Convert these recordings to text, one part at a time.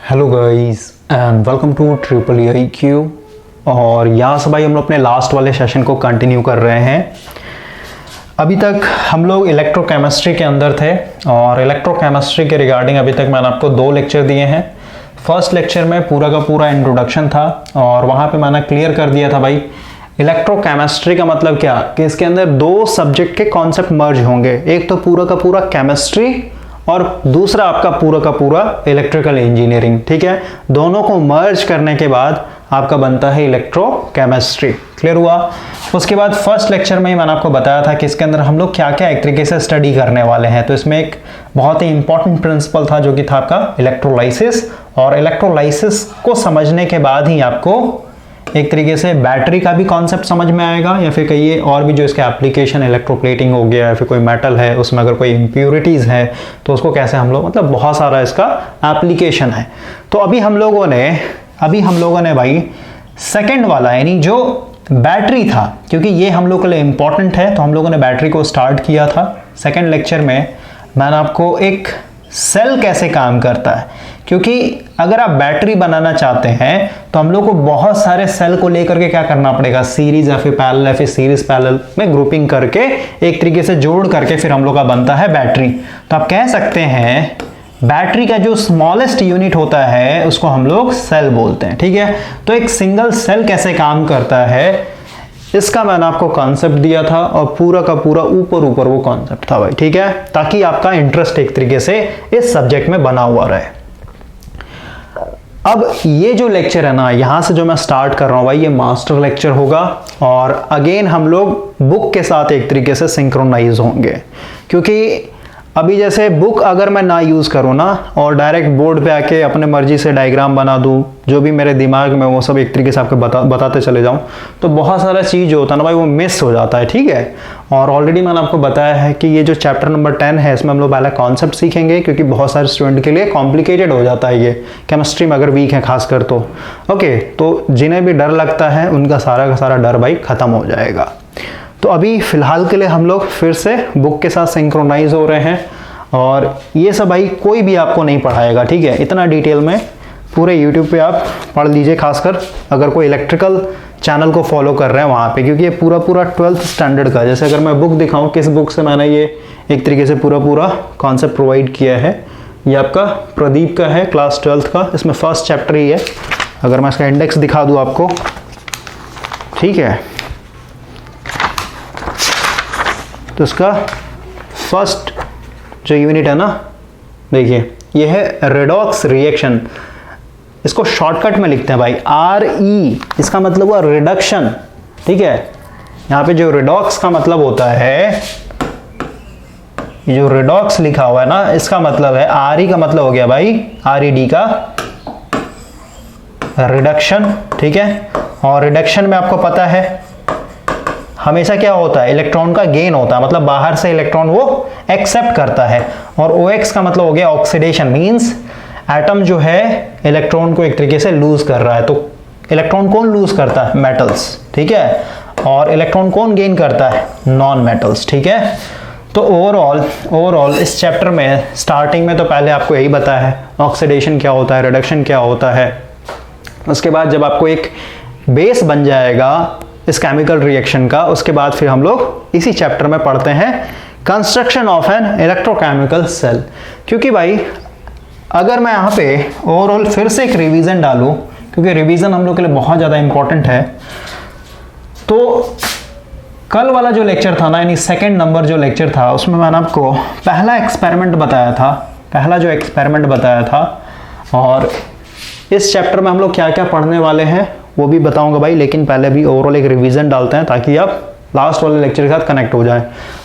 Hello guys and welcome to triple I Q. और यहाँ से भाई हम लोग अपने लास्ट वाले सेशन को कंटिन्यू कर रहे हैं। अभी तक हम लोग इलेक्ट्रोकेमिस्ट्री के अंदर थे और इलेक्ट्रोकेमिस्ट्री के रिगार्डिंग अभी तक मैंने आपको 2 लेक्चर दिए हैं। फर्स्ट लेक्चर में पूरा का पूरा इंट्रोडक्शन था और वहाँ पे मैंने क्लियर कर दिया था भाई इलेक्ट्रोकेमिस्ट्री का मतलब क्या, कि इसके अंदर 2 सब्जेक्ट के कॉन्सेप्ट मर्ज होंगे। एक तो पूरा का पूरा केमिस्ट्री और दूसरा आपका पूरा का पूरा इलेक्ट्रिकल इंजीनियरिंग। ठीक है, दोनों को मर्ज करने के बाद आपका बनता है इलेक्ट्रोकेमिस्ट्री। क्लियर हुआ? उसके बाद फर्स्ट लेक्चर में ही मैंने आपको बताया था कि इसके अंदर हम लोग क्या क्या एक तरीके से स्टडी करने वाले हैं। तो इसमें एक बहुत ही इंपॉर्टेंट प्रिंसिपल था जो कि था आपका इलेक्ट्रोलाइसिस, और इलेक्ट्रोलाइसिस को समझने के बाद ही आपको एक तरीके से बैटरी का भी कॉन्सेप्ट समझ में आएगा, या फिर कहिए और भी जो इसके एप्लीकेशन इलेक्ट्रोप्लेटिंग हो गया, या फिर कोई मेटल है उसमें अगर कोई इम्प्योरिटीज है तो उसको कैसे हम लोग, मतलब बहुत सारा इसका एप्लीकेशन है। तो अभी हम लोगों ने भाई सेकंड वाला यानी जो बैटरी था, क्योंकि ये हम लोग के लिए इंपॉर्टेंट है, तो हम लोगों ने बैटरी को स्टार्ट किया था। सेकंड लेक्चर में मैंने आपको एक सेल कैसे काम करता है, क्योंकि अगर आप बैटरी बनाना चाहते हैं तो हम लोग को बहुत सारे सेल को लेकर के क्या करना पड़ेगा, सीरीज या फिर पैरेलल या फिर सीरीज पैरेलल में ग्रुपिंग करके एक तरीके से जोड़ करके फिर हम लोग का बनता है बैटरी। तो आप कह सकते हैं बैटरी का जो स्मॉलेस्ट यूनिट होता है उसको हम लोग सेल बोलते हैं। ठीक है, तो एक सिंगल सेल कैसे काम करता है इसका मैंने आपको कॉन्सेप्ट दिया था और पूरा का पूरा ऊपर वो कॉन्सेप्ट था भाई। ठीक है, ताकि आपका इंटरेस्ट एक तरीके से इस सब्जेक्ट में बना हुआ रहे। अब ये जो लेक्चर है ना, यहां से जो मैं स्टार्ट कर रहा हूं भाई, ये मास्टर लेक्चर होगा और अगेन हम लोग बुक के साथ एक तरीके से सिंक्रोनाइज होंगे। क्योंकि अभी जैसे बुक अगर मैं ना यूज़ करूँ ना और डायरेक्ट बोर्ड पे आके अपने मर्जी से डायग्राम बना दूँ, जो भी मेरे दिमाग में वो सब एक तरीके से आपको बताते चले जाऊँ, तो बहुत सारा चीज़ जो होता है ना भाई वो मिस हो जाता है। ठीक है, और ऑलरेडी मैंने आपको बताया है कि ये जो चैप्टर नंबर 10 है इसमें हम लोग पहले कॉन्सेप्ट सीखेंगे, क्योंकि बहुत सारे स्टूडेंट के लिए कॉम्प्लिकेटेड हो जाता है ये, केमिस्ट्री में अगर वीक है खासकर तो। ओके, तो जिन्हें भी डर लगता है उनका सारा का सारा डर भाई खत्म हो जाएगा। तो अभी फिलहाल के लिए हम लोग फिर से बुक के साथ सिंक्रोनाइज हो रहे हैं और ये सब भाई कोई भी आपको नहीं पढ़ाएगा। ठीक है, इतना डिटेल में पूरे YouTube पे आप पढ़ लीजिए, खासकर अगर कोई इलेक्ट्रिकल चैनल को फॉलो कर रहे हैं वहाँ पे, क्योंकि ये पूरा 12th स्टैंडर्ड का। जैसे अगर मैं बुक दिखाऊँ किस बुक से मैंने ये एक तरीके से पूरा कॉन्सेप्ट प्रोवाइड किया है, ये आपका प्रदीप का है, क्लास 12th का। इसमें फर्स्ट चैप्टर ही है। अगर मैं इसका इंडेक्स दिखा दूँ आपको, ठीक है, तो इसका फर्स्ट जो यूनिट है ना, देखिए ये है रेडॉक्स रिएक्शन। इसको शॉर्टकट में लिखते हैं भाई RE, इसका मतलब हुआ रिडक्शन। ठीक है, यहाँ पे जो रेडॉक्स का मतलब होता है, ये जो रेडॉक्स लिखा हुआ है ना, इसका मतलब है RE का मतलब हो गया भाई RED का रिडक्शन। ठीक है, और रिडक्शन में आपको पता है हमेशा क्या होता है, इलेक्ट्रॉन का गेन होता है, मतलब बाहर से इलेक्ट्रॉन वो एक्सेप्ट करता है। और OX का मतलब हो गया ऑक्सीडेशन, मींस एटम जो है इलेक्ट्रॉन को एक तरीके से लूज कर रहा है। तो इलेक्ट्रॉन कौन लूज करता है? मेटल्स। ठीक है, और इलेक्ट्रॉन कौन गेन करता है? Non metals. ठीक है, तो ओवरऑल इस चैप्टर में स्टार्टिंग में तो पहले आपको यही बताया है ऑक्सीडेशन क्या होता है, रिडक्शन क्या होता है। उसके बाद जब आपको एक बेस बन जाएगा इस केमिकल रिएक्शन का, उसके बाद फिर हम लोग इसी चैप्टर में पढ़ते हैं construction of an electrochemical cell. क्योंकि भाई अगर मैं यहाँ पे ओवरऑल फिर से एक रिवीजन डालूं, क्योंकि रिवीजन हम लोग के लिए बहुत ज़्यादा इंपॉर्टेंट है, तो कल वाला जो लेक्चर था ना, यानी सेकंड नंबर जो लेक्चर था, उसमें मैंने आपको पहला एक्सपेरिमेंट बताया था, और इस चैप्टर में हम लोग क्या क्या पढ़ने वाले हैं वो भी बताऊंगा भाई। लेकिन पहले भी ओवरऑल एक रिवीजन डालते हैं ताकि आप लास्ट वाले लेक्चर के साथ कनेक्ट हो जाए।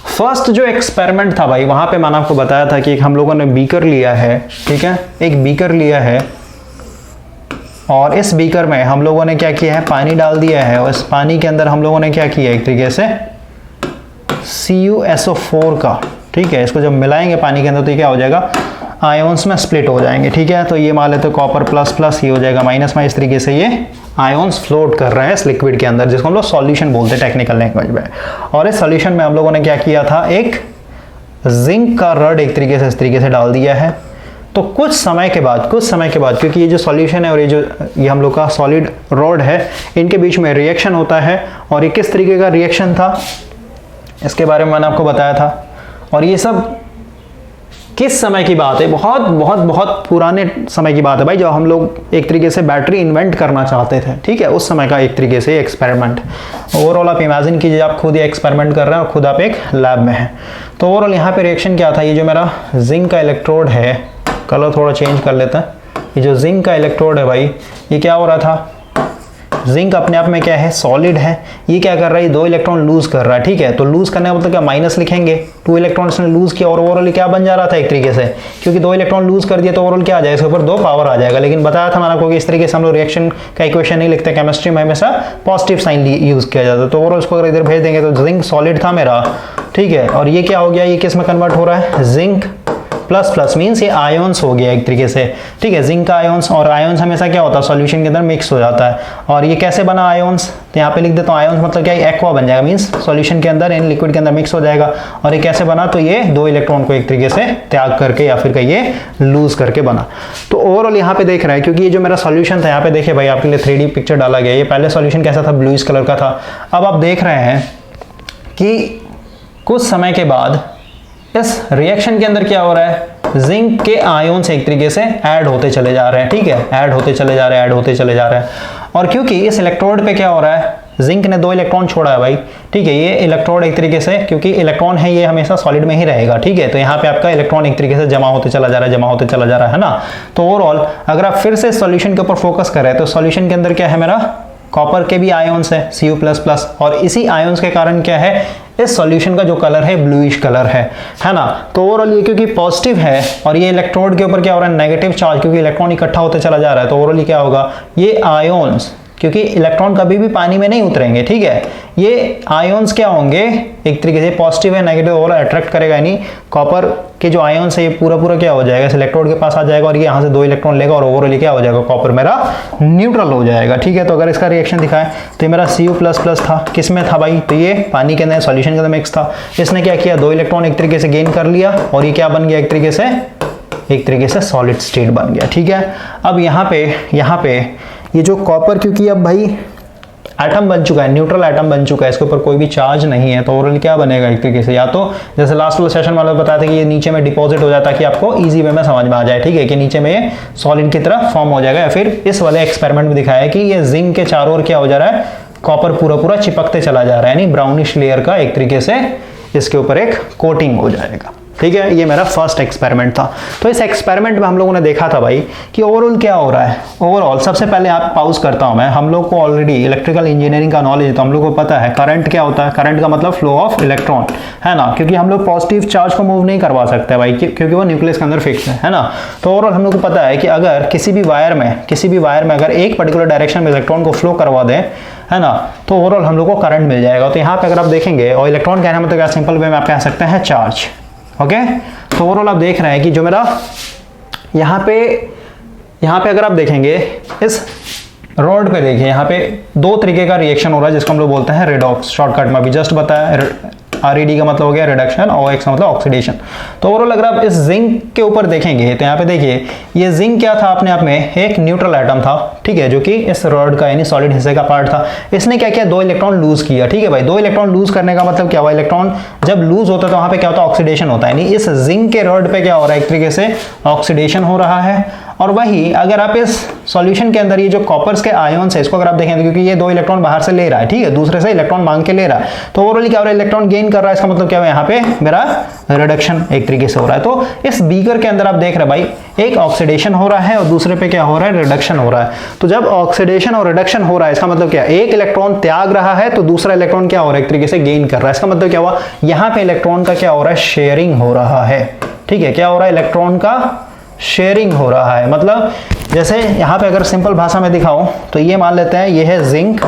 फर्स्ट जो एक्सपेरिमेंट था भाई, वहां पे मैंने आपको बताया था कि एक हम लोगों ने बीकर लिया है। ठीक है, एक बीकर लिया है और इस बीकर में हम लोगों ने क्या किया है, पानी डाल दिया है, और इस पानी के अंदर हम लोगों ने क्या किया, एक तरीके से CuSO4 का, ठीक है, इसको जब मिलाएंगे पानी के अंदर तो क्या हो जाएगा, आयोन्स में स्प्लिट हो जाएंगे। ठीक है, तो ये मान लेते कॉपर प्लस ये हो जाएगा माइनस में। इस तरीके से ये आयोन्स फ्लोट कर रहे हैं इस लिक्विड के अंदर, जिसको हम लोग सॉल्यूशन बोलते हैं टेक्निकल लैंग्वेज में। और इस सॉल्यूशन में हम लोगों ने क्या किया था, एक जिंक का रड एक तरीके से इस तरीके से डाल दिया है। तो कुछ समय के बाद क्योंकि ये जो सॉल्यूशन है और ये हम लोग का सॉलिड रॉड है, इनके बीच में रिएक्शन होता है। और ये किस तरीके का रिएक्शन था इसके बारे में मैंने आपको बताया था। और ये सब किस समय की बात है, बहुत बहुत बहुत पुराने समय की बात है भाई, जब हम लोग एक तरीके से बैटरी इन्वेंट करना चाहते थे, ठीक है, उस समय का एक तरीके से एक्सपेरिमेंट। ओवरऑल आप इमेजिन कीजिए आप खुद ये एक्सपेरिमेंट कर रहे हैं और खुद आप एक लैब में हैं। तो ओवरऑल यहाँ पे रिएक्शन क्या था, ये जो मेरा जिंक का इलेक्ट्रोड है, कलर थोड़ा चेंज कर लेता है, ये जो जिंक का इलेक्ट्रोड है भाई, ये क्या हो रहा था, जिंक अपने आप में क्या है, सॉलिड है, ये क्या कर रहा है, 2 इलेक्ट्रॉन लूज कर रहा है, ठीक है। तो लूज करने का मतलब क्या, माइनस लिखेंगे, 2 इलेक्ट्रॉन्स ने लूज किया और ओवरऑल क्या बन जा रहा था एक तरीके से, क्योंकि 2 इलेक्ट्रॉन लूज कर दिया तो ओवरऑल क्या आ जाएगा, इसके ऊपर 2 पावर आ जाएगा। लेकिन बताया था मैंने आपको कि इस तरीके से हम लोग रिएक्शन का इक्वेशन नहीं लिखते, केमिस्ट्री में हमेशा पॉजिटिव साइन यूज किया जाता है। तो ओवरऑल इसको अगर इधर भेज देंगे तो जिंक सॉलिड था मेरा, ठीक है, और ये क्या हो गया, ये किस में कन्वर्ट हो रहा है, जिंक प्लस प्लस मीन्स ये आयोन्स हो गया एक तरीके से, ठीक है, जिंक का आयोन्स। और आयोन्स हमेशा क्या होता है, सॉल्यूशन के अंदर मिक्स हो जाता है। और ये कैसे बना आयोन्स, तो यहाँ पे लिख देता हूँ, आयोन्स मतलब क्या, एक्वा बन जाएगा, मीन्स सॉल्यूशन के अंदर इन लिक्विड के अंदर मिक्स हो जाएगा। और ये कैसे बना, तो ये 2 इलेक्ट्रॉन को एक तरीके से त्याग करके या फिर कहिए लूज करके बना। तो ओवरऑल यहाँ पे देख रहा है, क्योंकि ये जो मेरा सॉल्यूशन था, यहाँ पे देखिए भाई आपके लिए 3D पिक्चर डाला गया। ये पहले सॉल्यूशन कैसा था, ब्लूइश कलर का था। अब आप देख रहे हैं कि कुछ समय के बाद इस रिएक्शन के अंदर क्या हो रहा है, जिंक के आयोन्स एक तरीके से ऐड होते चले जा रहे हैं, ठीक है, ऐड होते चले जा रहे हैं। और क्योंकि इस इलेक्ट्रोड पे क्या हो रहा है, जिंक ने 2 इलेक्ट्रॉन छोड़ा है भाई, ठीक है, ये इलेक्ट्रोड एक तरीके से, क्योंकि इलेक्ट्रॉन है ये हमेशा सॉलिड में ही रहेगा, ठीक है, तो यहाँ पे आपका इलेक्ट्रॉन एक तरीके से जमा होते चला जा रहा है ना। तो ओवरऑल अगर आप फिर से सॉल्यूशन के ऊपर फोकस करें तो सॉल्यूशन के अंदर क्या है, मेरा कॉपर के भी आयोन्स है Cu++, और इसी आयोन्स के कारण क्या है, इस सॉल्यूशन का जो कलर है ब्लूइश कलर है ना। तो ओवरऑल ये क्योंकि पॉजिटिव है और ये इलेक्ट्रोड के ऊपर क्या हो रहा है, नेगेटिव चार्ज, क्योंकि इलेक्ट्रॉन इकट्ठा होते चला जा रहा है, तो ओवरऑल क्या होगा, ये आयोन्स, क्योंकि इलेक्ट्रॉन कभी भी पानी में नहीं उतरेंगे, ठीक है, ये आयोन्स क्या होंगे एक तरीके से, पॉजिटिव है नेगेटिव ओवरऑल अट्रैक्ट करेगा, यानी कॉपर के जो आयोन्स है ये पूरा क्या हो जाएगा, इस इलेक्ट्रोड के पास आ जाएगा और ये यहाँ से 2 इलेक्ट्रॉन लेगा और ओवरऑल क्या हो जाएगा, कॉपर मेरा न्यूट्रल हो जाएगा, ठीक है। तो अगर इसका रिएक्शन दिखाएं तो ये मेरा Cu++ था, किस में था भाई, तो ये पानी के अंदर सॉल्यूशन के अंदर मिक्स था। इसने क्या किया, 2 इलेक्ट्रॉन एक तरीके से गेन कर लिया और ये क्या बन गया, एक तरीके से सॉलिड स्टेट बन गया, ठीक है। अब यहाँ पे ये जो कॉपर, क्योंकि अब भाई एटम बन चुका है, न्यूट्रल एटम बन चुका है, इसके ऊपर कोई भी चार्ज नहीं है, तो ओवरऑल क्या बनेगा एक तरीके से, या तो जैसे लास्ट वाला सेशन वाला बताया था कि ये नीचे में डिपॉजिट हो जाता है, कि आपको इजी वे में समझ में आ जाए, ठीक है, कि नीचे में ये सॉलिड की तरह फॉर्म हो जाएगा। या फिर इस वाले एक्सपेरिमेंट में दिखाया है कि ये जिंक के चारों ओर क्या हो जा रहा है, कॉपर पूरा चिपकते चला जा रहा है, यानी ब्राउनिश लेयर का एक तरीके से इसके ऊपर एक कोटिंग हो जाएगा, ठीक है। ये मेरा फर्स्ट एक्सपेरिमेंट था। तो इस एक्सपेरिमेंट में हम लोगों ने देखा था भाई कि ओवरऑल क्या हो रहा है। ओवरऑल सबसे पहले आप पाउज करता हूं मैं, हम लोग को ऑलरेडी इलेक्ट्रिकल इंजीनियरिंग का नॉलेज है, तो हम लोग को पता है करंट क्या होता है, करंट का मतलब फ्लो ऑफ इलेक्ट्रॉन, है ना, क्योंकि हम लोग पॉजिटिव चार्ज को मूव नहीं करवा सकते भाई, क्योंकि वो न्यूक्लियस के अंदर फिक्स है ना। तो ओवरऑल हम लोग को पता है कि अगर किसी भी वायर में अगर एक पर्टिकुलर डायरेक्शन में इलेक्ट्रॉन को फ्लो करवा दें, है ना, तो ओवरऑल हम लोग को करंट मिल जाएगा। तो यहाँ पे अगर आप देखेंगे, और इलेक्ट्रॉन कहना मतलब क्या, सिंपल वे में आप कह सकते हैं चार्ज, ओके। तो ओवरऑल आप देख रहे हैं कि जो मेरा यहाँ पे अगर आप देखेंगे इस रॉड पे, देखिए यहाँ पे 2 तरीके का रिएक्शन हो रहा है, जिसको हम लोग बोलते हैं रेडॉक्स, शॉर्टकट में अभी जस्ट बताया। RED का मतलब हो गया रिडक्शन, OX का मतलब ऑक्सीडेशन। तो ओवरऑल अगर आप इस जिंक के ऊपर देखेंगे तो यहाँ पे देखिए ये जिंक क्या था, अपने आप में एक न्यूट्रल एटम था, ठीक है, जो कि इस रॉड का यानी सॉलिड हिस्से का पार्ट था। इसने क्या किया, 2 इलेक्ट्रॉन लूज किया, ठीक है भाई। 2 इलेक्ट्रॉन लूज करने का मतलब क्या हुआ, इलेक्ट्रॉन जब लूज होता है तो वहां पे क्या होता है, ऑक्सीडेशन होता है, यानी इस जिंक के रॉड पे क्या हो रहा है, एक तरीके से ऑक्सीडेशन हो रहा है। और वही अगर आप इस सॉल्यूशन के अंदर ये जो कॉपर्स के आयोन्स है, इसको अगर आप देखें, तो क्योंकि ये 2 इलेक्ट्रॉन बाहर से ले रहा है, ठीक है, दूसरे से इलेक्ट्रॉन मांग के ले रहा है, तो ओवरऑल क्या हो रहा है, इलेक्ट्रॉन गेन कर रहा है, इसका मतलब क्या है, यहाँ पे मेरा रिडक्शन एक तरीके से हो रहा है। तो इस बीकर के अंदर आप देख रहे हैं भाई, एक ऑक्सीडेशन हो रहा है और दूसरे पे क्या हो रहा है, रिडक्शन हो रहा है। तो जब ऑक्सीडेशन और रिडक्शन हो रहा है, इसका मतलब क्या, एक इलेक्ट्रॉन त्याग रहा है तो दूसरा इलेक्ट्रॉन क्या हो रहा है, एक तरीके से गेन कर रहा है। इसका मतलब क्या हुआ, यहाँ पे इलेक्ट्रॉन का क्या हो रहा है, शेयरिंग हो रहा है, ठीक है, क्या हो रहा है, इलेक्ट्रॉन का शेयरिंग हो रहा है। मतलब जैसे यहाँ पे अगर सिंपल भाषा में दिखाऊं तो ये मान लेते हैं ये है जिंक,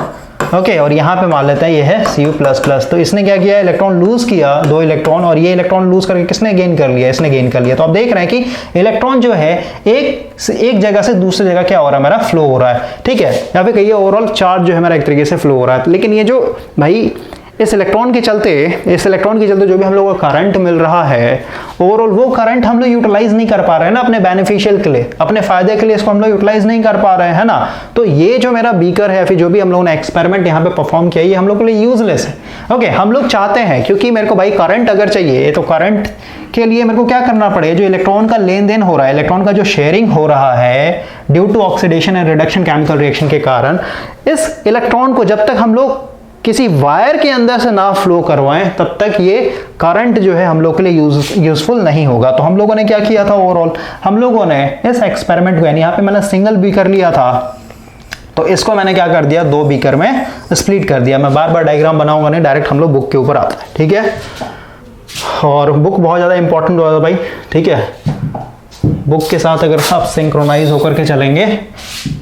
ओके, और यहाँ पे मान लेते हैं ये है Cu++। तो इसने क्या किया, इलेक्ट्रॉन लूज किया 2 इलेक्ट्रॉन, और ये इलेक्ट्रॉन लूज करके किसने गेन कर लिया, इसने गेन कर लिया। तो आप देख रहे हैं कि इलेक्ट्रॉन जो है एक जगह से दूसरी जगह क्या हो रहा है, मेरा फ्लो हो रहा है, ठीक है, या फिर कहिए ओवरऑल चार्ज जो है मेरा एक तरीके से फ्लो हो रहा है। लेकिन ये जो भाई इस इलेक्ट्रॉन के चलते जो भी हम लोगों को करंट मिल रहा है, ओवरऑल वो करंट हम लोग यूटिलाइज नहीं कर पा रहे हैं ना अपने बेनिफिशियल के लिए, अपने फायदे के लिए इसको हम लोग यूटिलाइज नहीं कर पा रहे हैं, है ना। तो ये जो मेरा बीकर है, फिर जो भी हम लोगों ने एक्सपेरिमेंट यहाँ पे परफॉर्म किया, ये हम लोग के लिए यूजलेस है। ओके, हम लोग चाहते हैं, क्योंकि मेरे को भाई करंट अगर चाहिए तो करंट के लिए मेरे को क्या करना पड़ेगा, जो इलेक्ट्रॉन का लेन देन हो रहा है, इलेक्ट्रॉन का जो शेयरिंग हो रहा है due to oxidation and reduction chemical reaction के कारण, इस इलेक्ट्रॉन को जब तक हम लोग किसी वायर के अंदर से ना फ्लो करवाएं तब तक ये करंट जो है हम लोग के लिए यूजफुल नहीं होगा। तो हम लोगों ने क्या किया था, ओवरऑल हम लोगों ने इस एक्सपेरिमेंट को, यानी यहाँ पे मैंने सिंगल बीकर लिया था, तो इसको मैंने क्या कर दिया, 2 बीकर में स्प्लिट कर दिया। मैं बार बार डायग्राम बनाऊंगा नहीं, डायरेक्ट हम लोग बुक के ऊपर आता है, ठीक है। और बुक बहुत ज़्यादा इंपॉर्टेंट होगा भाई, ठीक है। बुक के साथ अगर आप सिंक्रोनाइज होकर के चलेंगे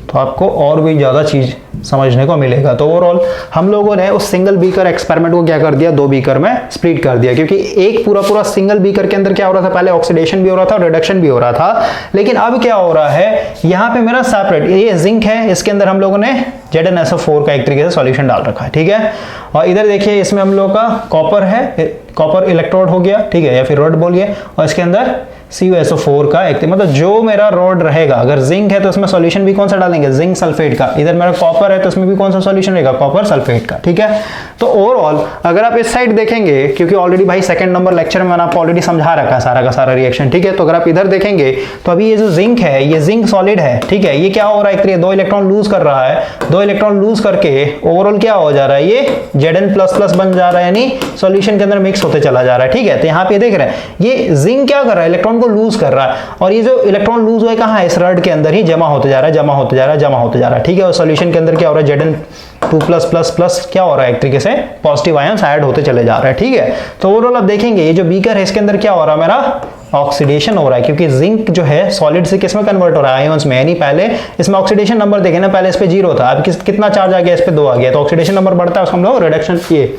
तो आपको और भी ज़्यादा चीज़ समझने को मिलेगा। तो ओवरऑल हम लोगों ने उस सिंगल बीकर एक्सपेरिमेंट को क्या कर दिया, 2 बीकर में स्प्लिट कर दिया, क्योंकि एक पूरा सिंगल बीकर के अंदर क्या हो रहा था, पहले ऑक्सीडेशन भी हो रहा था और रिडक्शन भी हो रहा था। लेकिन अब क्या हो रहा है, यहाँ पे मेरा सेपरेट, ये जिंक है, इसके अंदर हम लोगों ने ZnSO4 का एक तरीके से सॉल्यूशन डाल रखा है, ठीक है। और इधर देखिए इसमें हम लोग का कॉपर है, कॉपर इलेक्ट्रोड हो गया, ठीक है, या फिर रॉड बोलिए, और इसके अंदर CuSO4 का एक, मतलब जो मेरा रॉड रहेगा, अगर जिंक है तो उसमें सॉल्यूशन भी कौन सा डालेंगे, जिंक सल्फेट का। इधर मेरा कॉपर है तो उसमें भी कौन सा सॉल्यूशन रहेगा, कॉपर सल्फेट का, ठीक है। तो ओवरऑल अगर आप इस साइड देखेंगे, क्योंकि ऑलरेडी भाई सेकंड नंबर लेक्चर में मैंने आपको ऑलरेडी समझा रखा है सारा का सारा रिएक्शन, ठीक है। तो अगर आप इधर देखेंगे तो अभी ये जो जिंक है, ये जिंक सॉलिड है, ठीक है। ये क्या हो रहा है, एक तरीके 2 इलेक्ट्रॉन लूज कर रहा है, 2 इलेक्ट्रॉन लूज करके ओवरऑल क्या हो जा रहा है, ये Zn++ बन जा रहा है, यानी सॉल्यूशन के अंदर मिक्स होते चला जा रहा है, ठीक है। तो यहाँ पे देख रहे हैं ये जिंक क्या कर रहा है, इलेक्ट्रॉन को लूज कर रहा है, और ये जो इलेक्ट्रॉन लूज हुआ है कहाँ है, इस रॉड के अंदर ही जमा होते जा रहा है, जमा होते जा रहा है, जमा होते जा रहा है, ठीक है। और सॉल्यूशन के अंदर क्या हो रहा है, Zn2+++ क्या हो रहा है, एक तरीके से पॉजिटिव आयंस ऐड होते चले जा रहे हैं, ठीक है। तो ओवरऑल आप देखेंगे ये जो बीकर है इसके अंदर क्या हो रहा है, मेरा ऑक्सीडेशन हो रहा है, क्योंकि जिंक जो है सॉलिड से किस में कन्वर्ट हो रहा है, आयंस में। यानी पहले इसमें ऑक्सीडेशन नंबर देखें ना, पहले इस पे 0 था, अब कितना चार्ज आ गया, इस पे 2 आ गया, तो ऑक्सीडेशन नंबर बढ़ता है, उसको हम लोग रिडक्शन किए,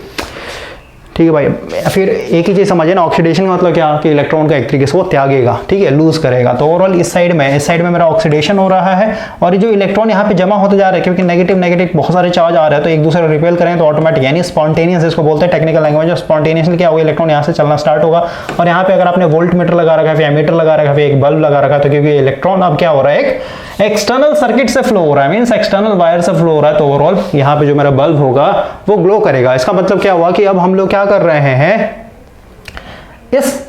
ठीक है भाई। फिर एक ही चीज समझे ना, ऑक्सीडेशन का मतलब क्या, कि इलेक्ट्रॉन का एक तरीके से वो त्यागेगा, ठीक है, लूज करेगा। तो ओवरऑल इस साइड में मेरा ऑक्सीडेशन हो रहा है, और ये जो इलेक्ट्रॉन यहाँ पे जमा होते जा रहे हैं, क्योंकि नेगेटिव बहुत सारे चार्ज आ रहे हैं, तो एक दूसरे को रिपेल करें तो ऑटोमेटिक, यानी स्पॉन्टेनियस इसको बोलते हैं टेक्निकल लैंग्वेज में, स्पॉन्टेनियसली क्या होगा, इलेक्ट्रॉन यहाँ से चलना स्टार्ट होगा। और यहाँ पे अगर आपने वोल्ट मीटर लगा रखा है, फिर एमीटर लगा रखा है, फिर एक बल्ब लगा रखा है, तो क्योंकि इलेक्ट्रॉन अब क्या हो रहा है, एक एक्सटर्नल सर्किट से फ्लो हो रहा है, मींस एक्सटर्नल वायर से फ्लो हो रहा है, तो ओवरऑल यहाँ पे जो मेरा बल्ब होगा वो ग्लो करेगा। इसका मतलब क्या हुआ कि अब हम लोग क्या कर रहे हैं, इस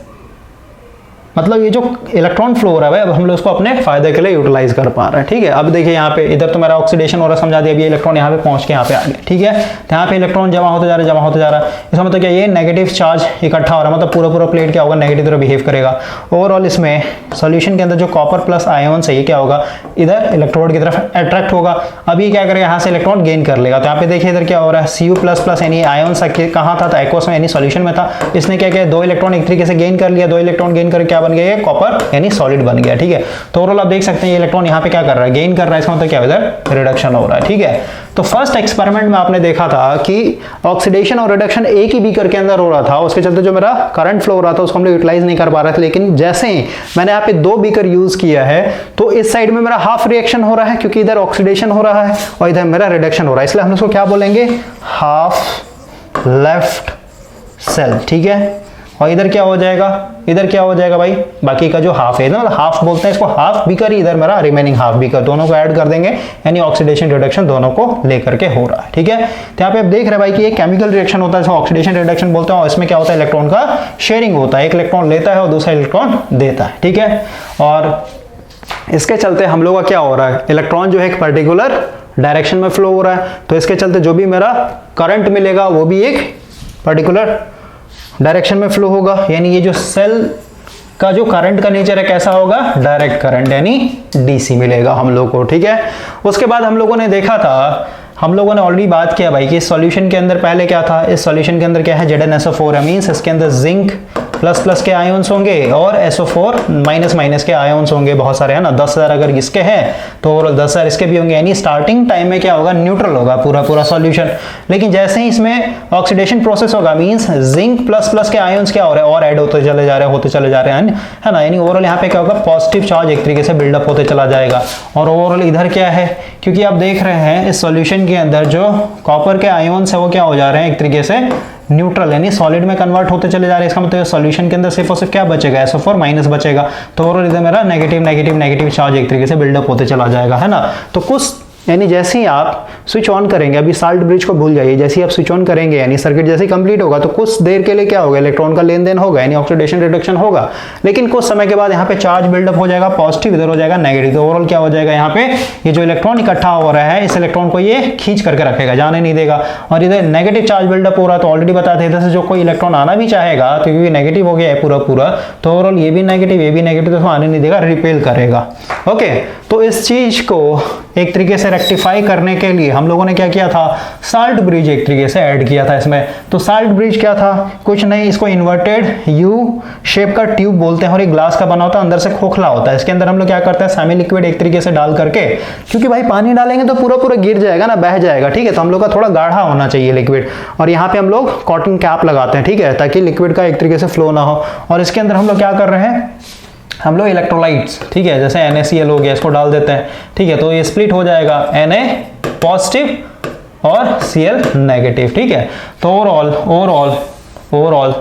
मतलब ये जो इलेक्ट्रॉन फ्लो हो रहा है, अब हम लोग इसको अपने फायदे के लिए यूटिलाइज कर पा रहे हैं, ठीक है। अब देखिए यहाँ पे इधर तो मेरा ऑक्सीडेशन हो रहा है, समझा दिया, अब ये इलेक्ट्रॉन यहाँ पे पहुंच के यहाँ पे आ गया, ठीक है। तो यहाँ पे इलेक्ट्रॉन जमा होते जा रहा है, इसका मतलब क्या, ये नेगेटिव चार्ज इकट्ठा हो रहा है, मतलब पूरा प्लेट क्या होगा, नेगेटिव तरह बिहेव करेगा। ओवरऑल इसमें सोल्यूशन के अंदर जो कॉपर प्लस आयंस है, ये क्या होगा, इधर इलेक्ट्रोड की तरफ अट्रैक्ट होगा। अब ये क्या करेगा, यहाँ से इलेक्ट्रॉन गेन कर लेगा। तो यहाँ पे देखिए इधर क्या हो रहा है, Cu++, यानी आयंस कहाँ था, एक्वस में, यानी सोल्यूशन में था। इसने क्या किया, 2 इलेक्ट्रॉन एक तरीके से गेन कर लिया, 2 इलेक्ट्रॉन गेन करके क्या बन गया, कॉपर यानी सॉलिड बन गया, ठीक है। तो ओवरऑल आप देख सकते हैं ये इलेक्ट्रॉन यहाँ पे क्या कर रहा है, गेन कर रहा है, इसका मतलब क्या है, इधर रिडक्शन हो रहा है, ठीक है। तो फर्स्ट एक्सपेरिमेंट में आपने देखा था कि ऑक्सीडेशन और रिडक्शन एक ही बीकर के अंदर हो रहा था, उसके चलते जो मेरा करंट फ्लो हो रहा था उसको हम लोग यूटिलाइज नहीं कर पा रहे थे। लेकिन जैसे ही मैंने यहाँ पे 2 बीकर यूज किया है, तो इस साइड में मेरा हाफ रिएक्शन हो रहा है, क्योंकि इधर ऑक्सीडेशन हो रहा है और इधर मेरा रिडक्शन हो रहा है, इसलिए हम उसको क्या बोलेंगे, हाफ लेफ्ट सेल, ठीक है। और इधर क्या हो जाएगा, इधर क्या हो जाएगा भाई, बाकी का जो हाफ है ना, मतलब हाफ बोलते हैं इसको, हाफ बीकर, इधर मेरा रिमेनिंग हाफ बीकर, दोनों को ऐड कर देंगे, यानी ऑक्सीडेशन रिडक्शन दोनों को लेकर के हो रहा है, ठीक है। तो यहाँ पे आप देख रहे हैं भाई कि ये केमिकल रिएक्शन होता है, इसको ऑक्सीडेशन रिडक्शन बोलते हैं, और इसमें क्या होता है, इलेक्ट्रॉन का शेयरिंग होता है, एक इलेक्ट्रॉन लेता है और दूसरा इलेक्ट्रॉन देता है, ठीक है। और इसके चलते हम लोग का क्या हो रहा है, इलेक्ट्रॉन जो है एक पर्टिकुलर डायरेक्शन में फ्लो हो रहा है, तो इसके चलते जो भी मेरा करंट मिलेगा वो भी एक पर्टिकुलर डायरेक्शन में फ्लो होगा। यानी ये जो सेल का जो करंट का नेचर है कैसा होगा, डायरेक्ट करंट, यानी डीसी मिलेगा हम लोग को, ठीक है। उसके बाद हम लोगों ने देखा था, हम लोगों ने ऑलरेडी बात किया भाई कि इस सॉल्यूशन के अंदर पहले क्या था, इस सॉल्यूशन के अंदर क्या है, ZnSO4 मींस इसके अंदर जिंक प्लस के आयंस होंगे और SO4 माइनस के आयंस होंगे, बहुत सारे, है ना। 10,000 अगर इसके हैं तो ओवरऑल 10,000 इसके भी होंगे, यानी स्टार्टिंग टाइम में क्या होगा, न्यूट्रल होगा पूरा सॉल्यूशन। लेकिन जैसे ही इसमें ऑक्सीडेशन प्रोसेस होगा, मींस जिंक प्लस के आयंस क्या हो रहे हैं, और ऐड होते चले जा रहे हैं, है ना। यानी ओवरऑल यहाँ पे क्या होगा, पॉजिटिव चार्ज एक तरीके से बिल्डअप होते चला जाएगा। और ओवरऑल इधर क्या है, क्योंकि आप देख रहे हैं इस सॉल्यूशन के अंदर जो कॉपर के आयंस है वो क्या हो जा रहे हैं, एक तरीके से न्यूट्रल यानी सॉलिड में कन्वर्ट होते चले जा रहे हैं। इसका मतलब सॉल्यूशन के अंदर सिर्फ और सिर्फ क्या बचेगा, SO4 माइनस बचेगा। तो ओवरऑल इधर मेरा नेगेटिव नेगेटिव नेगेटिव चार्ज एक तरीके से बिल्डअप होते चला जाएगा, है ना। तो कुछ यानी जैसे ही आप स्विच ऑन करेंगे, अभी साल्ट ब्रिज को भूल जाइए, जैसे ही आप स्विच ऑन करेंगे यानी सर्किट जैसे ही कंप्लीट होगा तो कुछ देर के लिए क्या होगा, इलेक्ट्रॉन का लेन देन होगा यानी ऑक्सीडेशन रिडक्शन होगा। लेकिन कुछ समय के बाद यहाँ पे चार्ज बिल्डअप हो जाएगा, पॉजिटिव इधर हो जाएगा नेगेटिव। तो ओवरऑल क्या हो जाएगा, यहाँ पे ये जो इलेक्ट्रॉन इकट्ठा हो रहा है इस इलेक्ट्रॉन को ये खींच करके रखेगा, जाने नहीं देगा। और इधर नेगेटिव चार्ज बिल्डअप हो रहा है तो ऑलरेडी बताते हैं इधर से जो कोई इलेक्ट्रॉन आना भी चाहेगा तो क्योंकि नेगेटिव हो गया है पूरा पूरा, तो ओवरऑल ये भी नेगेटिव तो आने नहीं देगा, रिपेल करेगा। ओके, तो इस चीज को एक तरीके से रेक्टिफाई करने के लिए हम लोगों ने क्या किया था, साल्ट ब्रिज एक तरीके से ऐड किया था इसमें। तो साल्ट ब्रिज क्या था, कुछ नहीं, इसको इन्वर्टेड यू शेप का ट्यूब बोलते हैं और एक ग्लास का बना होता है, अंदर से खोखला होता है। इसके अंदर हम लोग क्या करते हैं, सेमी लिक्विड एक तरीके से डाल करके, क्योंकि भाई पानी डालेंगे तो पूरा पूरा गिर जाएगा ना, बह जाएगा, ठीक है। तो हम लोग का थोड़ा गाढ़ा होना चाहिए लिक्विड, और यहाँ पे हम लोग कॉटन कैप लगाते हैं, ठीक है, ताकि लिक्विड का एक तरीके से फ्लो ना हो। और इसके अंदर हम लोग क्या कर रहे हैं, हम लोग इलेक्ट्रोलाइट्स, ठीक है, जैसे NaCl हो गया, इसको डाल देते हैं, ठीक है। तो ये स्प्लिट हो जाएगा Na पॉजिटिव और Cl नेगेटिव, ठीक है। तो ओवरऑल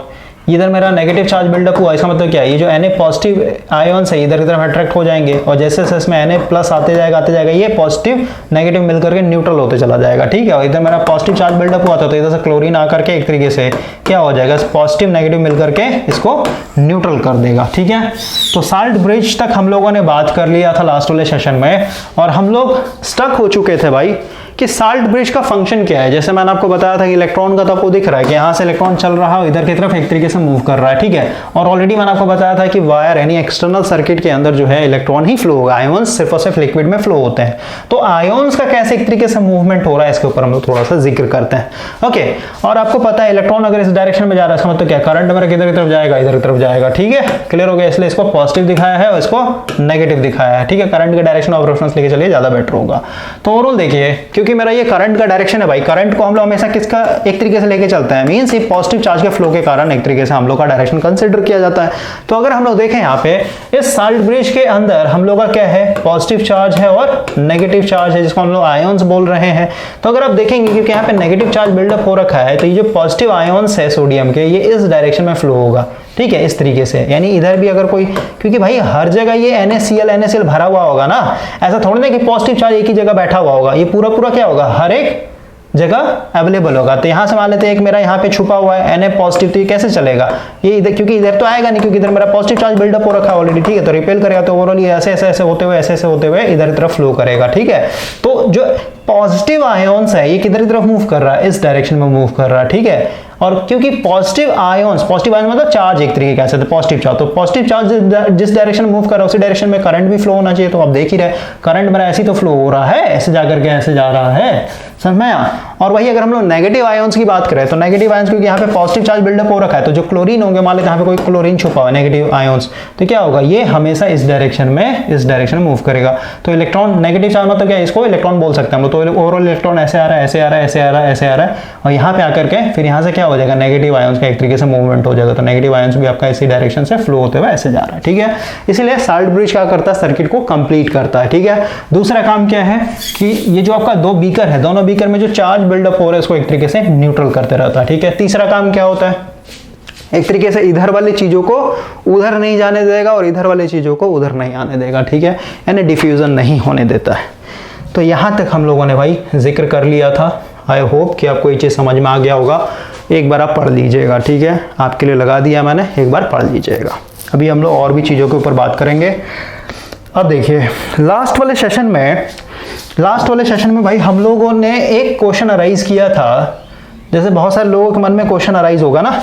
इधर मेरा नेगेटिव चार्ज बिल्डअप हुआ, इसका मतलब क्या है, ये जो Na पॉजिटिव आयॉन्स है इधर की तरफ अट्रैक्ट हो जाएंगे और जैसे जैसे इसमें Na प्लस आते जाएगा ये पॉजिटिव नेगेटिव मिलकर के न्यूट्रल होते चला जाएगा, ठीक है। और इधर मेरा पॉजिटिव चार्ज बिल्डअप हुआ था तो इधर से क्लोरीन आकर के एक तरीके से क्या हो जाएगा, पॉजिटिव नेगेटिव मिलकर के इसको न्यूट्रल कर देगा, ठीक है। तो साल्ट ब्रिज तक हम लोगों ने बात कर लिया था लास्ट वाले सेशन में, और हम लोग स्टक हो चुके थे भाई कि साल्ट ब्रिज का फंक्शन क्या है। जैसे मैंने आपको बताया था कि इलेक्ट्रॉन का तो आपको दिख रहा है कि यहाँ से इलेक्ट्रॉन चल रहा है इधर की तरफ एक तरीके से मूव कर रहा है, ठीक है। और ऑलरेडी मैंने आपको बताया था कि वायर यानी एक्सटर्नल सर्किट के अंदर जो है इलेक्ट्रॉन ही फ्लो होगा, आयोन्स सिर्फ और सिर्फ लिक्विड में फ्लो होते हैं। तो आयोन्स का कैसे एक तरीके से मूवमेंट हो रहा है इसके ऊपर हम लोग थोड़ा सा जिक्र करते हैं, ओके। और आपको पता है इलेक्ट्रॉन अगर इस डायरेक्शन में जा रहा है इसका मतलब क्या, करंट मेरा किधर की तरफ जाएगा, इधर की तरफ जाएगा, ठीक है, क्लियर हो गया। इसलिए इसको पॉजिटिव दिखाया है और इसको नेगेटिव दिखाया है, ठीक है। करंट के डायरेक्शन ऑफ रेफरेंस लेके चलिए, ज्यादा बेटर होगा। तो ओवरऑल देखिए, क्योंकि मेरा ये करंट डायरेक्शन है भाई, करंट को हम लोग हमेशा किसका एक तरीके से लेके चलते हैं, मींस ये पॉजिटिव चार्ज के फ्लो के कारण एक तरीके से हम लोग का डायरेक्शन कंसीडर किया जाता है। तो अगर हम लोग देखें यहाँ पे इस साल्ट ब्रिज के अंदर हम लोग का क्या है, पॉजिटिव चार्ज है और नेगेटिव चार्ज है जिसको हम लोग आयोन्स बोल रहे हैं। तो अगर आप देखेंगे क्योंकि यहाँ पे नेगेटिव चार्ज बिल्डअप हो रखा है तो ये जो पॉजिटिव आयोन्स है सोडियम के ये इस डायरेक्शन में फ्लो होगा, ठीक है, इस तरीके से। यानी इधर भी अगर कोई, क्योंकि भाई हर जगह ये NaCl भरा हुआ होगा ना, ऐसा थोड़ी ना कि पॉजिटिव चार्ज एक ही जगह बैठा हुआ होगा, ये पूरा पूरा क्या होगा, हर एक जगह अवेलेबल होगा। तो यहां से मान लेते हैं एक मेरा यहाँ पे छुपा हुआ है Na पॉजिटिव, तो ये कैसे चलेगा, ये इधर, क्योंकि इधर तो आएगा नहीं क्योंकि इधर मेरा पॉजिटिव चार्ज बिल्डअप हो रखा है ऑलरेडी, ठीक है। तो रिपेल करेगा तो ओवरऑल ये ऐसे ऐसे होते हुए इधर की तरफ फ्लो करेगा, ठीक है। तो जो पॉजिटिव आयोन्स है ये किधर की तरफ मूव कर रहा है, इस डायरेक्शन में मूव कर रहा है, ठीक है। और क्योंकि पॉजिटिव आयोन्स मतलब चार्ज एक तरीके का पॉजिटिव चार्ज, तो पॉजिटिव चार्ज जिस डायरेक्शन मूव कर रहा है उसी डायरेक्शन में करंट भी फ्लो होना चाहिए। तो आप देख ही रहे करंट मेरा ऐसे तो फ्लो हो रहा है, ऐसे जाकर के ऐसे जा रहा है, समझ में आया। और वही अगर हम लोग नेगेटिव आयोन्स की बात करें तो नेगेटिव आयोन्स क्योंकि यहाँ पे पॉजिटिव चार्ज बिल्डअप हो रखा है तो जो क्लोरीन होंगे, मान लेते हैं यहाँ पे कोई क्लोरीन छुपा हुआ है नेगेटिव आयोन्स, तो क्या होगा, ये हमेशा इस डायरेक्शन में मूव करेगा। तो इलेक्ट्रॉन नेगेटिव चार्ज मतलब क्या, इसको इलेक्ट्रॉन बोल सकते हैं हम लोग। तो ओवरऑल इलेक्ट्रॉन ऐसे आ रहा है, ऐसे आ रहा है, ऐसे आ रहा है, ऐसे आ रहा है, और यहाँ पे आकर के फिर यहाँ से क्या हो जाएगा, नेगेटिव आयोन्स का एक तरीके से मूवमेंट हो जाएगा। तो नेगेटिव आयोन्स भी आपका इसी डायरेक्शन से फ्लो होते हुए ऐसे जा रहा है, ठीक है। इसलिए साल्ट ब्रिज क्या करता है, सर्किट को कंप्लीट करता है, ठीक है। दूसरा काम क्या है कि ये जो आपका दो बीकर है, दोनों बीकर में जो चार्ज बिल्डअप हो रहा है उसको एक तरीके से न्यूट्रल करते रहता है, ठीक है। तीसरा काम क्या होता है, एक तरीके से इधर वाली चीजों को उधर नहीं जाने देगा और इधर वाली चीजों को उधर नहीं आने देगा, ठीक है, यानी डिफ्यूजन नहीं होने देता है। तो यहां तक हम लोगों ने भाई जिक्र कर लिया था। आई होप कि आपको ये चीज समझ में आ गया होगा। एक बार आप पढ़ लीजिएगा, ठीक है, आपके लिए लगा दिया मैंने, एक बार पढ़ लीजिएगा। अभी हम लोग और भी चीजों के ऊपर बात करेंगे। अब देखिए लास्ट वाले सेशन में भाई हम लोगों ने एक क्वेश्चन अराइज किया था, जैसे बहुत सारे लोगों के मन में क्वेश्चन अराइज होगा ना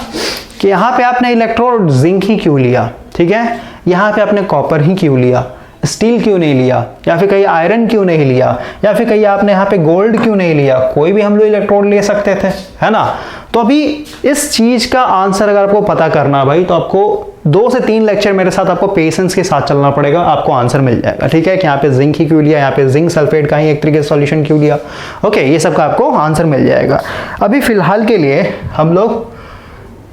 कि यहाँ पे आपने इलेक्ट्रोड जिंक ही क्यों लिया, ठीक है, यहाँ पे आपने कॉपर ही क्यों लिया, स्टील क्यों नहीं लिया, या फिर कहीं आयरन क्यों नहीं लिया, या फिर कहीं आपने यहाँ पे गोल्ड क्यों नहीं लिया, कोई भी हम लोग इलेक्ट्रोड ले सकते थे, है ना। तो अभी इस चीज का आंसर अगर आपको पता करना भाई तो आपको 2 से 3 लेक्चर मेरे साथ आपको पेशेंस के साथ चलना पड़ेगा, आपको आंसर मिल जाएगा, ठीक है, कि यहाँ पे जिंक ही क्यों लिया, यहाँ पे जिंक सल्फेट का ही एक तरीके से सॉल्यूशन क्यों लिया, ओके, ये सब का आपको आंसर मिल जाएगा। अभी फिलहाल के लिए हम लोग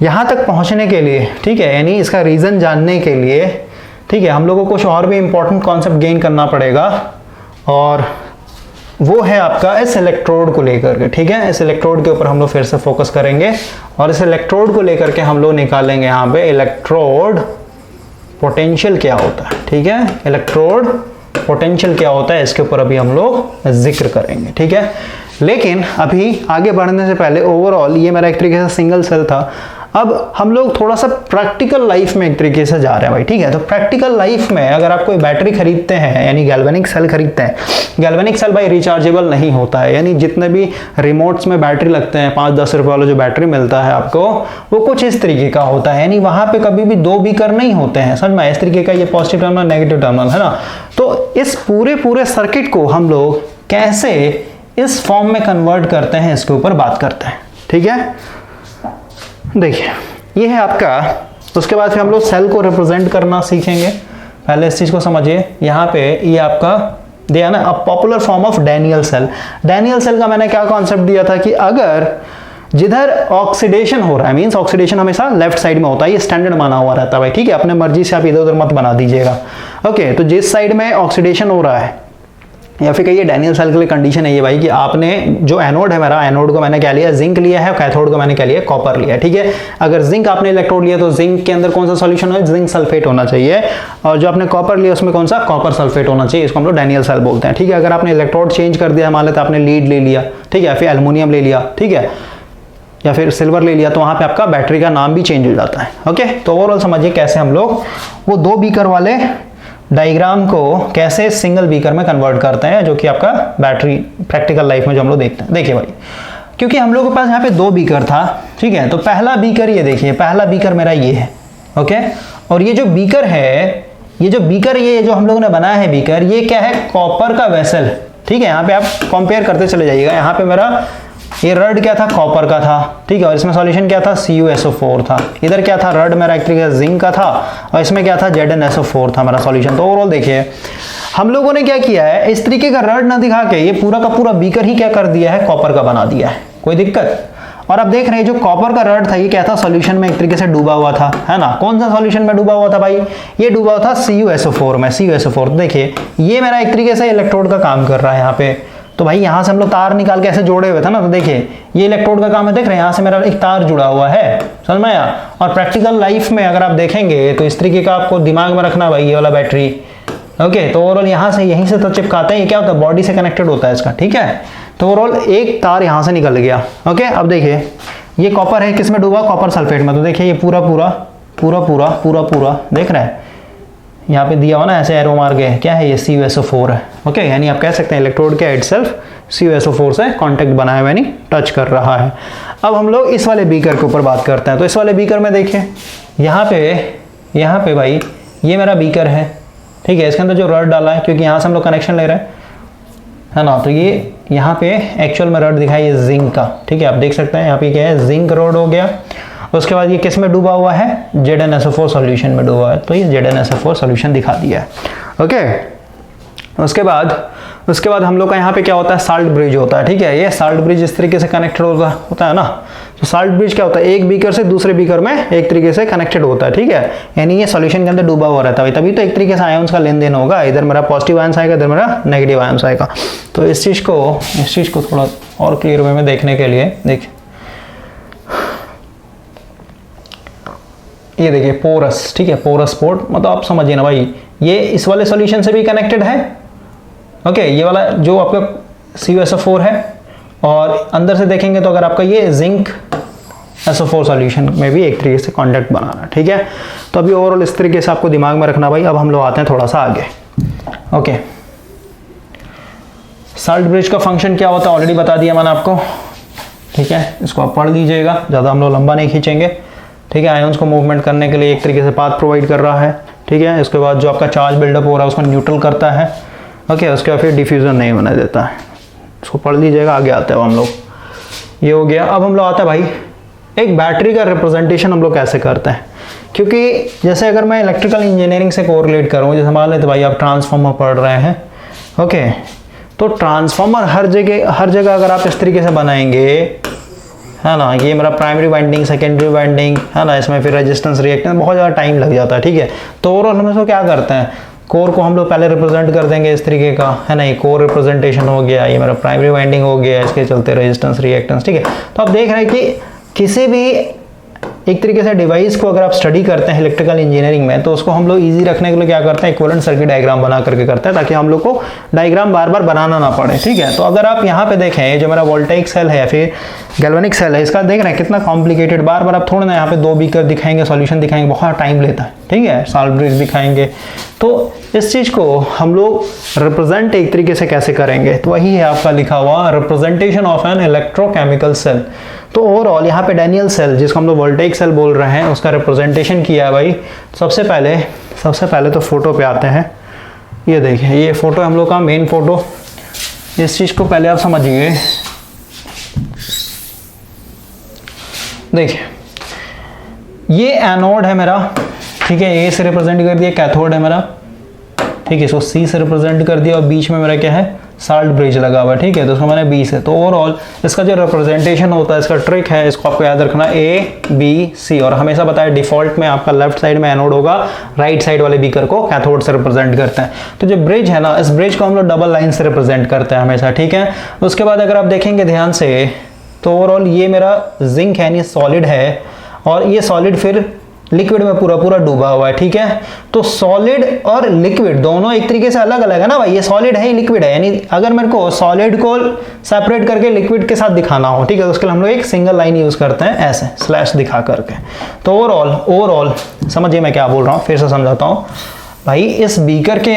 यहाँ तक पहुँचने के लिए, ठीक है, यानी इसका रीजन जानने के लिए, ठीक है, हम लोगों को कुछ और भी इंपॉर्टेंट कॉन्सेप्ट गेन करना पड़ेगा। और वो है आपका इस इलेक्ट्रोड को लेकर के, ठीक है। इस इलेक्ट्रोड के ऊपर हम लोग फिर से फोकस करेंगे और इस इलेक्ट्रोड को लेकर के हम लोग निकालेंगे यहाँ पे इलेक्ट्रोड पोटेंशियल क्या होता है, ठीक है। इलेक्ट्रोड पोटेंशियल क्या होता है इसके ऊपर अभी हम लोग जिक्र करेंगे, ठीक है। लेकिन अभी आगे बढ़ने से पहले ओवरऑल ये मेरा एक तरीके से सिंगल सेल था। अब हम लोग थोड़ा सा प्रैक्टिकल लाइफ में एक तरीके से जा रहे हैं भाई, ठीक है। तो प्रैक्टिकल लाइफ में अगर आप कोई बैटरी खरीदते हैं यानी गैल्वेनिक सेल खरीदते हैं, गैल्वेनिक सेल भाई रिचार्जेबल नहीं होता है, यानी जितने भी रिमोट्स में बैटरी लगते हैं 5-10 रुपए वाला जो बैटरी मिलता है आपको वो कुछ इस तरीके का होता है, यानी वहां पे कभी भी 2 बीकर नहीं होते हैं, समझ में। इस तरीके का ये पॉजिटिव टर्मिनल नेगेटिव टर्मिनल है ना। तो इस पूरे सर्किट को हम लोग कैसे इस फॉर्म में कन्वर्ट करते हैं इसके ऊपर बात करते हैं, ठीक है। देखिए ये है आपका, उसके बाद फिर हम लोग सेल को रिप्रेजेंट करना सीखेंगे। पहले इस चीज को समझिए, यहाँ पे ये आपका दिया ना a popular form of Daniel cell. Daniel cell का मैंने क्या कॉन्सेप्ट दिया था कि अगर जिधर ऑक्सीडेशन हो रहा है, मींस ऑक्सीडेशन हमेशा लेफ्ट साइड में होता है, ये स्टैंडर्ड माना हुआ रहता है भाई, ठीक है। अपने मर्जी से आप इधर उधर मत बना दीजिएगा, ओके। तो जिस साइड में ऑक्सीडेशन हो रहा है या फिर कहिए डैनियल सेल के लिए कंडीशन है ये भाई कि आपने जो एनोड है मेरा, एनोड को मैंने क्या लिया, जिंक लिया है, कैथोड को मैंने क्या लिया, कॉपर लिया है, ठीक है। अगर जिंक आपने इलेक्ट्रोड लिया तो जिंक के अंदर कौन सा सॉल्यूशन है, जिंक सल्फेट होना चाहिए, और जो आपने कॉपर लिया उसमें कौन सा, कॉपर सल्फेट होना चाहिए। इसको हम लोग डैनियल सेल बोलते हैं, ठीक है। अगर आपने इलेक्ट्रोड चेंज कर दिया, मान लेते आपने लीड ले लिया, ठीक है, फिर एल्युमिनियम ले लिया, ठीक है, या फिर सिल्वर ले लिया, तो वहां पे आपका बैटरी का नाम भी चेंज हो जाता है, ओके। तो ओवरऑल समझिए कैसे हम लोग वो 2 बीकर वाले डायग्राम को कैसे सिंगल बीकर में कन्वर्ट करते हैं, जो कि आपका बैटरी प्रैक्टिकल लाइफ में जो हम लोग देखते हैं। देखिए भाई, क्योंकि हम लोग के पास यहाँ पे 2 बीकर था, ठीक है। तो पहला बीकर ये देखिए, पहला बीकर मेरा ये है, ओके। और ये जो बीकर है, ये जो बीकर ये जो हम लोगों ने बनाया है बीकर, ये क्या है, कॉपर का वेसल, ठीक है। यहाँ पे आप कंपेयर करते चले जाइएगा। यहाँ पे मेरा ये रड क्या था, कॉपर का था, ठीक है। और इसमें सॉल्यूशन क्या था, CuSO4 था। इधर क्या था, रड मेरा एक तरीके से जिंक का था, और इसमें क्या था, ZnSO4 था मेरा सॉल्यूशन। तो ओवरऑल देखिए हम लोगों ने क्या किया है, इस तरीके का रड ना दिखा के ये पूरा का पूरा बीकर ही क्या कर दिया है, कॉपर का बना दिया है। कोई दिक्कत? और आप देख रहे हैं जो कॉपर का रड था ये क्या था, सॉल्यूशन में एक तरीके से डूबा हुआ था, है ना। कौन सा सॉल्यूशन में डूबा हुआ था भाई, ये डूबा हुआ था CuSO4 में, CuSO4। देखिए ये मेरा एक तरीके से इलेक्ट्रोड का काम कर रहा है यहाँ पे। तो भाई यहाँ से हम लोग तार निकाल के ऐसे जोड़े हुए थे ना, तो देखिए ये इलेक्ट्रोड का काम है, देख रहे हैं यहाँ से मेरा एक तार जुड़ा हुआ है, समझ में आया। और प्रैक्टिकल लाइफ में अगर आप देखेंगे तो इस तरीके का आपको दिमाग में रखना भाई, ये वाला बैटरी, ओके। तो ओवरऑल यहाँ से यहीं से तो चिपकाते हैं, ये क्या होता है, बॉडी से कनेक्टेड होता है इसका, ठीक है। तो ओवरऑल एक तार यहाँ से निकल गया, ओके। अब देखिए ये कॉपर है, किस में डूबा, कॉपर सल्फेट में। तो देखिए ये पूरा देख रहे हैं, यहाँ पे दिया हुआ ना ऐसे एरो मार के, क्या है ये, CuSO4 है, ओके। यानी आप कह सकते हैं इलेक्ट्रोड के इटसेल्फ CuSO4 से कांटेक्ट बनाया हुआ, यानी टच कर रहा है। अब हम लोग इस वाले बीकर के ऊपर बात करते हैं। तो इस वाले बीकर में देखिए यहाँ पे भाई ये मेरा बीकर है, ठीक है। इसके अंदर जो रड डाला है, क्योंकि यहाँ से हम लोग कनेक्शन ले रहे हैं, है ना। तो ये यहाँ पे एक्चुअल में रड दिखाई है जिंक का, ठीक है। आप देख सकते हैं यहाँ पे क्या है, जिंक रड हो गया। उसके बाद ये किस में डूबा हुआ है, ZnSO4 सॉल्यूशन में डूबा है, तो ये ZnSO4 सॉल्यूशन दिखा दिया है, ओके। उसके बाद हम लोग का यहाँ पे क्या होता है, साल्ट ब्रिज होता है, ठीक है। ये साल्ट ब्रिज इस तरीके से कनेक्टेड होता है ना। तो साल्ट ब्रिज क्या होता है, एक बीकर से दूसरे बीकर में एक तरीके से कनेक्टेड होता है, ठीक है। यानी ये सॉल्यूशन के अंदर डूबा हुआ रहता है, तभी तो एक तरीके से आयंस का लेन देन होगा, इधर मेरा पॉजिटिव आयंस आएगा, इधर मेरा नेगेटिव आयंस आएगा। तो इस चीज को थोड़ा और क्लियर वे में देखने के लिए देखिए, ये देखिए पोरस, ठीक है, पोरस पोर्ट, मतलब आप समझिए ना भाई, ये इस वाले सॉल्यूशन से भी कनेक्टेड है, ओके। ये वाला जो आपका CuSO4 है, और अंदर से देखेंगे तो अगर आपका ये जिंक SO4 सॉल्यूशन में भी एक तरीके से कांटेक्ट बनाना, ठीक है। तो अभी ओवरऑल इस तरीके से आपको दिमाग में रखना भाई। अब हम लोग आते हैं थोड़ा सा आगे, ओके। साल्ट ब्रिज का फंक्शन क्या होता है ऑलरेडी बता दिया मैंने आपको, ठीक है। इसको आप पढ़ लीजिएगा, ज़्यादा हम लोग लंबा नहीं खींचेंगे, ठीक है। आयंस को मूवमेंट करने के लिए एक तरीके से पाथ प्रोवाइड कर रहा है, ठीक है। इसके बाद जो आपका चार्ज बिल्डअप हो रहा है उसको न्यूट्रल करता है, ओके। उसके बाद फिर डिफ्यूजन नहीं होने देता है, इसको पढ़ लीजिएगा। आगे आते हैं हम लोग, ये हो गया। अब हम लोग आते हैं भाई एक बैटरी का रिप्रेजेंटेशन हम लोग कैसे करते हैं, क्योंकि जैसे अगर मैं इलेक्ट्रिकल इंजीनियरिंग से कोरिलेट करूँ, जैसे मान लेते भाई आप ट्रांसफार्मर पढ़ रहे हैं, ओके। तो ट्रांसफार्मर हर जगह अगर आप इस तरीके से बनाएंगे, है ना, ये मेरा प्राइमरी वाइंडिंग, सेकेंडरी वाइंडिंग, है ना, इसमें फिर रेजिस्टेंस रिएक्टेंस बहुत ज़्यादा टाइम लग जाता है, ठीक है। तो ओवरऑल हम इसको क्या करते हैं, कोर को हम लोग पहले रिप्रेजेंट कर देंगे इस तरीके का, है ना, ये कोर रिप्रेजेंटेशन हो गया, ये मेरा प्राइमरी वाइंडिंग हो गया, इसके चलते रेजिस्टेंस रिएक्टेंस, ठीक है। तो आप देख रहे हैं कि किसी भी एक तरीके से डिवाइस को अगर आप स्टडी करते हैं इलेक्ट्रिकल इंजीनियरिंग में, तो उसको हम लोग इजी रखने के लिए क्या करते हैं, इक्विवेलेंट सर्किट डायग्राम बना करके करते हैं, ताकि हम लोग को डायग्राम बार बार बनाना ना पड़े, ठीक है। तो अगर आप यहाँ पे देखें, ये जो मेरा वोल्टेइक सेल है या फिर गैल्वेनिक सेल है, इसका देख रहे हैं कितना कॉम्प्लिकेटेड, बार बार आप थोड़ा ना यहाँ पे 2 बीकर दिखाएंगे, सॉल्यूशन दिखाएंगे, बहुत टाइम लेता है, ठीक है, सॉल्ट ब्रिज दिखाएंगे। तो इस चीज को हम लोग रिप्रेजेंट एक तरीके से कैसे करेंगे, तो वही है आपका लिखा हुआ representation of an electrochemical cell. तो ओवरऑल यहाँ पे डैनियल सेल, जिसको हम लोग वोल्टेइक सेल बोल रहे हैं, उसका रिप्रेजेंटेशन किया है भाई। सबसे पहले तो फोटो पे आते हैं। ये देखिए, ये फोटो हम लोग का मेन फोटो। इस चीज को पहले आप समझिए। देखिए, ये एनोड है मेरा, ठीक है, ए से रिप्रेजेंट कर दिया, कैथोड है मेरा, ठीक है, इसको सी से रिप्रेजेंट कर दिया, और बीच में मेरा क्या है, साल्ट ब्रिज लगा हुआ है, ठीक है, तो उसको मैंने बी से। तो ओवरऑल इसका जो रिप्रेजेंटेशन होता है, इसका ट्रिक है, इसको आपको याद रखना, ए बी सी, और हमेशा बताया डिफॉल्ट में आपका लेफ्ट साइड में एनोड होगा, राइट साइड वाले बीकर को कैथोड से रिप्रेजेंट करते हैं। तो जो ब्रिज है ना, इस ब्रिज को हम लोग डबल लाइन से रिप्रेजेंट करते हैं हमेशा, ठीक है। उसके बाद अगर आप देखेंगे ध्यान से, तो ओवरऑल ये मेरा जिंक है, यानी सॉलिड है, और ये सॉलिड फिर लिक्विड में पूरा डूबा हुआ है, ठीक है। तो सॉलिड और लिक्विड दोनों एक तरीके से अलग अलग है ना भाई, ये सॉलिड है, ये लिक्विड है, यानी अगर मेरे को सॉलिड को सेपरेट करके लिक्विड के साथ दिखाना हो, ठीक है, तो उसके लिए हम लोग एक सिंगल लाइन यूज करते हैं, ऐसे स्लैश दिखा करके। तो ओवरऑल समझिए मैं क्या बोल रहा हूँ, फिर से समझाता हूँ भाई। इस बीकर के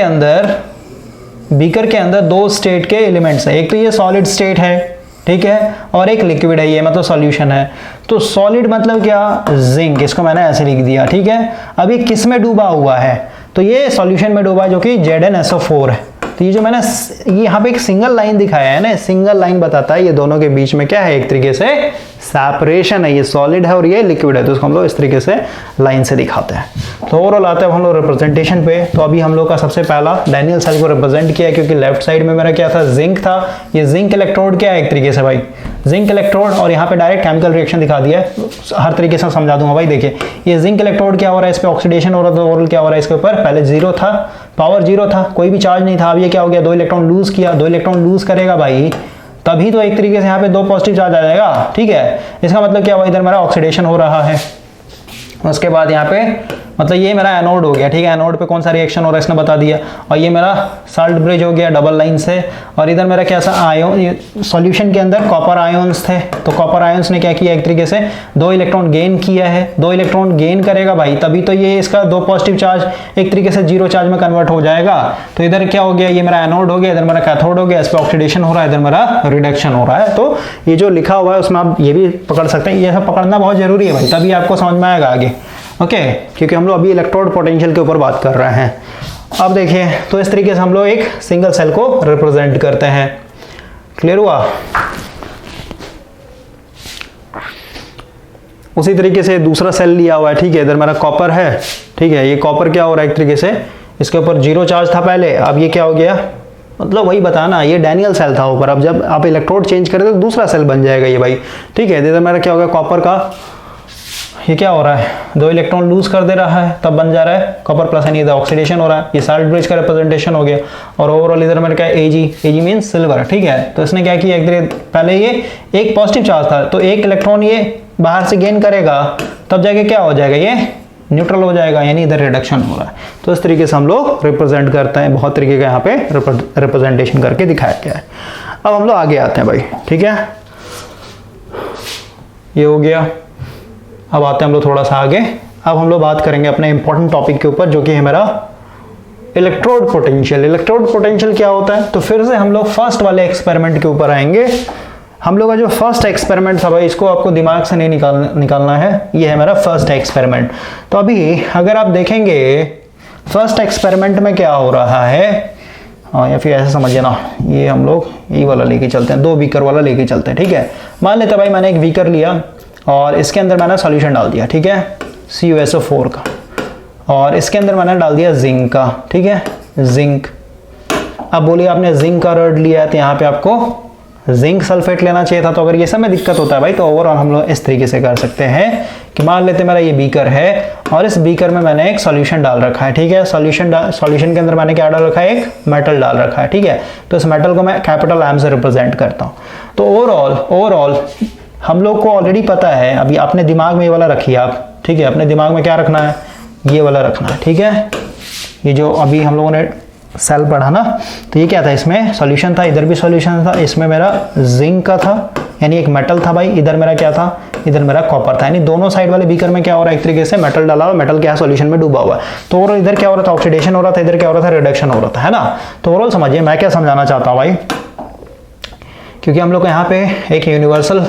अंदर 2 स्टेट के एलिमेंट्स है, एक तो ये सॉलिड स्टेट है, ठीक है, और एक लिक्विड है, ये मतलब सॉल्यूशन है। तो सॉलिड मतलब क्या, जिंक, इसको मैंने ऐसे लिख दिया, ठीक है। अब ये किस में डूबा हुआ है, तो ये सॉल्यूशन में डूबा है, जो कि ZnSO4 है। तो ये जो मैंने ये यहाँ पे एक सिंगल लाइन दिखाया है ना, सिंगल लाइन बताता है ये दोनों के बीच में क्या है, एक तरीके से सेपरेशन है, ये सॉलिड है और ये लिक्विड है, तो इसको हम लोग इस तरीके से लाइन से दिखाते हैं। तो ओवरऑल आते हैं हम लोग रिप्रेजेंटेशन पे। तो अभी हम लोग का सबसे पहला डैनियल सेल को रिप्रेजेंट किया, क्योंकि लेफ्ट साइड में मेरा क्या था, जिंक था। ये जिंक इलेक्ट्रोड क्या है, एक तरीके से भाई जिंक इलेक्ट्रोड, और यहाँ पे डायरेक्ट केमिकल रिएक्शन दिखा दिया है, हर तरीके से समझा दूंगा भाई। देखिए, ये जिंक इलेक्ट्रोड क्या हो रहा है, इस पे ऑक्सीडेशन हो रहा था, ओवरऑल क्या हो रहा है, इसके ऊपर पहले 0 था, पावर 0 था, कोई भी चार्ज नहीं था। अब ये क्या हो गया, 2 इलेक्ट्रॉन लूज किया, 2 इलेक्ट्रॉन लूज करेगा भाई, तभी तो एक तरीके से यहाँ पे 2 पॉजिटिव चार्ज आ जाएगा, ठीक है। इसका मतलब क्या हुआ, इधर मेरा ऑक्सीडेशन हो रहा है। उसके बाद यहाँ पे मतलब ये मेरा एनोड हो गया, ठीक है, एनोड पे कौन सा रिएक्शन हो रहा है इसने बता दिया, और ये मेरा साल्ट ब्रिज हो गया डबल लाइन से। और इधर मेरा कैसा आयोन, सॉल्यूशन के अंदर कॉपर आयोन्स थे, तो कॉपर आयोन्स ने क्या किया, एक तरीके से 2 इलेक्ट्रॉन गेन किया है। 2 इलेक्ट्रॉन गेन करेगा भाई, तभी तो ये इसका 2 पॉजिटिव चार्ज एक तरीके से 0 चार्ज में कन्वर्ट हो जाएगा। तो इधर क्या हो गया, ये मेरा एनोड हो गया, इधर मेरा कैथोड हो गया, इस पर ऑक्सीडेशन हो रहा है, इधर मेरा रिडक्शन हो रहा है। तो ये जो लिखा हुआ है उसमें आप ये भी पकड़ सकते हैं, ये सब पकड़ना बहुत जरूरी है भाई, तभी आपको समझ में आएगा आगे, ओके, क्योंकि हम लोग अभी इलेक्ट्रोड पोटेंशियल के ऊपर बात कर रहे हैं। अब देखिए, तो इस तरीके से हम लोग एक सिंगल सेल को रिप्रेजेंट करते हैं। क्लियर हुआ? उसी तरीके से दूसरा सेल लिया हुआ है, ठीक है, इधर मेरा कॉपर है, ठीक है, ये कॉपर क्या हो रहा है, एक तरीके से इसके ऊपर 0 चार्ज था पहले, अब ये क्या हो गया, मतलब वही बताना, ये डैनियल सेल था ऊपर, अब जब आप इलेक्ट्रोड चेंज करें तो दूसरा सेल बन जाएगा ये भाई, ठीक है। इधर मेरा क्या हो गया, कॉपर का ये क्या हो रहा है, 2 इलेक्ट्रॉन लूज कर दे रहा है, तब बन जा रहा है कॉपर प्लस, यानी इधर ऑक्सीडेशन हो रहा है, ये साल्ट ब्रिज का रिप्रेजेंटेशन हो गया। और ओवरऑल इधर मेरा क्या है, एजी मींस सिल्वर, ठीक है। तो इसने क्या किया, पहले ये एक पॉजिटिव चार्ज था, तो एक इलेक्ट्रॉन ये बाहर से गेन करेगा, तब जाके क्या हो जाएगा, ये न्यूट्रल हो जाएगा, यानी इधर रिडक्शन हो रहा है। तो इस तरीके से हम लोग रिप्रेजेंट करते हैं, बहुत तरीके का यहाँ पे रिप्रेजेंटेशन करके दिखाया गया है। अब हम लोग आगे आते हैं भाई, ठीक है, ये हो गया। अब आते हैं हम लोग थोड़ा सा आगे। अब हम लोग बात करेंगे अपने इंपॉर्टेंट टॉपिक के ऊपर, जो कि है मेरा इलेक्ट्रोड पोटेंशियल। इलेक्ट्रोड पोटेंशियल क्या होता है, तो फिर से हम लोग फर्स्ट वाले एक्सपेरिमेंट के ऊपर आएंगे। हम लोग का जो फर्स्ट एक्सपेरिमेंट था भाई, इसको आपको दिमाग से नहीं निकालना है, ये है मेरा फर्स्ट एक्सपेरिमेंट। तो अभी अगर आप देखेंगे फर्स्ट एक्सपेरिमेंट में क्या हो रहा है, हाँ, या फिर ऐसे समझिए ना, ये हम लोग ये वाला लेके चलते हैं, 2 बीकर वाला लेके चलते हैं, ठीक है। मान लेते भाई मैंने एक बीकर लिया और इसके अंदर मैंने सॉल्यूशन डाल दिया, ठीक है, CuSO4 का, और इसके अंदर मैंने डाल दिया जिंक का, ठीक है, जिंक। अब बोलिए आपने जिंक का रॉड लिया है, तो यहाँ पे आपको जिंक सल्फेट लेना चाहिए था। तो अगर ये सब में दिक्कत होता है भाई तो ओवरऑल हम लोग इस तरीके से कर सकते हैं कि मान लेते मेरा ये बीकर है और इस बीकर में मैंने एक सॉल्यूशन डाल रखा है, ठीक है। सॉल्यूशन के अंदर मैंने क्या डाल रखा है, एक मेटल डाल रखा है, ठीक है। तो इस मेटल को मैं कैपिटल एम से रिप्रेजेंट करता हूँ। तो ओवरऑल हम लोग को ऑलरेडी पता है, अभी अपने दिमाग में ये वाला रखिए आप, ठीक है। अपने दिमाग में क्या रखना है, ये वाला रखना है, ठीक है। ये जो अभी हम लोगों ने सेल पढ़ा ना, तो ये क्या था, इसमें सॉल्यूशन था, इधर भी सॉल्यूशन था, इसमें मेरा जिंक का था यानी एक मेटल था भाई, इधर मेरा क्या था, इधर मेरा कॉपर था। यानी दोनों साइड वाले बीकर में क्या हो रहा है, एक तरीके से मेटल डाला हुआ, मेटल क्या है, सॉल्यूशन में डूबा हुआ है। तो और इधर क्या हो रहा था, ऑक्सीडेशन हो रहा था, इधर क्या हो रहा था, रिडक्शन हो रहा था, है ना। तो ओवरऑल समझिए मैं क्या समझाना चाहता हूँ भाई, क्योंकि हम लोग को यहाँ पे एक यूनिवर्सल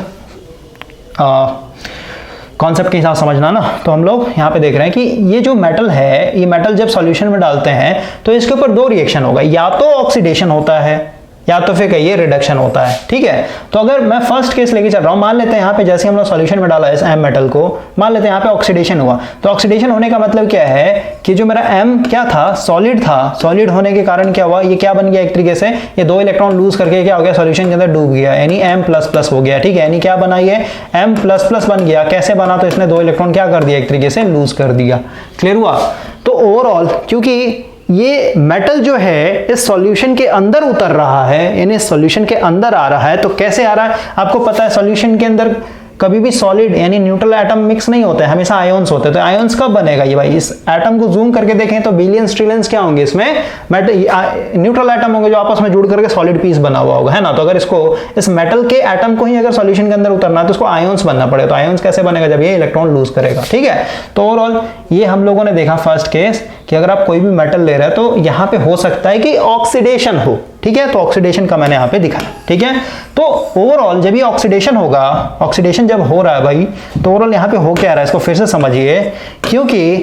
कॉन्सेप्ट के हिसाब समझना ना, तो हम लोग यहाँ पे देख रहे हैं कि ये जो मेटल है, ये मेटल जब सॉल्यूशन में डालते हैं तो इसके ऊपर दो रिएक्शन होगा, या तो ऑक्सीडेशन होता है या तो फिर कहिए रिडक्शन होता है, ठीक है। तो अगर मैं फर्स्ट केस लेके चल रहा हूँ, मान लेते हैं यहाँ पे जैसे हम लोग सॉल्यूशन में डाला है इस एम मेटल को, मान लेते हैं यहाँ पे ऑक्सीडेशन हुआ। तो ऑक्सीडेशन होने का मतलब क्या है कि जो मेरा एम क्या था, सॉलिड था, सॉलिड होने के कारण क्या हुआ, ये क्या बन गया, एक तरीके से ये दो इलेक्ट्रॉन लूज करके क्या हो गया, सॉल्यूशन के अंदर डूब गया, यानी M++ हो गया, ठीक है। यानी क्या बना, ये M++ बन गया। कैसे बना, तो इसने दो इलेक्ट्रॉन क्या कर दिया, एक तरीके से लूज कर दिया। क्लियर हुआ। तो ओवरऑल क्योंकि ये मेटल जो है इस सॉल्यूशन के अंदर उतर रहा है, यानी सॉल्यूशन के अंदर आ रहा है, तो कैसे आ रहा है आपको पता है, सॉल्यूशन के अंदर कभी भी सॉलिड यानी न्यूट्रल एटम मिक्स नहीं होते हैं, हमेशा आयोन्स होते हैं। तो आयोन्स कब बनेगा ये भाई, इस एटम को जूम करके देखें तो बिलियंस ट्रिलियंस क्या होंगे इसमें, न्यूट्रल एटम होंगे जो आपस में जुड़ करके सॉलिड पीस बना हुआ होगा, है ना। तो अगर इसको इस मेटल के एटम को ही अगर सॉल्यूशन के अंदर उतरना है तो उसको आयोन्स बनना पड़ेगा। तो आयोन्स कैसे बनेगा, जब ये इलेक्ट्रॉन लूज करेगा, ठीक है। तो ओवरऑल ये हम लोगों ने देखा फर्स्ट केस कि अगर आप कोई भी मेटल ले रहे हैं तो यहाँ पे हो सकता है कि ऑक्सीडेशन हो, ठीक है। तो ऑक्सीडेशन का मैंने यहाँ पे दिखाया, ठीक है। तो ओवरऑल जब ये ऑक्सीडेशन होगा, ऑक्सीडेशन जब हो रहा है भाई, तो ओवरऑल यहाँ पे हो क्या रहा है, इसको फिर से समझिए। क्योंकि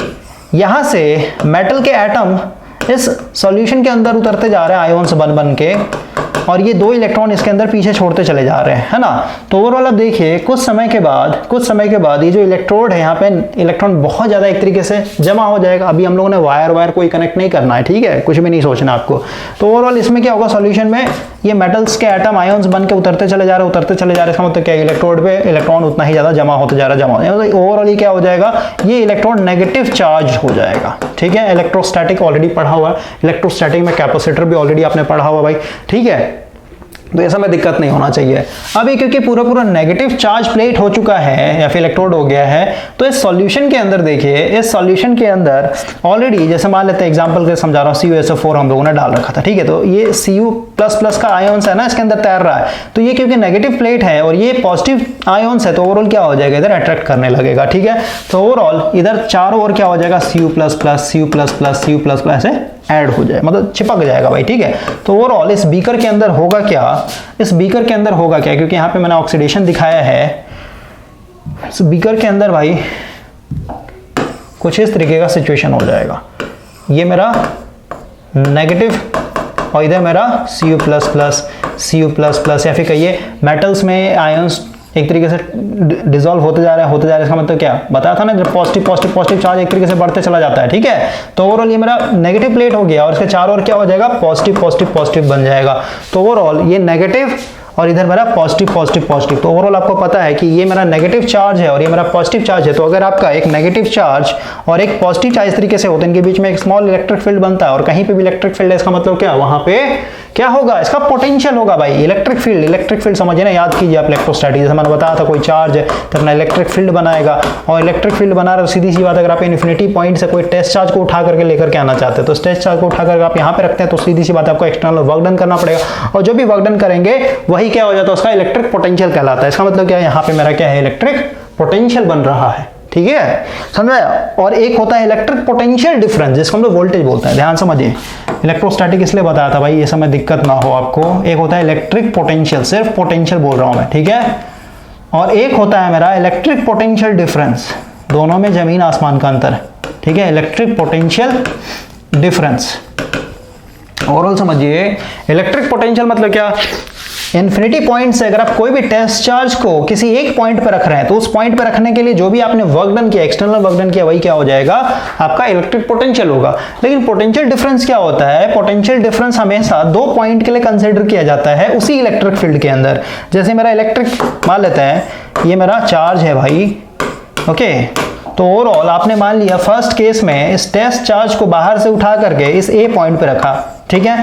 यहाँ से मेटल के एटम इस सॉल्यूशन के अंदर उतरते जा रहे हैं आयोन्स बन बन के, और ये दो इलेक्ट्रॉन इसके अंदर पीछे छोड़ते चले जा रहे हैं, है ना। तो ओवरऑल अब देखिए कुछ समय के बाद ये जो इलेक्ट्रोड है यहाँ पे इलेक्ट्रॉन बहुत ज्यादा एक तरीके से जमा हो जाएगा। अभी हम लोगों ने वायर कोई कनेक्ट नहीं करना है, ठीक है, कुछ भी नहीं सोचना आपको। तो ओवरऑल इसमें क्या होगा, सॉल्यूशन में ये मेटल्स के एटम आयोन्स बन के उतरते चले जा रहे हैं। इसका मतलब क्या है, इलेक्ट्रोड पे इलेक्ट्रॉन उतना ही ज्यादा जमा होते जा रहा है। ओवरऑल ये क्या हो जाएगा, ये इलेक्ट्रॉन नेगेटिव चार्ज हो जाएगा, ठीक है। इलेक्ट्रोस्टैटिक ऑलरेडी पढ़ा हुआ है, इलेक्ट्रोस्टैटिक में कैपेसिटर भी ऑलरेडी आपने पढ़ा हुआ भाई, ठीक है। तो ऐसा में दिक्कत नहीं होना चाहिए। अभी क्योंकि पूरा नेगेटिव चार्ज प्लेट हो चुका है या फिर इलेक्ट्रोड हो गया है, तो इस सॉल्यूशन के अंदर देखिए, इस सॉल्यूशन के अंदर ऑलरेडी जैसे मान लेते हैं एग्जांपल के समझा रहा हूँ, CuSO4 हम लोगों ने डाल रखा था, ठीक है। तो ये Cu++ का आयोन्स है ना, इसके अंदर तैर रहा है। तो ये क्योंकि नेगेटिव प्लेट है और ये पॉजिटिव आयोन्स है, तो ओवरऑल क्या हो जाएगा, इधर अट्रैक्ट करने लगेगा, ठीक है। तो ओवरऑल इधर चारों ओर क्या हो जाएगा, Cu++ ऐसे ऐड हो जाए, मतलब चिपक जाएगा भाई, ठीक है। तो ओवरऑल इस बीकर के अंदर होगा क्या, क्योंकि यहाँ पे मैंने ऑक्सीडेशन दिखाया है, इस बीकर के अंदर भाई कुछ इस तरीके का सिचुएशन हो जाएगा। ये मेरा नेगेटिव और इधर मेरा Cu++ या फिर कहिए मेटल्स में आयंस एक तरीके से डिसॉल्व होते जा रहा है। इसका मतलब क्या बताया था ना, जब पॉजिटिव चार्ज एक तरीके से बढ़ते चला जाता है, ठीक है। तो ओवरऑल ये मेरा नेगेटिव प्लेट हो गया और इसके चारों ओर क्या हो जाएगा, पॉजिटिव बन जाएगा। तो ओवरऑल ये नेगेटिव और इधर मेरा पॉजिटिव। तो ओवरऑल आपको पता है कि ये मेरा नेगेटिव चार्ज है और ये मेरा पॉजिटिव चार्ज है। तो अगर आपका एक नेगेटिव चार्ज और एक पॉजिटिव चार्ज इस तरीके से होते हैं, इनके बीच में एक स्मॉल इलेक्ट्रिक फील्ड बनता है और कहीं पे भी इलेक्ट्रिक फील्ड है, इसका मतलब क्या, वहां पे क्या होगा, इसका पोटेंशियल होगा भाई। इलेक्ट्रिक फील्ड समझिए ना, याद कीजिए आप इलेक्ट्रोस्टैटिक, जैसे मैंने बताया था कोई चार्ज है तो अपना इलेक्ट्रिक फील्ड बनाएगा, और इलेक्ट्रिक फील्ड बना रहा है, सीधी सी बात, अगर आप इन्फिनिटी पॉइंट से कोई टेस्ट चार्ज को उठा करके लेकर के आना चाहते हैं, तो टेस्ट चार्ज को उठा करके आप यहाँ पे रखते हैं, तो सीधी सी बात आपको एक्सटर्नल वर्क डन करना पड़ेगा, और जो भी वर्क डन करेंगे वही क्या हो जाता है, उसका इलेक्ट्रिक पोटेंशियल कहलाता है। इसका मतलब क्या है, यहाँ पे मेरा क्या है, इलेक्ट्रिक पोटेंशियल बन रहा है, ठीक है, समझाया। और एक होता है इलेक्ट्रिक पोटेंशियल डिफरेंस, जिसको हम लोग वोल्टेज बोलते हैं, ध्यान समझिए। इलेक्ट्रोस्टैटिक इसलिए बताया था भाई, ये समय दिक्कत ना हो आपको। एक होता है इलेक्ट्रिक पोटेंशियल, सिर्फ पोटेंशियल बोल रहा हूं मैं, ठीक है। और एक होता है मेरा इलेक्ट्रिक पोटेंशियल डिफरेंस, दोनों में जमीन आसमान का अंतर है, ठीक है। इलेक्ट्रिक पोटेंशियल डिफरेंस ओवरऑल समझिए। इलेक्ट्रिक पोटेंशियल मतलब क्या, इन्फिनिटी पॉइंट से अगर आप कोई भी टेस्ट चार्ज को किसी एक पॉइंट पर रख रहे हैं तो उस पॉइंट पर रखने के लिए जो भी आपने वर्क डन किया, एक्सटर्नल वर्क डन किया, वही क्या हो जाएगा, आपका इलेक्ट्रिक पोटेंशियल होगा। लेकिन पोटेंशियल डिफरेंस क्या होता है, पोटेंशियल डिफरेंस हमेशा दो पॉइंट के लिए कंसीडर किया जाता है उसी इलेक्ट्रिक फील्ड के अंदर। जैसे मेरा इलेक्ट्रिक मान लेते हैं, ये मेरा चार्ज है भाई, ओके। तो ओवरऑल आपने मान लिया फर्स्ट केस में इस टेस्ट चार्ज को बाहर से उठा करके इस ए पॉइंट पे रखा, ठीक है।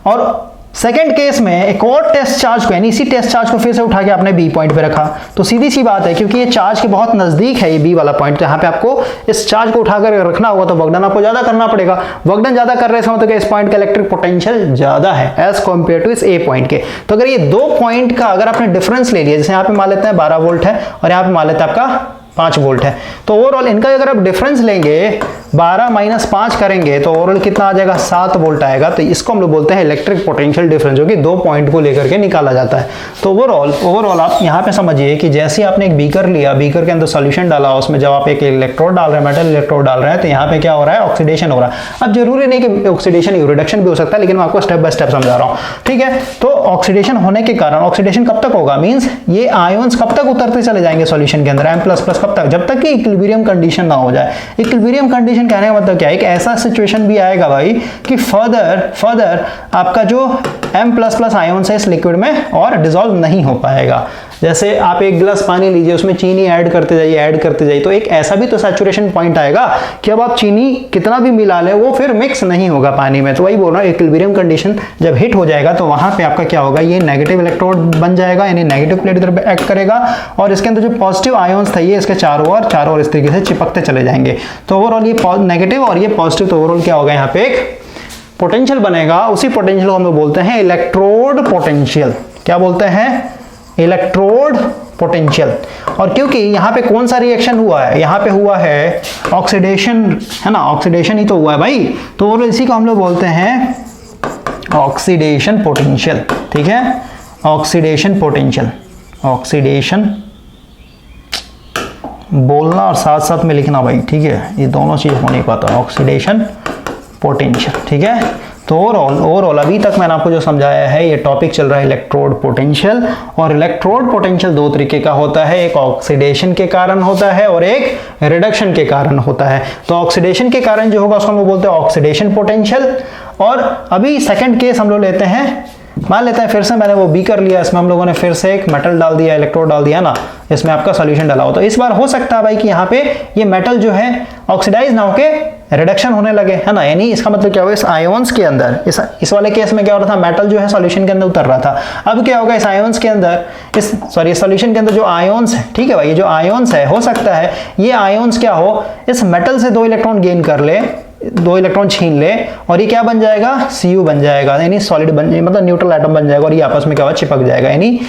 और सेकेंड केस में एक और टेस्ट चार्ज को, यानी इसी टेस्ट चार्ज को फिर से उठा के आपने बी पॉइंट पे रखा। तो सीधी सी बात है, क्योंकि ये चार्ज के बहुत नजदीक है ये बी वाला पॉइंट, जहां पे आपको इस चार्ज को उठाकर रखना होगा तो वर्क डन आपको ज्यादा करना पड़ेगा। वर्क डन ज्यादा कर रहे हैं तो इस पॉइंट का इलेक्ट्रिक पोटेंशियल ज्यादा है एज कम्पेयर टू इस ए पॉइंट के। तो अगर ये दो पॉइंट का अगर आपने डिफरेंस ले लिया, जैसे यहाँ पे मान लेते हैं 12 वोल्ट है और यहाँ पे मान लेते हैं आपका 5 वोल्ट है, तो ओवरऑल इनका अगर आप डिफरेंस लेंगे 12 माइनस 5 करेंगे तो ओवरऑल कितना आ जाएगा, 7 वोल्ट आएगा। तो इसको हम लोग बोलते हैं इलेक्ट्रिक पोटेंशियल डिफरेंस, जो कि दो पॉइंट को लेकर के निकाला जाता है। तो ओवरऑल आप यहाँ पे समझिए कि जैसे आपने एक बीकर लिया, बीकर के अंदर सॉल्यूशन डाला, उसमें जब आप एक इलेक्ट्रोड डाल रहे हैं, मेटल इलेक्ट्रोड डाल रहे हैं, तो यहाँ पे क्या हो रहा है, ऑक्सीडेशन हो रहा है। अब जरूरी नहीं कि ऑक्सीडेशन ही, रिडक्शन भी हो सकता है, लेकिन मैं आपको स्टेप बाय स्टेप समझा रहा हूँ, ठीक है। तो ऑक्सीडेशन होने के कारण, ऑक्सीडेशन कब तक होगा, मीन्स ये आयोन्स कब तक उतरते चले जाएंगे सॉल्यूशन के अंदर, M++ कब तक, जब तक कि इक्विलिब्रियम कंडीशन ना हो जाए। इक्विलिब्रियम कंडीशन कहने का मतलब क्या है, एक ऐसा सिचुएशन भी आएगा भाई कि फर्दर आपका जो M++ आयोन्स है इस लिक्विड में और डिसॉल्व नहीं हो पाएगा। जैसे आप एक गिलास पानी लीजिए, उसमें चीनी ऐड करते जाइए, तो एक ऐसा भी तो सैचुरेशन पॉइंट आएगा कि अब आप चीनी कितना भी मिला ले वो फिर मिक्स नहीं होगा पानी में। तो वही बोल रहा हूँ, इक्विलिब्रियम कंडीशन जब हिट हो जाएगा तो वहां पे आपका क्या होगा, ये नेगेटिव इलेक्ट्रोड बन जाएगा, यानी नेगेटिव प्लेट इधर पे एक्ट करेगा और इसके अंदर जो पॉजिटिव आयोन्स थे ये इसके चारों ओर इस तरीके से चिपकते चले जाएंगे। तो ओवरऑल ये नेगेटिव और ये पॉजिटिव, तो ओवरऑल क्या होगा, यहाँ पे एक पोटेंशियल बनेगा। उसी पोटेंशियल को हम लोग बोलते हैं इलेक्ट्रोड पोटेंशियल। क्या बोलते हैं, इलेक्ट्रोड पोटेंशियल। और क्योंकि यहाँ पे कौन सा रिएक्शन हुआ है, यहाँ पे हुआ है ऑक्सीडेशन, है ना, ऑक्सीडेशन ही तो हुआ है भाई। तो इसी को हम लोग बोलते हैं ऑक्सीडेशन पोटेंशियल, ठीक है, ऑक्सीडेशन पोटेंशियल। ऑक्सीडेशन बोलना और साथ साथ में लिखना भाई, ठीक है, ये दोनों चीज होने का था, ऑक्सीडेशन पोटेंशियल, ठीक है। तो ओवरऑल अभी तक मैंने आपको जो समझाया है, ये टॉपिक चल रहा है इलेक्ट्रोड पोटेंशियल। और इलेक्ट्रोड पोटेंशियल दो तरीके का होता है, एक ऑक्सीडेशन के कारण होता है और एक रिडक्शन के कारण होता है। तो ऑक्सीडेशन के कारण जो होगा उसको हम लोग बोलते हैं ऑक्सीडेशन पोटेंशियल। और अभी सेकंड केस हम लोग लेते हैं, मान लेते हैं फिर से मैंने वो बीकर लिया, इसमें हम लोगों ने फिर से एक मेटल डाल दिया, इलेक्ट्रोड डाल दिया ना, इसमें आपका सॉल्यूशन डाला हो। तो इस बार हो सकता है भाई कि यहाँ पे ये मेटल जो है ऑक्सीडाइज ना होके रिडक्शन होने लगे, है ना। यानी इसका मतलब क्या होगा, इस आयोन्स के अंदर, इस वाले केस में क्या हो रहा था, मेटल जो है सॉल्यूशन के अंदर उतर रहा था। अब क्या होगा, इस आयोन्स के अंदर, इस सॉल्यूशन के अंदर जो आयोन्स है, ठीक है भाई, ये जो आयोन्स है, हो सकता है ये आयोन्स क्या हो, इस मेटल से 2 इलेक्ट्रॉन गेन कर ले, 2 इलेक्ट्रॉन छीन ले और ये क्या बन जाएगा, Cu बन जाएगा, यानी सॉलिड बन जाएगा, मतलब न्यूट्रल एटम बन जाएगा और ये आपस में क्या होगा, चिपक जाएगा। यानी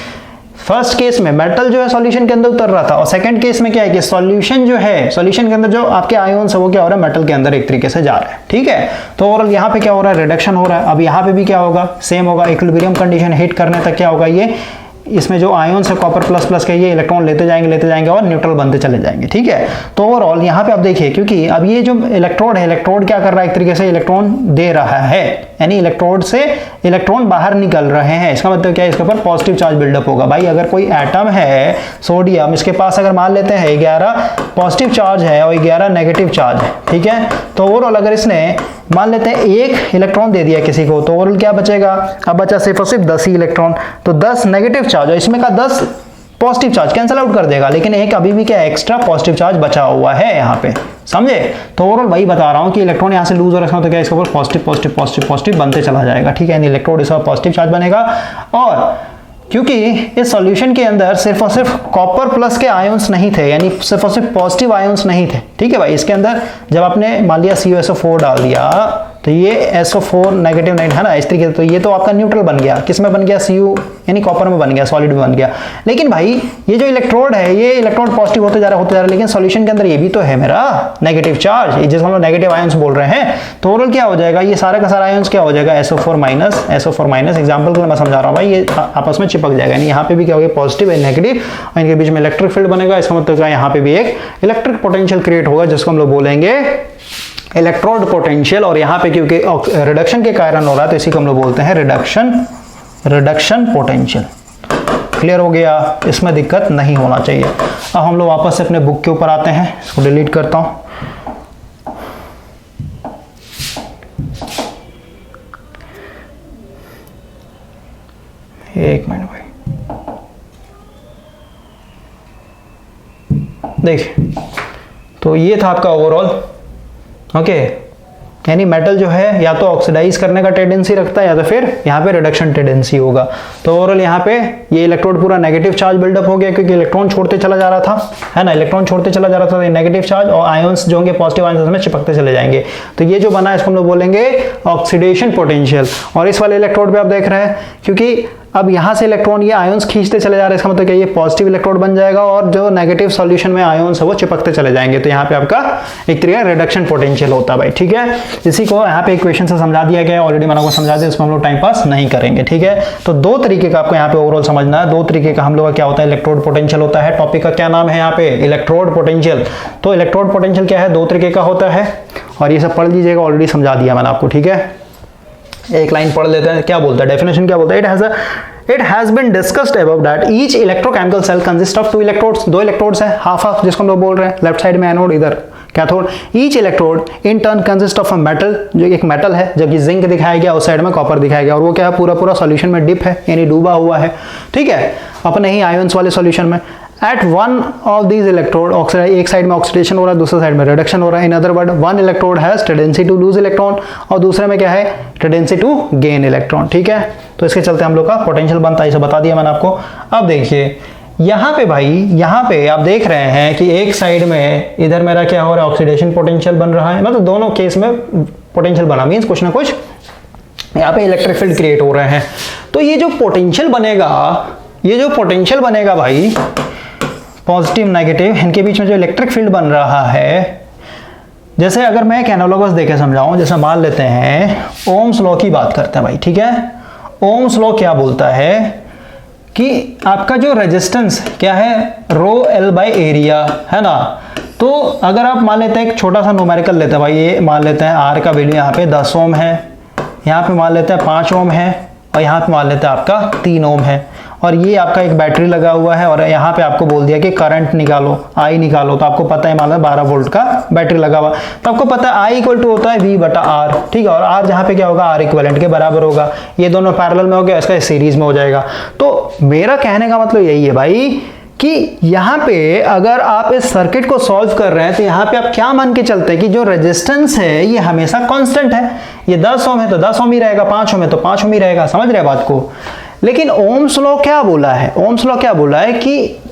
फर्स्ट केस में मेटल जो है सॉल्यूशन के अंदर उतर रहा था और सेकंड केस में क्या है कि सॉल्यूशन जो है, सॉल्यूशन के अंदर जो आपके आयोन्स है वो क्या हो रहा है, मेटल के अंदर एक तरीके से जा रहा है, ठीक है। तो ओवरऑल यहाँ पे क्या हो रहा है, रिडक्शन हो रहा है। अब यहाँ पे भी क्या होगा, सेम होगा, इक्विलिब्रियम कंडीशन हिट करने तक क्या होगा, ये इसमें जो आयोन्स है कॉपर प्लस के, ये इलेक्ट्रॉन लेते जाएंगे और न्यूट्रल बनते चले जाएंगे, ठीक है। तो ओवरऑल यहाँ पे आप देखिए, क्योंकि अब ये जो इलेक्ट्रोड है, इलेक्ट्रोड क्या कर रहा है, एक तरीके से इलेक्ट्रॉन दे रहा है, यानी इलेक्ट्रोड से इलेक्ट्रॉन बाहर निकल रहे हैं। इसका मतलब क्या है, इसके ऊपर पॉजिटिव चार्ज बिल्डअप होगा। भाई अगर कोई एटम है सोडियम, इसके पास अगर मान लेते हैं 11 पॉजिटिव चार्ज है और 11 नेगेटिव चार्ज है, ठीक है। तो ओवरऑल अगर इसने मान लेते हैं 1 इलेक्ट्रॉन दे दिया किसी को, तो ओवरऑल क्या बचेगा, अब बचा सिर्फ और सिर्फ 10 ही इलेक्ट्रॉन। तो 10 नेगेटिव चार्ज और इसमें का 10 पॉजिटिव चार्ज कैंसिल आउट कर देगा, लेकिन एक अभी भी क्या एक्स्ट्रा पॉजिटिव चार्ज बचा हुआ है यहाँ पे, समझे। तो ओवरऑल वही बता रहा हूँ कि इलेक्ट्रॉन यहाँ से लूज हो रहा है तो क्या इसके ऊपर पॉजिटिव बनते चला जाएगा, ठीक है। इलेक्ट्रोड इसका पॉजिटिव चार्ज बनेगा। और क्योंकि इस सॉल्यूशन के अंदर सिर्फ और सिर्फ कॉपर प्लस के आयंस नहीं थे, यानी सिर्फ और सिर्फ पॉजिटिव आयंस नहीं थे, ठीक है भाई। इसके अंदर जब आपने मान लिया CuSO4 डाल दिया तो ये SO4 नेगेटिव नाइट है ना, इस तरीके से, तो ये तो आपका न्यूट्रल बन गया, किसमें बन गया, Cu यानी कॉपर में बन गया, सॉलिड में बन गया। लेकिन भाई ये जो इलेक्ट्रोड है, ये इलेक्ट्रोड पॉजिटिव होते जा रहा है, लेकिन सॉल्यूशन के अंदर ये भी तो है मेरा नेगेटिव चार्ज, जिसको हम लोग नेगेटिव आयंस बोल रहे हैं। तो ओवरऑल क्या हो जाएगा, ये सारा का सारा आयंस क्या हो जाएगा, SO4 माइनस। एग्जाम्पल के लिए मैं समझा रहा हूँ भाई, ये आपस में चिपक जाएगा, यानी यहाँ पे भी क्या होगा, पॉजिटिव एंड नेगेटिव, और इनके बीच में इलेक्ट्रिक फील्ड बनेगा। इसका मतलब क्या, यहाँ पे भी एक इलेक्ट्रिक पोटेंशियल क्रिएट होगा, जिसको हम लोग बोलेंगे इलेक्ट्रोड पोटेंशियल। और यहाँ पे क्योंकि रिडक्शन के कारण हो रहा है तो इसी को हम लोग बोलते हैं रिडक्शन रिडक्शन पोटेंशियल। क्लियर हो गया, इसमें दिक्कत नहीं होना चाहिए। अब हम लोग वापस से अपने बुक के ऊपर आते हैं, इसको डिलीट करता हूं। एक मिनट भाई, देखिए तो ये था आपका ओवरऑल। ओके, यानी मेटल जो है या तो ऑक्सीडाइज करने का टेंडेंसी रखता है या तो फिर यहाँ पे रिडक्शन टेंडेंसी होगा। तो ओवरऑल यहाँ पे ये इलेक्ट्रोड पूरा नेगेटिव चार्ज बिल्डअप हो गया, क्योंकि इलेक्ट्रॉन छोड़ते चला जा रहा था, है ना, इलेक्ट्रॉन छोड़ते चला जा रहा था, नेगेटिव चार्ज, और आयंस जो होंगे पॉजिटिव आयंस में चिपकते चले जाएंगे। तो ये जो बना है इसको हम लोग बोलेंगे ऑक्सीडेशन पोटेंशियल। और इस वाले इलेक्ट्रोड पे आप देख रहे हैं, क्योंकि अब यहाँ से इलेक्ट्रॉन ये आयंस खींचते चले जा रहे हैं, इसका मतलब क्या, ये पॉजिटिव इलेक्ट्रोड बन जाएगा और जो नेगेटिव सॉल्यूशन में आयंस है वो चिपकते चले जाएंगे। तो यहाँ पे आपका एक तरीका रिडक्शन पोटेंशियल होता है भाई, ठीक है। इसी को यहाँ पे इक्वेशन से समझा दिया गया है, ऑलरेडी मैंने आपको समझा दिया, इसमें हम लोग टाइम पास नहीं करेंगे, ठीक है। तो दो तरीके का आपको यहाँ पे ओवरऑल समझना है, दो तरीके का हम लोग का क्या होता है, इलेक्ट्रोड पोटेंशियल होता है। टॉपिक का क्या नाम है यहाँ पे, इलेक्ट्रोड पोटेंशियल। तो इलेक्ट्रोड पोटेंशियल क्या है, दो तरीके का होता है, और ये सब पढ़ लीजिएगा, ऑलरेडी समझा दिया मैंने आपको, ठीक है। एक लाइन पढ़ लेते हैं, क्या बोलता है, डेफिनेशन क्या बोलता है, It has been discussed above that each electrochemical cell consists of two electrodes, दो इलेक्ट्रोड्स हैं, हाफ हाफ जिसको हम लोग बोल रहे हैं, लेफ्ट साइड में एनोड, इधर cathode. Each electrode in turn consist of a metal, जो एक मेटल है, जबकि जिंक दिखाया गया, उस साइड में कॉपर दिखाया गया, और वो क्या है, पूरा पूरा सॉल्यूशन में डिप है, यानी डूबा हुआ है, ठीक है, अपने ही आयंस वाले सॉल्यूशन में। At one of these electrode oxide, एक साइड में ऑक्सीडेशन हो रहा है, दूसरे साइड में रिडक्शन हो रहा है। In other word, one electrode has tendency to lose electron, और दूसरे में क्या है, टेंडेंसी टू गेन इलेक्ट्रॉन, ठीक है। तो इसके चलते हम लोग का पोटेंशियल बनता है, इसे बता दिया मैंने आपको। अब देखिए यहाँ पे भाई, यहाँ पे आप देख रहे हैं कि एक साइड में इधर मेरा क्या हो रहा है, ऑक्सीडेशन पोटेंशियल बन रहा है, मतलब दोनों केस में पोटेंशियल बना, मीन्स कुछ ना कुछ यहाँ पे इलेक्ट्रिक फील्ड क्रिएट हो रहे हैं। तो ये जो पोटेंशियल बनेगा, ये जो पोटेंशियल बनेगा भाई, पॉजिटिव नेगेटिव, इनके बीच में जो इलेक्ट्रिक फील्ड बन रहा है, जैसे अगर मैं एक एनालॉगस देके समझाऊं, जैसे मान लेते हैं ओम्स लॉ की बात करते हैं भाई, ठीक है। ओम्स लॉ क्या बोलता है कि आपका जो रेजिस्टेंस क्या है, रो एल बाई एरिया, है ना। तो अगर आप मान लेते हैं एक छोटा सा न्यूमेरिकल लेते हैं भाई, ये मान लेते हैं आर का वैल्यू यहाँ पे 10 ओम है, यहाँ पे मान लेते हैं 5 ओम है, और यहाँ पे मान लेते हैं आपका 3 ओम है, और ये आपका एक बैटरी लगा हुआ है, और यहाँ पे आपको बोल दिया कि करंट निकालो, आई निकालो। तो आपको पता है मान लो 12 वोल्ट का बैटरी लगा हुआ, तो आपको पता है आई इक्वल टू होता है वी बटा आर, ठीक है। और आर जहाँ पे क्या होगा, आर इक्विवेलेंट के बराबर होगा, ये दोनों पैरेलल में हो गया, इसका सीरीज में हो जाएगा। तो मेरा कहने का मतलब यही है भाई कि यहाँ पे अगर आप इस सर्किट को सॉल्व कर रहे हैं, तो यहाँ पे आप क्या मान के चलते हैं कि जो रेजिस्टेंस है ये हमेशा कांस्टेंट है, ये 10 ओम है तो 10 ओम ही रहेगा, 5 ओम है तो 5 ओम ही रहेगा, समझ रहे हैं बात को। लेकिन ओम्स लॉ क्या बोला है, ओम्स लॉ क्या बोला है कि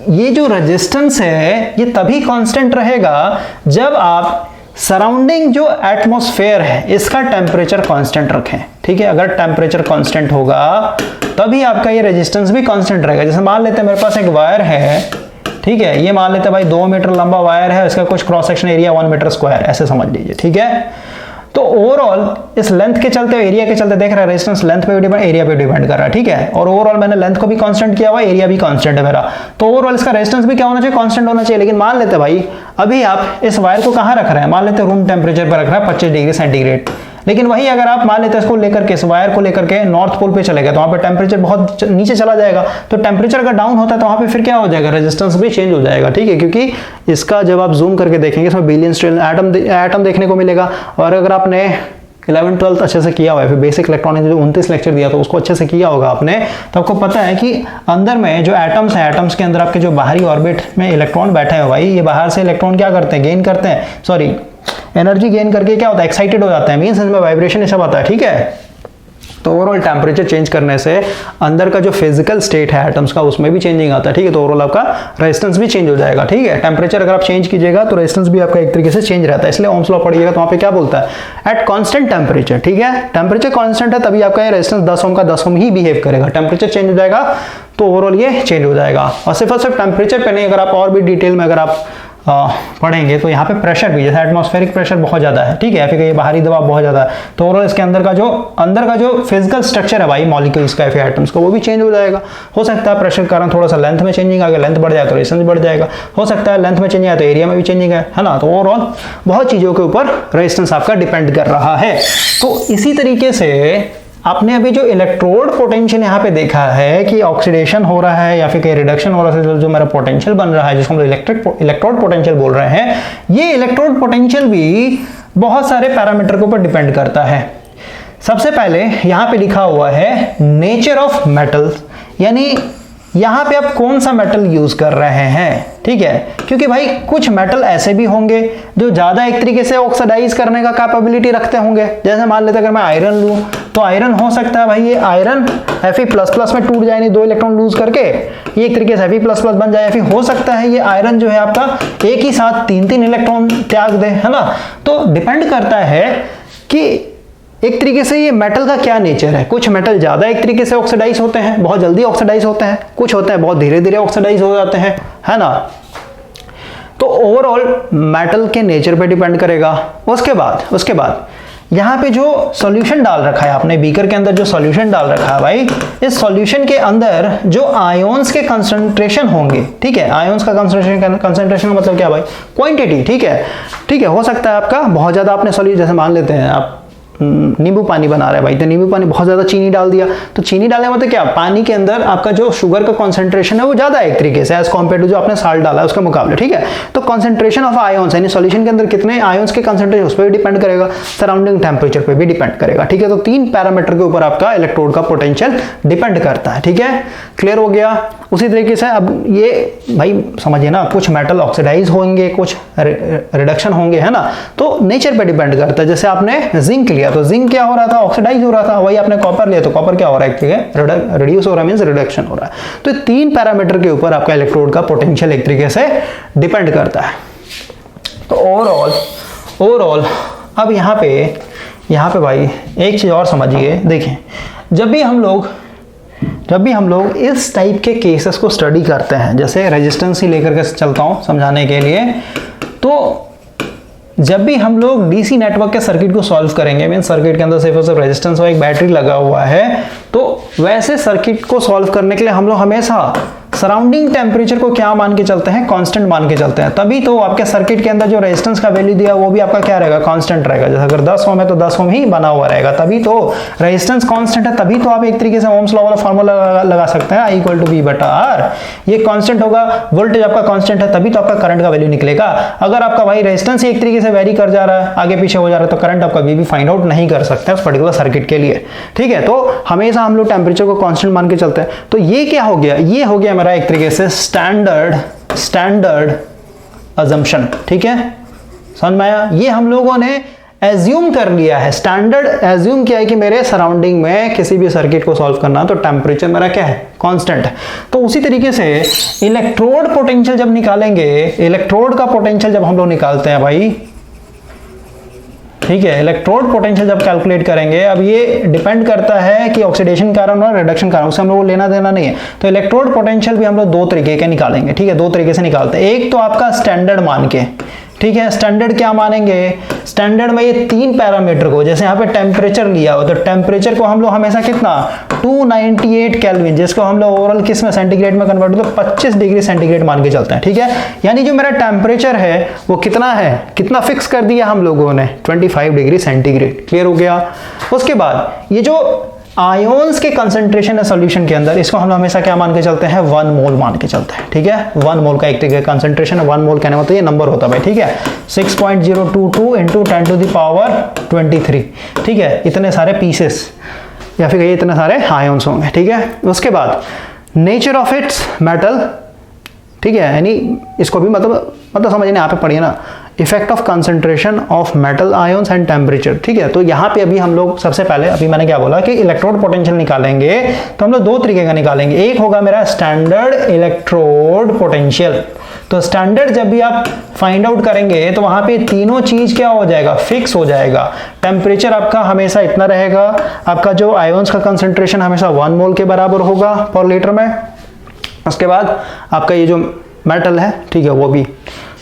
ये जो रेजिस्टेंस है ये तभी कांस्टेंट रहेगा जब आप सराउंडिंग जो एटमॉस्फेयर है इसका टेम्परेचर कांस्टेंट रखें, ठीक है। अगर टेम्परेचर कांस्टेंट होगा तभी आपका ये रेजिस्टेंस भी कांस्टेंट रहेगा। जैसे मान लेते हैं मेरे पास एक वायर है, ठीक है, ये मान लेते हैं भाई 2 मीटर लंबा वायर है, इसका कुछ cross section area 1 metre square, ऐसे समझ लीजिए, ठीक है। तो ओवरऑल इस लेंथ के चलते, एरिया के चलते देख रहे हैं, रेजिस्टेंस लेंथ पे भी डिपेंड, एरिया पे डिपेंड कर रहा है, ठीक है। और ओवरऑल मैंने लेंथ को भी कांस्टेंट किया हुआ, एरिया भी कांस्टेंट है मेरा, तो ओवरऑल इसका रेजिस्टेंस भी क्या होना चाहिए, कांस्टेंट होना चाहिए। लेकिन मान लेते भाई अभी आप इस वायर को कहाँ रख रहे हैं, मान लेते रूम टेम्परेचर पर रख रहे हैं 25 डिग्री सेंटीग्रेड। लेकिन वही अगर आप मान लेते हैं इसको लेकर के, इस वायर को लेकर के नॉर्थ पोल पे चले गए, तो वहां पे टेम्परेचर बहुत नीचे चला जाएगा। तो टेम्परेचर अगर डाउन होता है तो वहां पे फिर क्या हो जाएगा, रेजिस्टेंस भी चेंज हो जाएगा, ठीक है। क्योंकि इसका जब आप जूम करके देखेंगे इसमें बिलियंस ट्रिलियन एटम देखने को मिलेगा। और अगर आपने 11th-12th अच्छे से किया हुआ है, फिर बेसिक इलेक्ट्रॉनिक्स जो 29 लेक्चर दिया तो उसको अच्छे से किया होगा आपने, तो आपको पता है कि अंदर में जो एटम्स हैं, एटम्स के अंदर आपके जो बाहरी ऑर्बिट में इलेक्ट्रॉन बैठे हैं भाई, ये बाहर से इलेक्ट्रॉन क्या करते हैं, गेन करते हैं, सॉरी एनर्जी गेन करके क्या होता है, एक्साइटेड हो जाता है, मीन्स इसमें वाइब्रेशन ये सब आता है, ठीक है। तो ओवरऑल टेम्परेचर चेंज करने से अंदर का जो फिजिकल स्टेट है एटम्स का उसमें भी चेंजिंग आता है, ठीक है। तो ओवरऑल आपका रेजिस्टेंस भी चेंज हो जाएगा, ठीक है। टेम्परेचर अगर आप चेंज कीजिएगा तो रेजिस्टेंस भी आपका एक तरीके से चेंज रहता है। इसलिए ओम्स लॉ पढ़िएगा तो वहाँ पे क्या बोलता है, एट कांस्टेंट टेम्परेचर, ठीक है। टेम्परेचर कांस्टेंट है तभी आपका ये रेजिस्टेंस 10 ओम का 10 ओम ही बिहेव करेगा। टेम्परेचर चेंज हो जाएगा तो ओवरऑल ये चेंज हो जाएगा। और सिर्फ टेम्परेचर पे नहीं, अगर आप और भी डिटेल में अगर आप पढ़ेंगे तो यहाँ पे प्रेशर भी, जैसे एटमॉस्फेरिक प्रेशर बहुत ज़्यादा है, ठीक है, फिर ये बाहरी दबाव बहुत ज़्यादा है, तो ओवरऑल इसके अंदर का जो फिजिकल स्ट्रक्चर है भाई मॉलिक्यूल्स का, फिर एटम्स का, वो भी चेंज हो जाएगा। हो सकता है प्रेशर के कारण थोड़ा सा लेंथ में चेंजिंग आ गया, लेंथ बढ़ जाए तो रेजिस्टेंस बढ़ जाएगा, हो सकता है लेंथ में चेंजिंग आए तो एरिया में भी चेंजिंग है ना। तो ओवरऑल बहुत चीज़ों के ऊपर रेजिस्टेंस आपका डिपेंड कर रहा है। तो इसी तरीके से आपने अभी जो इलेक्ट्रोड पोटेंशियल यहाँ पे देखा है कि ऑक्सीडेशन हो रहा है या फिर कहीं रिडक्शन हो रहा है, जो मेरा पोटेंशियल बन रहा है जिसको हम इलेक्ट्रोड पोटेंशियल बोल रहे हैं, ये इलेक्ट्रोड पोटेंशियल भी बहुत सारे पैरामीटर के ऊपर डिपेंड करता है। सबसे पहले यहाँ पे लिखा हुआ है नेचर ऑफ मेटल्स, यानी यहाँ पे आप कौन सा मेटल यूज कर रहे हैं, ठीक है, क्योंकि भाई कुछ मेटल ऐसे भी होंगे जो ज्यादा एक तरीके से ऑक्सीडाइज करने का कैपेबिलिटी रखते होंगे। जैसे मान लेते अगर मैं आयरन लूं तो आयरन हो सकता है भाई ये आयरन Fe++ में टूट जाए, नहीं 2 इलेक्ट्रॉन लूज करके ये एक तरीके से Fe++ बन जाए, फिर हो सकता है ये आयरन जो है आपका एक ही साथ 3-3 इलेक्ट्रॉन त्याग दे, है ना। तो डिपेंड करता है कि एक तरीके से ये मेटल का क्या नेचर है। कुछ मेटल ज्यादा एक तरीके से ऑक्सीडाइज होते हैं, बहुत जल्दी ऑक्सीडाइज होते हैं, कुछ होते हैं बहुत धीरे धीरे ऑक्सीडाइज हो जाते हैं, है ना। तो ओवरऑल मेटल के नेचर पे डिपेंड करेगा। उसके बाद यहाँ पे जो सॉल्यूशन डाल रखा है आपने, बीकर के अंदर जो सॉल्यूशन डाल रखा है भाई, इस सॉल्यूशन के अंदर जो आयोन्स के कंसंट्रेशन होंगे, ठीक है, आयोन्स का कंसंट्रेशन मतलब क्या भाई, क्वांटिटी, ठीक है, हो सकता है आपका बहुत ज्यादा आपने सॉल्यूशन, जैसे मान लेते हैं आप नींबू पानी बना रहे हैं भाई, तो नींबू पानी बहुत ज्यादा चीनी डाल दिया, तो चीनी डालने मतलब क्या, पानी के अंदर आपका जो शुगर का कंसंट्रेशन है वो ज्यादा है एक तरीके से एज कम्पेयर टू जो आपने साल्ट डाला है उसके मुकाबले, ठीक है। तो कंसंट्रेशन ऑफ आयोन्स यानी सॉल्यूशन के अंदर कितने आयोन्स के कंसंट्रेशन उस पर भी डिपेंड करेगा, सराउंडिंग टेम्परेचर पे भी डिपेंड करेगा, ठीक है। तो 3 पैरामीटर के ऊपर आपका इलेक्ट्रोड का पोटेंशियल डिपेंड करता है, ठीक है, क्लियर हो गया। उसी तरीके से अब ये भाई समझिए ना, कुछ मेटल ऑक्सीडाइज होंगे, कुछ रिडक्शन होंगे, है ना, तो नेचर पे डिपेंड करता है। जैसे आपने जिंक लिया तो जिंक क्या हो रहा था, ऑक्सीडाइज हो रहा था, वही आपने कॉपर लिया तो कॉपर क्या हो रहा है, रिड्यूस हो रहा है, मींस रिडक्शन हो रहा है। तो 3 पैरामीटर के ऊपर आपका इलेक्ट्रोड का पोटेंशियल एक तरीके से डिपेंड करता है। तो ओवरऑल अब यहाँ पे भाई एक चीज और समझिए, देखें, जब भी हम लोग इस टाइप के केसेस को स्टडी करते हैं, जैसे रेजिस्टेंस ही लेकर के चलता हूं समझाने के लिए, तो जब भी हम लोग डीसी नेटवर्क के सर्किट को सॉल्व करेंगे, मीन सर्किट के अंदर सिर्फ और सिर्फ रेजिस्टेंस और एक बैटरी लगा हुआ है, तो वैसे सर्किट को सॉल्व करने के लिए हम लोग हमेशा सराउंडिंग टेम्परेचर को क्या मान के चलते हैं, कांस्टेंट मान के चलते हैं। तभी तो आपके सर्किट के अंदर जो रेजिस्टेंस का वैल्यू दिया वो भी आपका क्या रहेगा, कांस्टेंट रहेगा। जैसे अगर 10 ओम है तो 10 ओम ही बना हुआ रहेगा, तभी तो रेजिस्टेंस कांस्टेंट है, तभी तो आप एक तरीके से ओम्स लॉ वाला फार्मूला लगा सकते हैं, I=V/R। ये कांस्टेंट होगा, वोल्टेज आपका कांस्टेंट है, तभी तो आपका करंट का वैल्यू निकलेगा। अगर आपका भाई रेजिस्टेंस एक तरीके से वेरी कर जा रहा है, आगे पीछे हो जा रहा है, तो करंट आपका V भी फाइंड आउट नहीं कर सकते उस पर्टिकुलर सर्किट के लिए, ठीक है। तो हमेशा हम लोग टेम्परेचर को कांस्टेंट मान के चलते हैं। तो ये क्या हो गया, ये हो गया मेरा एक तरीके से स्टैंडर्ड अजम्पशन, ठीक है, समझ में आया। ये हम लोगों ने एज्यूम कर लिया है, स्टैंडर्ड एज्यूम किया है कि मेरे सराउंडिंग में किसी भी सर्किट को सॉल्व करना तो टेम्परेचर मेरा क्या है, कांस्टेंट है। तो उसी तरीके से इलेक्ट्रोड पोटेंशियल जब निकालेंगे, इलेक्ट्रोड का पोटेंशियल जब हम लोग निकालते हैं भाई, ठीक है, इलेक्ट्रोड पोटेंशियल जब कैलकुलेट करेंगे, अब ये डिपेंड करता है कि ऑक्सीडेशन कारण और रिडक्शन कारण, उससे हम लोग को लेना देना नहीं है। तो इलेक्ट्रोड पोटेंशियल भी हम लोग 2 तरीके के निकालेंगे, ठीक है, 2 तरीके से निकालते हैं। एक तो आपका स्टैंडर्ड मान के, ठीक है, स्टैंडर्ड क्या मानेंगे, स्टैंडर्ड में ये 3 पैरामीटर को, जैसे यहाँ पे टेम्परेचर लिया हो तो टेम्परेचर को हम लोग हमेशा कितना 298 केल्विन, जिसको हम लोग ओवरऑल किस में सेंटीग्रेड में कन्वर्ट तो 25 डिग्री सेंटीग्रेड मान के चलते हैं, ठीक है। यानी जो मेरा टेम्परेचर है वो कितना है, कितना फिक्स कर दिया हम लोगों ने, 25 डिग्री सेंटीग्रेड, क्लियर हो गया। उसके बाद ये जो आयोन्स के कंसंट्रेशन है सॉल्यूशन के अंदर, इसको हम हमेशा क्या मान के चलते हैं, 1 मोल मान के चलते हैं, ठीक है। 1 मोल का एक तरीके का कंसंट्रेशन है, 1 मोल कहने मतलब ये नंबर होता है भाई, ठीक है, 6.022 इंटू 10⁻23, ठीक है, इतने सारे पीसेस या फिर ये इतने सारे आयोन्स होंगे, ठीक है। उसके बाद नेचर ऑफ इट्स मेटल, ठीक है, यानी इसको भी मतलब समझने यहाँ पे पढ़िए ना, effect of concentration of metal ions and temperature, ठीक है। तो यहाँ पे अभी हम लोग सबसे पहले, अभी मैंने क्या बोला कि इलेक्ट्रोड पोटेंशियल निकालेंगे तो हम लोग 2 तरीके का निकालेंगे। एक होगा मेरा स्टैंडर्ड इलेक्ट्रोड पोटेंशियल। तो स्टैंडर्ड जब भी आप फाइंड आउट करेंगे तो वहां पे तीनों चीज क्या हो जाएगा, फिक्स हो जाएगा। टेम्परेचर आपका हमेशा इतना रहेगा, आपका जो आयोन्स का कंसंट्रेशन हमेशा 1 मोल के बराबर होगा पर लीटर में। उसके बाद आपका ये जो मेटल है, ठीक है, वो भी।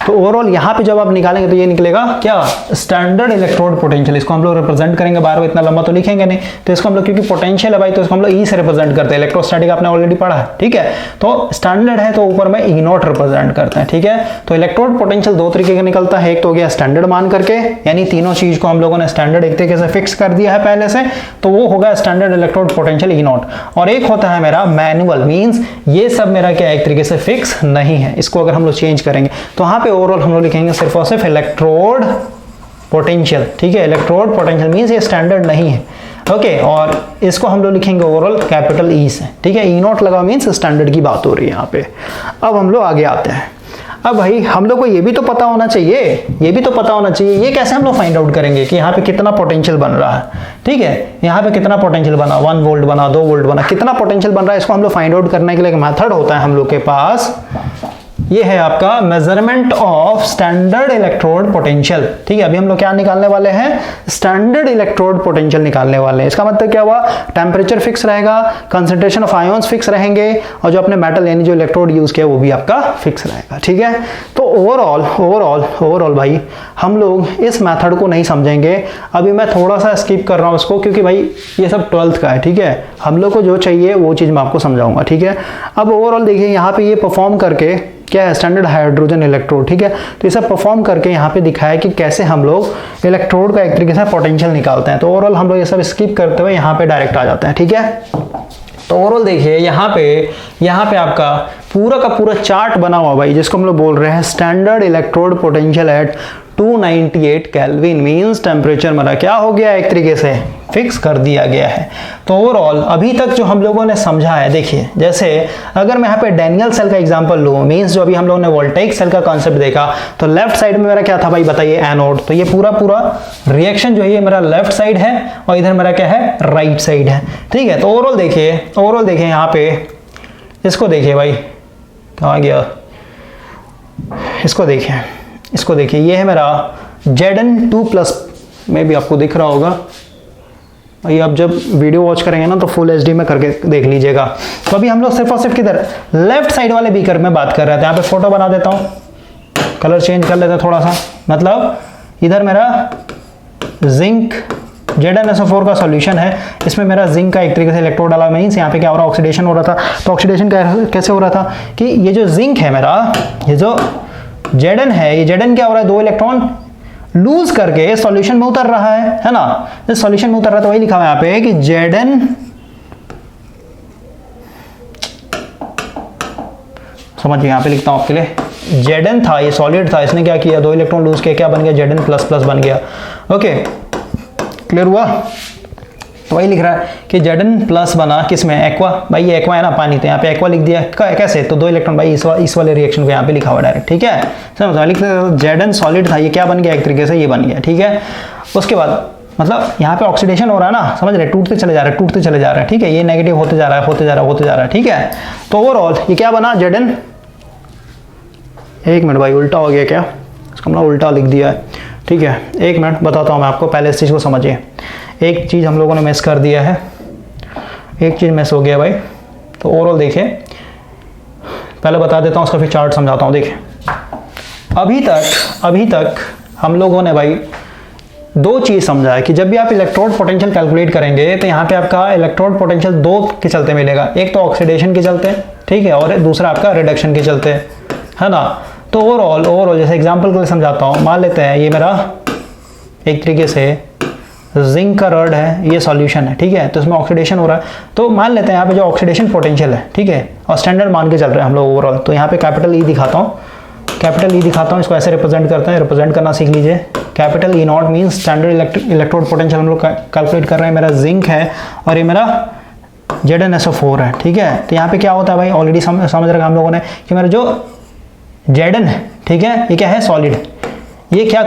तो ओवरऑल यहाँ पे जब आप निकालेंगे तो ये निकलेगा क्या, स्टैंडर्ड इलेक्ट्रोड पोटेंशियल। इसको हम लोग रिप्रेजेंट करेंगे, बार बार इतना लंबा तो लिखेंगे नहीं, तो इसको हम लोग क्योंकि पोटेंशियल है भाई तो इसको हम लोग ई से रिप्रेजेंट करते हैं। इलेक्ट्रोस्टैटिक आपने ऑलरेडी पढ़ा है, ठीक है। तो स्टैंडर्ड है तो ऊपर में ई नॉट रिप्रेजेंट करते हैं, ठीक है। तो इलेक्ट्रोड पोटेंशियल दो तरीके का निकलता है, एक तो हो गया स्टैंडर्ड मान करके, यानी तीनों चीज को हम लोगों ने स्टैंडर्ड एक तरीके से फिक्स कर दिया है पहले से, तो वो होगा standard electrode potential E not. और एक होता है मेरा मैनुअल, मींस ये सब मेरा क्या एक तरीके से फिक्स नहीं है, इसको अगर हम लोग चेंज करेंगे तो यहाँ पे ओवरऑल हम लोग लिखेंगे सिर्फ और सिर्फ इलेक्ट्रोड पोटेंशियल, ठीक है। इलेक्ट्रोड पोटेंशियल मींस ये स्टैंडर्ड नहीं है, ओके। और इसको हम लोग लिखेंगे ओवरऑल कैपिटल ई से, ठीक है। ई नॉट लगा मींस स्टैंडर्ड की बात हो रही है यहाँ पे। अब हम लोग आगे आते हैं। अब भाई हम लोग को ये भी तो पता होना चाहिए, ये कैसे हम लोग फाइंड आउट करेंगे कि यहाँ पे कितना पोटेंशियल बन रहा है, ठीक है। यहाँ पे कितना पोटेंशियल बना, 1 वोल्ट बना, 2 वोल्ट बना, कितना पोटेंशियल बन रहा है, इसको हम लोग फाइंड आउट करने के लिए एक मेथड होता है हम लोग के पास, ये है आपका measurement of standard electrode potential, ठीक है। अभी हम लोग क्या निकालने वाले हैं, स्टैंडर्ड इलेक्ट्रोड पोटेंशियल निकालने वाले हैं। इसका मतलब क्या हुआ, टेम्परेचर फिक्स रहेगा, कंसंट्रेशन ऑफ आयंस फिक्स रहेंगे, और जो अपने मेटल यानी जो इलेक्ट्रोड यूज किया वो भी आपका फिक्स रहेगा, ठीक है। तो ओवरऑल भाई हम लोग इस मेथड को नहीं समझेंगे। अभी मैं थोड़ा सा स्किप कर रहा हूँ इसको, क्योंकि भाई ये सब 12th का है, ठीक है। हम लोग को जो चाहिए वो चीज मैं आपको समझाऊंगा, ठीक है। अब ओवरऑल देखिए यहाँ पे ये परफॉर्म करके क्या है, स्टैंडर्ड हाइड्रोजन इलेक्ट्रोड, ठीक है। तो ये सब परफॉर्म करके यहाँ पे दिखाया कि कैसे हम लोग इलेक्ट्रोड का एक तरीके से पोटेंशियल निकालते हैं। तो ओवरऑल हम लोग ये सब स्किप करते हुए यहाँ पे डायरेक्ट आ जाते हैं, ठीक है। तो ओवरऑल देखिए यहाँ पे आपका पूरा का पूरा चार्ट बना हुआ भाई, जिसको हम लोग बोल रहे हैं standard electrode potential at 298 kelvin, means temperature मेरा क्या हो गया, एक तरीके से फिक्स कर दिया गया है। तो ओवरऑल अभी तक जो हम लोगों ने समझा है, देखिए जैसे अगर मैं यहाँ पे डैनियल सेल का एग्जांपल लूँ, मींस जो अभी हम लोगों ने वोल्टेइक सेल का कॉन्सेप्ट देखा, तो लेफ्ट साइड में मेरा क्या था भाई बताइए, एनोड। तो ये पूरा रिएक्शन जो है ये मेरा लेफ्ट साइड है, और इधर मेरा क्या है, राइट साइड है, ठीक है। तो ओवरऑल देखिए यहाँ पे, इसको देखिए भाई, कहाँ गया, इसको देखिए, ये है मेरा Zn2+, में भी आपको दिख रहा होगा भाई, आप जब वीडियो वॉच करेंगे ना तो फुल HD में करके देख लीजिएगा। तो अभी हम लोग सिर्फ और सिर्फ किधर, लेफ्ट साइड वाले बीकर में बात कर रहे थे। यहाँ पे फोटो बना देता हूँ, कलर चेंज कर लेते हैं थोड़ा सा, मतलब इधर मेरा जिंक ZnSO4 का सॉल्यूशन है, इसमें मेरा जिंक का एक तरीके से इलेक्ट्रोड डाला, मींस यहाँ पे क्या हो रहा है, ऑक्सीडेशन हो रहा था। तो ऑक्सीडेशन कैसे हो रहा था कि ये जो जिंक है मेरा, ये जो Zn है, ये Zn क्या हो रहा है, 2 इलेक्ट्रॉन लूज करके सॉल्यूशन में उतर रहा है ना। इस सॉल्यूशन में उतर रहा है, तो वही लिखा हुआ है यहाँ पे कि Zn, समझिए यहाँ पे लिखता हूँ आपके लिए, Zn था, ये सॉलिड था, इसने क्या किया, 2 इलेक्ट्रॉन लूज किया, क्या बन गया, Zn++ बन गया। ओके, क्लियर हुआ। तो वही लिख रहा है कि Zn+ बना किसमें, एक्वा, भाई ये एक्वा है ना पानी, तो यहाँ पे एक्वा लिख दिया, कैसे, तो 2 इलेक्ट्रॉन भाई इस वाले रिएक्शन को यहाँ पे लिखा हुआ डायरेक्ट, ठीक है। समझ लिख Zn सॉलिड था, ये क्या बन गया, एक तरीके से ये बन गया, ठीक है। उसके बाद मतलब यहाँ पे ऑक्सीडेशन हो रहा है ना, समझ रहे, टूटते चले जा रहा है, ठीक है। ये नेगेटिव होते जा रहा है, ठीक है। तो ओवरऑल ये क्या बना, Zn, एक मिनट भाई उल्टा हो गया क्या, इसको हमने उल्टा लिख दिया है, ठीक है। एक मिनट बताता हूँ मैं आपको, पहले इस चीज़ को समझिए। एक चीज़ हम लोगों ने मिस कर दिया है, एक चीज़ मिस हो गया भाई। तो ओवरऑल देखिए, पहले बता देता हूँ, उसका फिर चार्ट समझाता हूँ। देखिए अभी तक हम लोगों ने भाई 2 चीज़ समझा है कि जब भी आप इलेक्ट्रोड पोटेंशियल कैलकुलेट करेंगे तो यहाँ पे आपका इलेक्ट्रोड पोटेंशियल 2 के चलते मिलेगा, एक तो ऑक्सीडेशन के चलते, ठीक है, और दूसरा आपका रिडक्शन के चलते, है ना। तो ओवरऑल जैसे एग्जांपल के लिए समझाता हूँ, मान लेते हैं ये मेरा एक तरीके से जिंक का रॉड है, ये सॉल्यूशन है, ठीक है। तो इसमें ऑक्सीडेशन हो रहा है, तो मान लेते हैं यहाँ पे जो ऑक्सीडेशन पोटेंशियल है, ठीक है, और स्टैंडर्ड मान के चल रहे हैं हम लोग ओवरऑल। तो यहाँ पे कैपिटल ई दिखाता हूँ, इसको ऐसे रिप्रेजेंट करते हैं, रिप्रेजेंट करना सीख लीजिए। Capital E not means standard electrode potential हम लोग कैलकुलेट कर रहे हैं, मेरा जिंक है और ये मेरा ZnSO4 है, ठीक है। तो यहाँ पे क्या होता है भाई, ऑलरेडी समझ रखा हम लोगों ने कि मेरा जो Zn है, ठीक है, ये क्या है, सॉलिड, ये क्या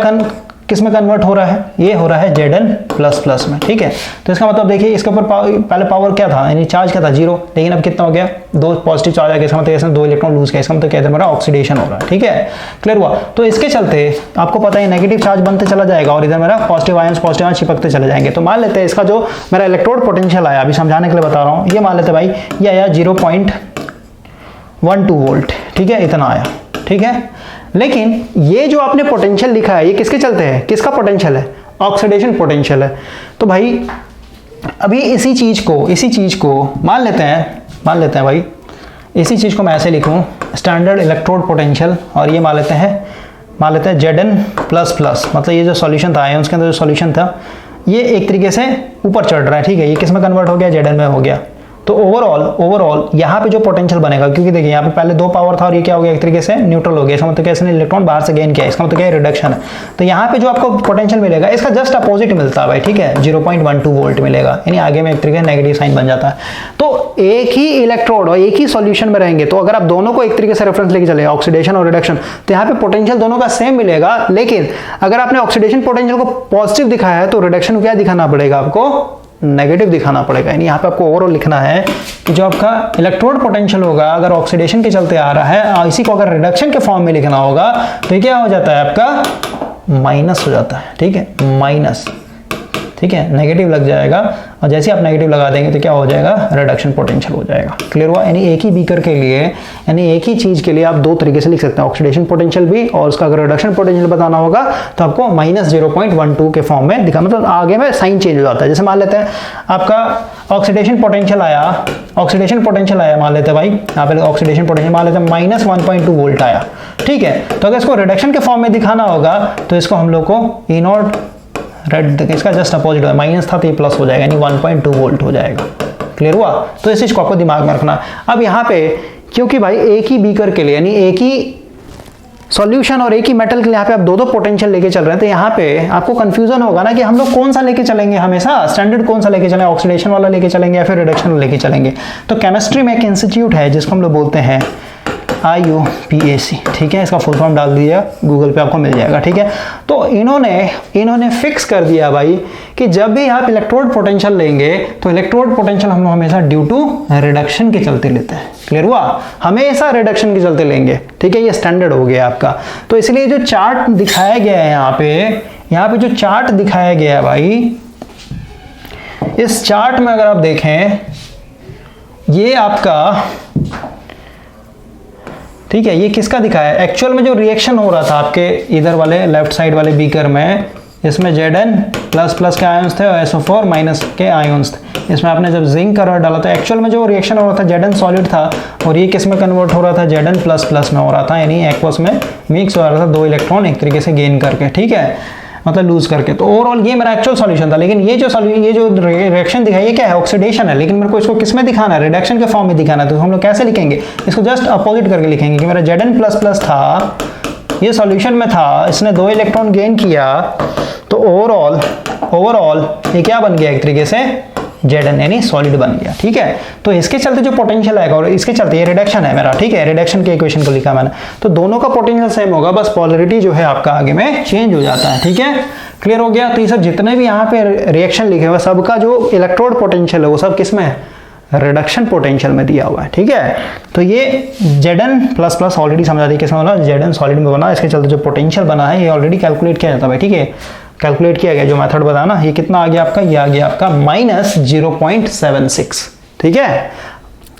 किस में कन्वर्ट हो रहा है, ये हो रहा है Zn++ में, ठीक है। तो इसका मतलब देखिए, इसके ऊपर पहले पावर क्या था, यानी चार्ज क्या था, 0, लेकिन अब कितना हो गया, 2 पॉजिटिव चार्ज आ गया, इसका मतलब इसमें 2 इलेक्ट्रॉन लूज किया, इसका मतलब क्या है, मेरा ऑक्सीडेशन हो रहा है, ठीक है, क्लियर हुआ। तो इसके चलते आपको पता है नेगेटिव चार्ज बनते चला जाएगा और इधर मेरा पॉजिटिव आयंस चिपकते चले जाएंगे। तो मान लेते हैं इसका जो मेरा इलेक्ट्रोड पोटेंशियल आया, अभी समझाने के लिए बता रहा हूँ, ये मान लेते भाई ये आया 0.12 वोल्ट, ठीक है, इतना आया, ठीक है। लेकिन ये जो आपने पोटेंशियल लिखा है ये किसके चलते है, किसका पोटेंशियल है, ऑक्सीडेशन पोटेंशियल है। तो भाई अभी इसी चीज को मान लेते हैं भाई, इसी चीज को मैं ऐसे लिखूं स्टैंडर्ड इलेक्ट्रोड पोटेंशियल, और ये मान लेते हैं Zn प्लस प्लस, मतलब ये जो सॉल्यूशन था आयंस के अंदर जो सॉल्यूशन था ये एक तरीके से ऊपर चढ़ रहा है, ठीक है, ये किस में कन्वर्ट हो गया, Zn में हो गया। तो ओवरऑल यहाँ पे जो पोटेंशियल बनेगा, क्योंकि देखिए यहाँ पे पहले 2 पावर था और ये क्या हो गया, एक तरीके से न्यूट्रल हो गया, इसका मतलब इसने इलेक्ट्रॉन बाहर से गेन किया, इसका मतलब क्या है, रिडक्शन है। तो यहाँ पे जो आपको पोटेंशियल मिलेगा इसका जस्ट अपोजिट मिलता है भाई, ठीक है, 0.12 वोल्ट मिलेगा, यानी आगे में एक तरीके से नेगेटिव साइन बन जाता है। तो एक ही इलेक्ट्रोड और एक ही सॉल्यूशन में रहेंगे, तो अगर आप दोनों को एक तरीके से रेफरेंस लेके चले, ऑक्सीडेशन और रिडक्शन, तो यहाँ पे पोटेंशियल दोनों का सेम मिलेगा। लेकिन अगर आपने ऑक्सीडेशन पोटेंशियल को पॉजिटिव दिखाया है तो रिडक्शन क्या दिखाना पड़ेगा, आपको नेगेटिव दिखाना पड़ेगा। यानी यहाँ पे आपको ओवरऑल लिखना है कि जो आपका इलेक्ट्रोड पोटेंशियल होगा अगर ऑक्सीडेशन के चलते आ रहा है, इसी को अगर रिडक्शन के फॉर्म में लिखना होगा तो ये क्या हो जाता है, आपका माइनस हो जाता है, ठीक है, माइनस, ठीक है, नेगेटिव लग जाएगा, और जैसे आप नेगेटिव लगा देंगे तो क्या हो जाएगा, रिडक्शन पोटेंशियल हो जाएगा। क्लियर हुआ। यानी एक ही बीकर के लिए, यानी एक ही चीज के लिए आप 2 तरीके से लिख सकते हैं, ऑक्सीडेशन पोटेंशियल भी, और उसका अगर रिडक्शन पोटेंशियल बताना होगा तो आपको -0.12 के फॉर्म में दिखा, मतलब आगे में साइन चेंज हो जाता है। जैसे मान लेते हैं आपका ऑक्सीडेशन पोटेंशियल आया, मान लेते हैं भाई यहाँ पे ऑक्सीडेशन पोटेंशियल मान लेते हैं -1.2 वोल्ट आया, ठीक है। तो अगर इसको रिडक्शन के फॉर्म में दिखाना होगा तो इसको हम लोग को E0 रेड, इसका जस्ट अपोजिट है, माइनस था तो ये प्लस हो जाएगा, यानी 1.2 वोल्ट हो जाएगा। क्लियर हुआ। तो इस चीज को आपको दिमाग में रखना। अब यहाँ पे क्योंकि भाई एक ही बीकर के लिए, यानी एक ही सॉल्यूशन और एक ही मेटल के लिए यहाँ पे आप 2 पोटेंशियल लेके चल रहे हैं, तो यहाँ पे आपको कंफ्यूजन होगा ना कि हम लोग कौन सा लेके चलेंगे, हमेशा स्टैंडर्ड कौन सा लेके चलें, ऑक्सीडेशन वाला लेके चलेंगे या फिर रिडक्शन वाला लेके चलेंगे। तो केमिस्ट्री में एक इंस्टीट्यूट है जिसको हम लोग बोलते हैं IUPAC, ठीक है, इसका फुल फॉर्म डाल दिया गूगल पे, आपको मिल जाएगा, ठीक है। तो इन्होंने फिक्स कर दिया भाई कि जब भी आप इलेक्ट्रोड पोटेंशियल लेंगे तो इलेक्ट्रोड पोटेंशियल हम लोग हमेशा ड्यू टू रिडक्शन के चलते लेते हैं। क्लियर हुआ, हमेशा रिडक्शन के चलते लेंगे, ठीक है, ये स्टैंडर्ड हो गया आपका। तो इसलिए जो चार्ट दिखाया गया है यहाँ पे जो चार्ट दिखाया गया है भाई, इस चार्ट में अगर आप देखें ये आपका, ठीक है, ये किसका दिखाया है, एक्चुअल में जो रिएक्शन हो रहा था आपके इधर वाले लेफ्ट साइड वाले बीकर में, इसमें Zn प्लस प्लस के आयंस थे और SO4 माइनस के आयंस थे। इसमें आपने जब जिंक का डाला था, एक्चुअल में जो रिएक्शन हो रहा था Zn सॉलिड था और ये किस में कन्वर्ट हो रहा था, Zn प्लस प्लस में हो रहा था, यानी एक्वस में मिक्स हो रहा था, 2 इलेक्ट्रॉन एक तरीके से गेन करके, ठीक है, मतलब लूज करके। तो ओवरऑल ये मेरा एक्चुअल सॉल्यूशन था। लेकिन ये जो रिएक्शन दिखाई ये क्या है, ऑक्सीडेशन है, लेकिन मेरे को इसको किस में दिखाना है, रिडक्शन के फॉर्म में दिखाना है। तो हम लोग कैसे लिखेंगे, इसको जस्ट अपोजिट करके लिखेंगे कि मेरा Zn प्लस प्लस था, ये सॉल्यूशन में था, इसने 2 इलेक्ट्रॉन गेन किया, तो ओवरऑल ये क्या बन गया, एक तरीके से Zn यानी सॉलिड बन गया, ठीक है। तो इसके चलते जो पोटेंशियल आएगा, और इसके चलते ये रिडक्शन है मेरा, ठीक है, रिडक्शन के इक्वेशन को लिखा मैंने, तो दोनों का पोटेंशियल सेम होगा, बस पोलैरिटी जो है आपका आगे में चेंज हो जाता है, ठीक है। क्लियर हो गया। तो ये सब जितने भी यहाँ पे रिएक्शन लिखे हुए सबका जो इलेक्ट्रोड पोटेंशियल है वो सब किस में है, रिडक्शन पोटेंशियल में दिया हुआ है, ठीक है। तो ये Zn प्लस प्लस ऑलरेडी समझा दी किसमें बना, Zn सॉलिड में बना, इसके चलते जो पोटेंशियल बना है ये ऑलरेडी कैलकुलेट किया जाता है, ठीक है, कैलकुलेट किया गया, जो मेथड बताना, ये कितना आ गया आपका, ये आ गया आपका -0.76, ठीक है।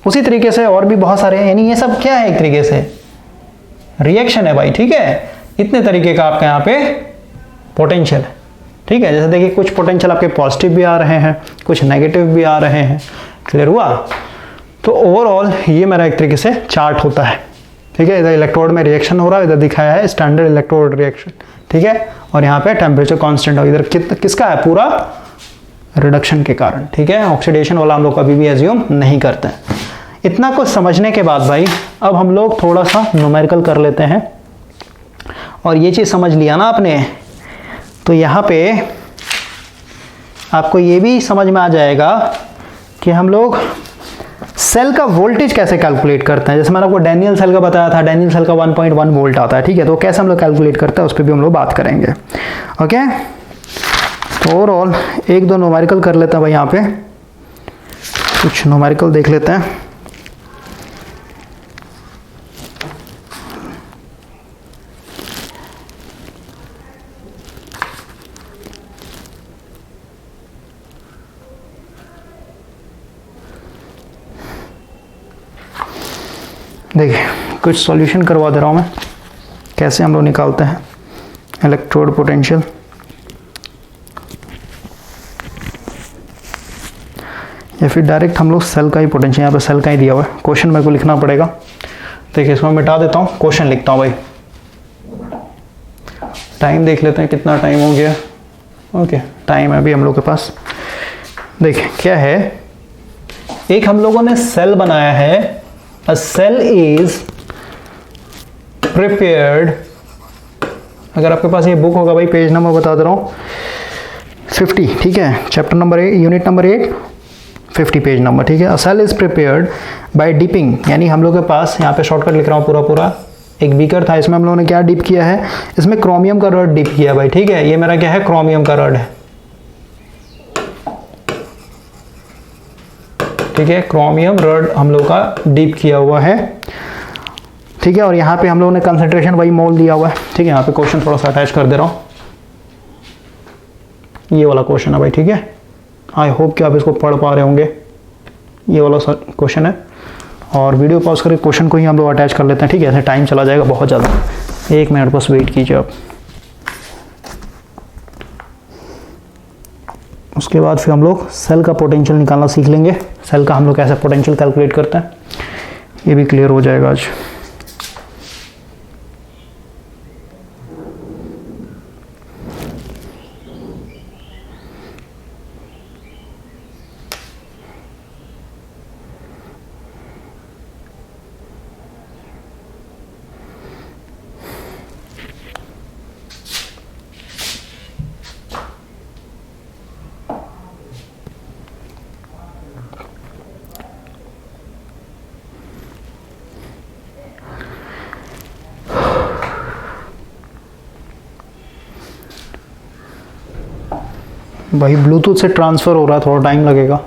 उसी तरीके से और भी बहुत सारे, यानी ये सब क्या है, एक तरीके से रिएक्शन है भाई, ठीक है। इतने तरीके का आपके यहाँ पे पोटेंशियल है, ठीक है। जैसे देखिए कुछ पोटेंशियल आपके पॉजिटिव भी आ रहे हैं, कुछ नेगेटिव भी आ रहे हैं। क्लियर हुआ। तो ओवरऑल ये मेरा एक तरीके से चार्ट होता है, ठीक है। इधर इलेक्ट्रोड में रिएक्शन हो रहा है, इधर दिखाया है स्टैंडर्ड इलेक्ट्रोड रिएक्शन, ठीक है, और यहाँ पे टेम्परेचर कांस्टेंट हो, इधर किसका है, पूरा रिडक्शन के कारण, ठीक है। ऑक्सीडेशन वाला हम लोग कभी भी एज्यूम नहीं करते हैं। इतना कुछ समझने के बाद भाई अब हम लोग थोड़ा सा न्यूमेरिकल कर लेते हैं, और ये चीज़ समझ लिया ना आपने, तो यहाँ पे आपको ये भी समझ में आ जाएगा कि हम लोग सेल का वोल्टेज कैसे कैलकुलेट करते हैं। जैसे मैंने आपको डैनियल सेल का बताया था, डैनियल सेल का 1.1 वोल्ट आता है, ठीक है। तो कैसे हम लोग कैलकुलेट करते हैं उस पर भी हम लोग बात करेंगे, ओके। तो ओवरऑल 1-2 न्यूमेरिकल कर लेते हैं भाई, यहाँ पे कुछ न्यूमेरिकल देख लेते हैं। देखिए कुछ सॉल्यूशन करवा दे रहा हूँ मैं, कैसे हम लोग निकालते हैं इलेक्ट्रोड पोटेंशियल। या फिर डायरेक्ट हम लोग सेल का ही पोटेंशियल, यहाँ पे सेल का ही दिया हुआ है, क्वेश्चन मेरे को लिखना पड़ेगा। देखिए इसको मिटा देता हूँ, क्वेश्चन लिखता हूँ भाई। टाइम देख लेते हैं कितना टाइम हो गया। ओके, टाइम है अभी हम लोग के पास। देखिए क्या है, एक हम लोगों ने सेल बनाया है। अ सेल इज प्रिपेयर्ड, अगर आपके पास ये बुक होगा भाई, पेज नंबर बता दे रहा हूँ 50, ठीक है, chapter number 8, unit number 8, 50 page number, ठीक है। A cell is prepared by dipping, यानी हम लोग के पास, यहाँ पे शॉर्टकट लिख रहा हूँ पूरा पूरा, एक बीकर था, इसमें हम लोगों ने क्या डिप किया है, इसमें क्रोमियम का रड डिप किया भाई, ठीक है। ये मेरा क्या है, क्रोमियम का रड है, ठीक है, क्रोमियम रड हम लोग का डिप किया हुआ है, ठीक है। और यहाँ पे हम लोगों ने कंसंट्रेशन वही मोल दिया हुआ है, ठीक है। यहाँ पे क्वेश्चन थोड़ा सा अटैच कर दे रहा हूँ, ये वाला क्वेश्चन है भाई, ठीक है। आई होप कि आप इसको पढ़ पा रहे होंगे, ये वाला क्वेश्चन है। और वीडियो पॉज करके क्वेश्चन को ही हम लोग अटैच कर लेते हैं, ठीक है, ऐसे टाइम चला जाएगा बहुत ज़्यादा। 1 मिनट बस वेट कीजिए आप, उसके बाद फिर हम लोग सेल का पोटेंशियल निकालना सीख लेंगे। सेल का हम लोग कैसे पोटेंशियल कैलकुलेट करते हैं, ये भी क्लियर हो जाएगा आज। भाई ब्लूटूथ से ट्रांसफ़र हो रहा है, थोड़ा टाइम लगेगा,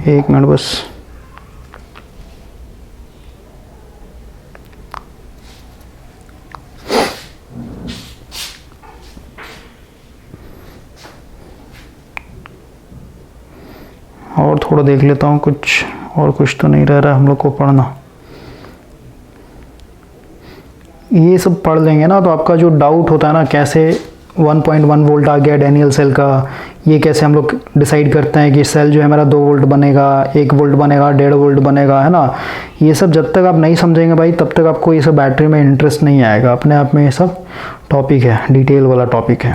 1 मिनट बस। और थोड़ा देख लेता हूँ कुछ, और कुछ तो नहीं रह रहा हम लोग को पढ़ना। ये सब पढ़ लेंगे ना तो आपका जो डाउट होता है ना, कैसे 1.1 वोल्ट आ गया डैनियल सेल का, ये कैसे हम लोग डिसाइड करते हैं कि सेल जो है मेरा 2 वोल्ट बनेगा, 1 वोल्ट बनेगा, 1.5 वोल्ट बनेगा, है ना। ये सब जब तक आप नहीं समझेंगे भाई, तब तक आपको ये सब बैटरी में इंटरेस्ट नहीं आएगा। अपने आप में ये सब टॉपिक है, डिटेल वाला टॉपिक है।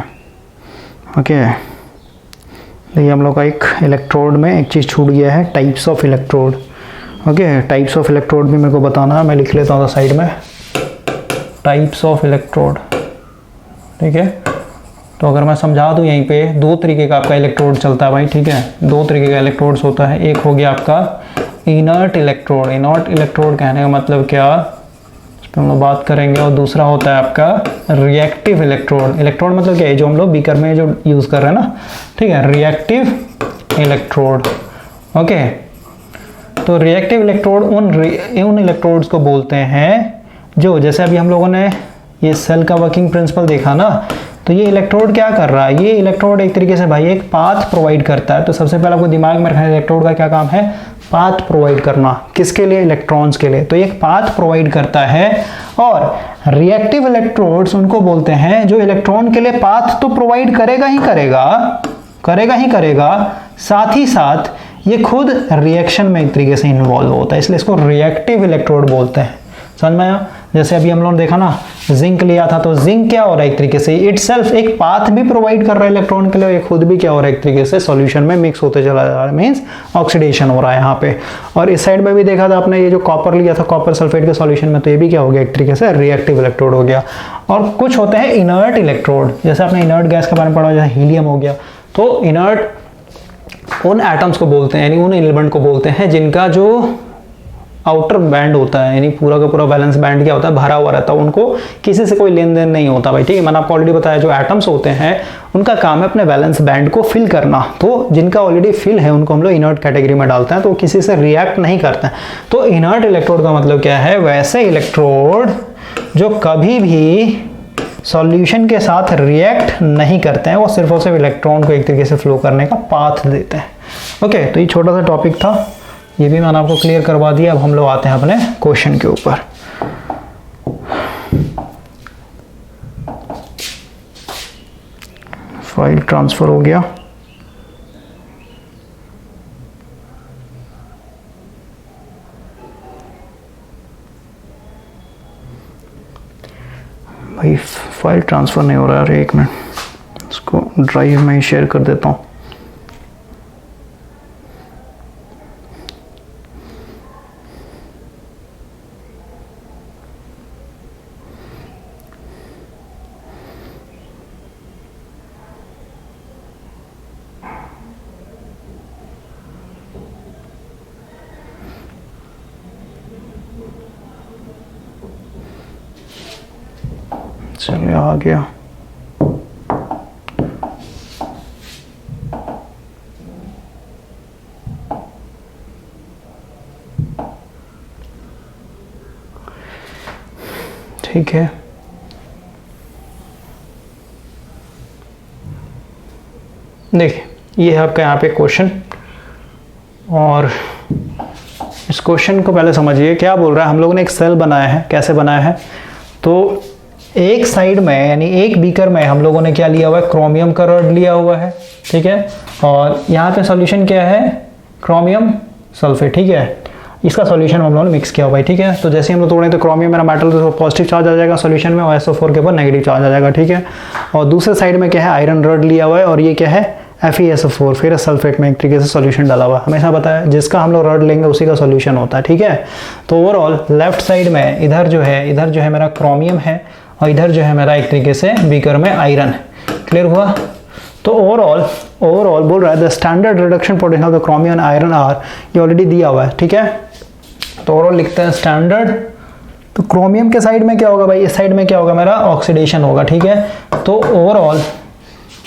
ओके, देखिए हम लोग का एक इलेक्ट्रोड में एक चीज़ छूट गया है, types of electrode. Okay, types of electrode भी मेरे को बताना है, मैं लिख लेता हूँ साइड में, टाइप्स ऑफ इलेक्ट्रोड, ठीक है। तो अगर मैं समझा दूँ यहीं पे, 2 तरीके का आपका इलेक्ट्रोड चलता है भाई, ठीक है। 2 तरीके का इलेक्ट्रोड्स होता है, एक हो गया आपका इनर्ट इलेक्ट्रोड। इनर्ट इलेक्ट्रोड कहने का मतलब क्या, इस पर हम लोग बात करेंगे। और दूसरा होता है आपका रिएक्टिव इलेक्ट्रोड। इलेक्ट्रोड मतलब क्या है, जो हम लोग बीकर में जो यूज़ कर रहे हैं ना, ठीक है, रिएक्टिव इलेक्ट्रोड। ओके, तो रिएक्टिव इलेक्ट्रोड उन इलेक्ट्रोड्स को बोलते हैं जो, जैसे अभी हम लोगों ने ये सेल का वर्किंग प्रिंसिपल देखा ना, तो ये इलेक्ट्रोड क्या कर रहा है, ये इलेक्ट्रोड एक तरीके से भाई एक पाथ प्रोवाइड करता है। तो सबसे पहले आपको दिमाग में रखना है, इलेक्ट्रोड का क्या काम है, पाथ प्रोवाइड करना। किसके लिए, इलेक्ट्रॉन्स के लिए। तो एक पाथ प्रोवाइड करता है। और रिएक्टिव इलेक्ट्रोड्स उनको बोलते हैं जो इलेक्ट्रॉन के लिए पाथ तो प्रोवाइड करेगा ही करेगा, साथ ही साथ ये खुद रिएक्शन में एक तरीके से इन्वॉल्व होता है, इसलिए इसको रिएक्टिव इलेक्ट्रोड बोलते हैं। समझ में आया। जैसे अभी हम लोगों ने देखा ना, जिंक लिया था, तो जिंक क्या हो रहा है, एक तरीके से इटसेल्फ एक पाथ भी प्रोवाइड कर रहा है इलेक्ट्रॉन के लिए, ये खुद भी क्या हो रहा है, एक तरीके से सॉल्यूशन में मिक्स होते चला जा रहा है, मींस ऑक्सीडेशन हो रहा है यहाँ पे। और इस साइड में भी देखा था आपने, ये जो कॉपर लिया था कॉपर सल्फेट के सॉल्यूशन में, तो ये भी क्या हो गया, एक तरीके से रिएक्टिव इलेक्ट्रोड हो गया। और कुछ होते हैं इनर्ट इलेक्ट्रोड, जैसे आपने इनर्ट गैस के बारे में पढ़ा, जैसे हीलियम हो गया। तो इनर्ट उन एटम्स को बोलते हैं, यानी उन एलिमेंट को बोलते हैं जिनका जो आउटर बैंड होता है, यानी पूरा का पूरा बैलेंस बैंड क्या होता है, भरा हुआ रहता है, उनको किसी से कोई लेन देन नहीं होता भाई, ठीक है। मैंने आपको ऑलरेडी बताया, जो एटम्स होते हैं उनका काम है अपने बैलेंस बैंड को फिल करना। तो जिनका ऑलरेडी फिल है उनको हम लोग इनर्ट कैटेगरी में डालते हैं, तो किसी से रिएक्ट नहीं करते हैं। तो इनर्ट इलेक्ट्रोड का मतलब क्या है, वैसे इलेक्ट्रोड जो कभी भी सॉल्यूशन के साथ रिएक्ट नहीं करते हैं, वो सिर्फ और सिर्फ इलेक्ट्रॉन को एक तरीके से फ्लो करने का पाथ देते हैं। ओके, तो ये छोटा सा टॉपिक था, ये भी मैंने आपको क्लियर करवा दिया। अब हम लोग आते हैं अपने क्वेश्चन के ऊपर। फाइल ट्रांसफ़र हो गया। भाई फाइल ट्रांसफ़र नहीं हो रहा है, एक मिनट, इसको ड्राइव में ही शेयर कर देता हूँ। चलिए आ गया। ठीक है, देखिए ये है आपका यहाँ पे क्वेश्चन, और इस क्वेश्चन को पहले समझिए क्या बोल रहा है। हम लोगों ने एक सेल बनाया है, कैसे बनाया है, तो एक साइड में यानी एक बीकर में हम लोगों ने क्या लिया हुआ है, क्रोमियम का रॉड लिया हुआ है, ठीक है, और यहाँ पे सॉल्यूशन क्या है, क्रोमियम सल्फेट, ठीक है, इसका सॉल्यूशन हम लोगों ने मिक्स किया हुआ है, ठीक है। तो जैसे हम लोग तोड़े तो क्रोमियम मेरा मेटल तो पॉजिटिव चार्ज आ जाएगा सॉल्यूशन में, और SO4 के ऊपर नेगेटिव चार्ज आ जाएगा, ठीक है। और दूसरे साइड में क्या है, आयरन रॉड लिया हुआ है, और ये क्या है, FeSO4 फिर सल्फेट में एक तरीके से सॉल्यूशन डाला हुआ है। हमेशा बताया जिसका हम लोग रॉड लेंगे उसी का सॉल्यूशन होता है, ठीक है। तो ओवरऑल लेफ्ट साइड में इधर जो है मेरा क्रोमियम है, और इधर जो है मेरा एक तरीके से बीकर में आयरन है। क्लियर हुआ? तो ओवरऑल बोल रहा है the standard reduction potential of the chromium and iron are, ये ऑलरेडी दिया हुआ है, ठीक है। तो ओवरऑल लिखते हैं स्टैंडर्ड, तो क्रोमियम के साइड में क्या होगा भाई, इस साइड में क्या होगा, मेरा ऑक्सीडेशन होगा, ठीक है। तो ओवरऑल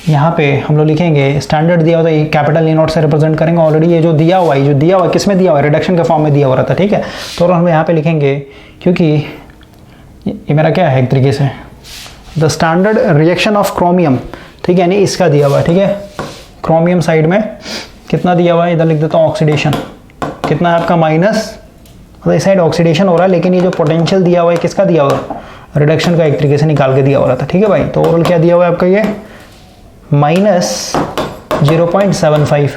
यहाँ पे हम लोग लिखेंगे स्टैंडर्ड दिया हुआ, ये कैपिटल E0 से रिप्रेजेंट करेंगे। ऑलरेडी ये जो दिया हुआ है किस में दिया हुआ है, रिडक्शन के फॉर्म में दिया हुआ रहता है, ठीक है। तो हम यहाँ पे लिखेंगे, क्योंकि ये मेरा क्या है एक तरीके से the standard reaction of chromium, ठीक है, यानी इसका दिया हुआ है, ठीक है। क्रोमियम साइड में कितना दिया हुआ है, इधर लिख देता हूँ ऑक्सीडेशन, कितना है आपका माइनस, मतलब इस साइड ऑक्सीडेशन हो रहा है, लेकिन ये जो पोटेंशियल दिया हुआ है किसका दिया हुआ है, रिडक्शन का एक तरीके से निकाल के दिया हो रहा था, ठीक है भाई। तो ओवरऑल क्या दिया हुआ है आपका, ये -0.75,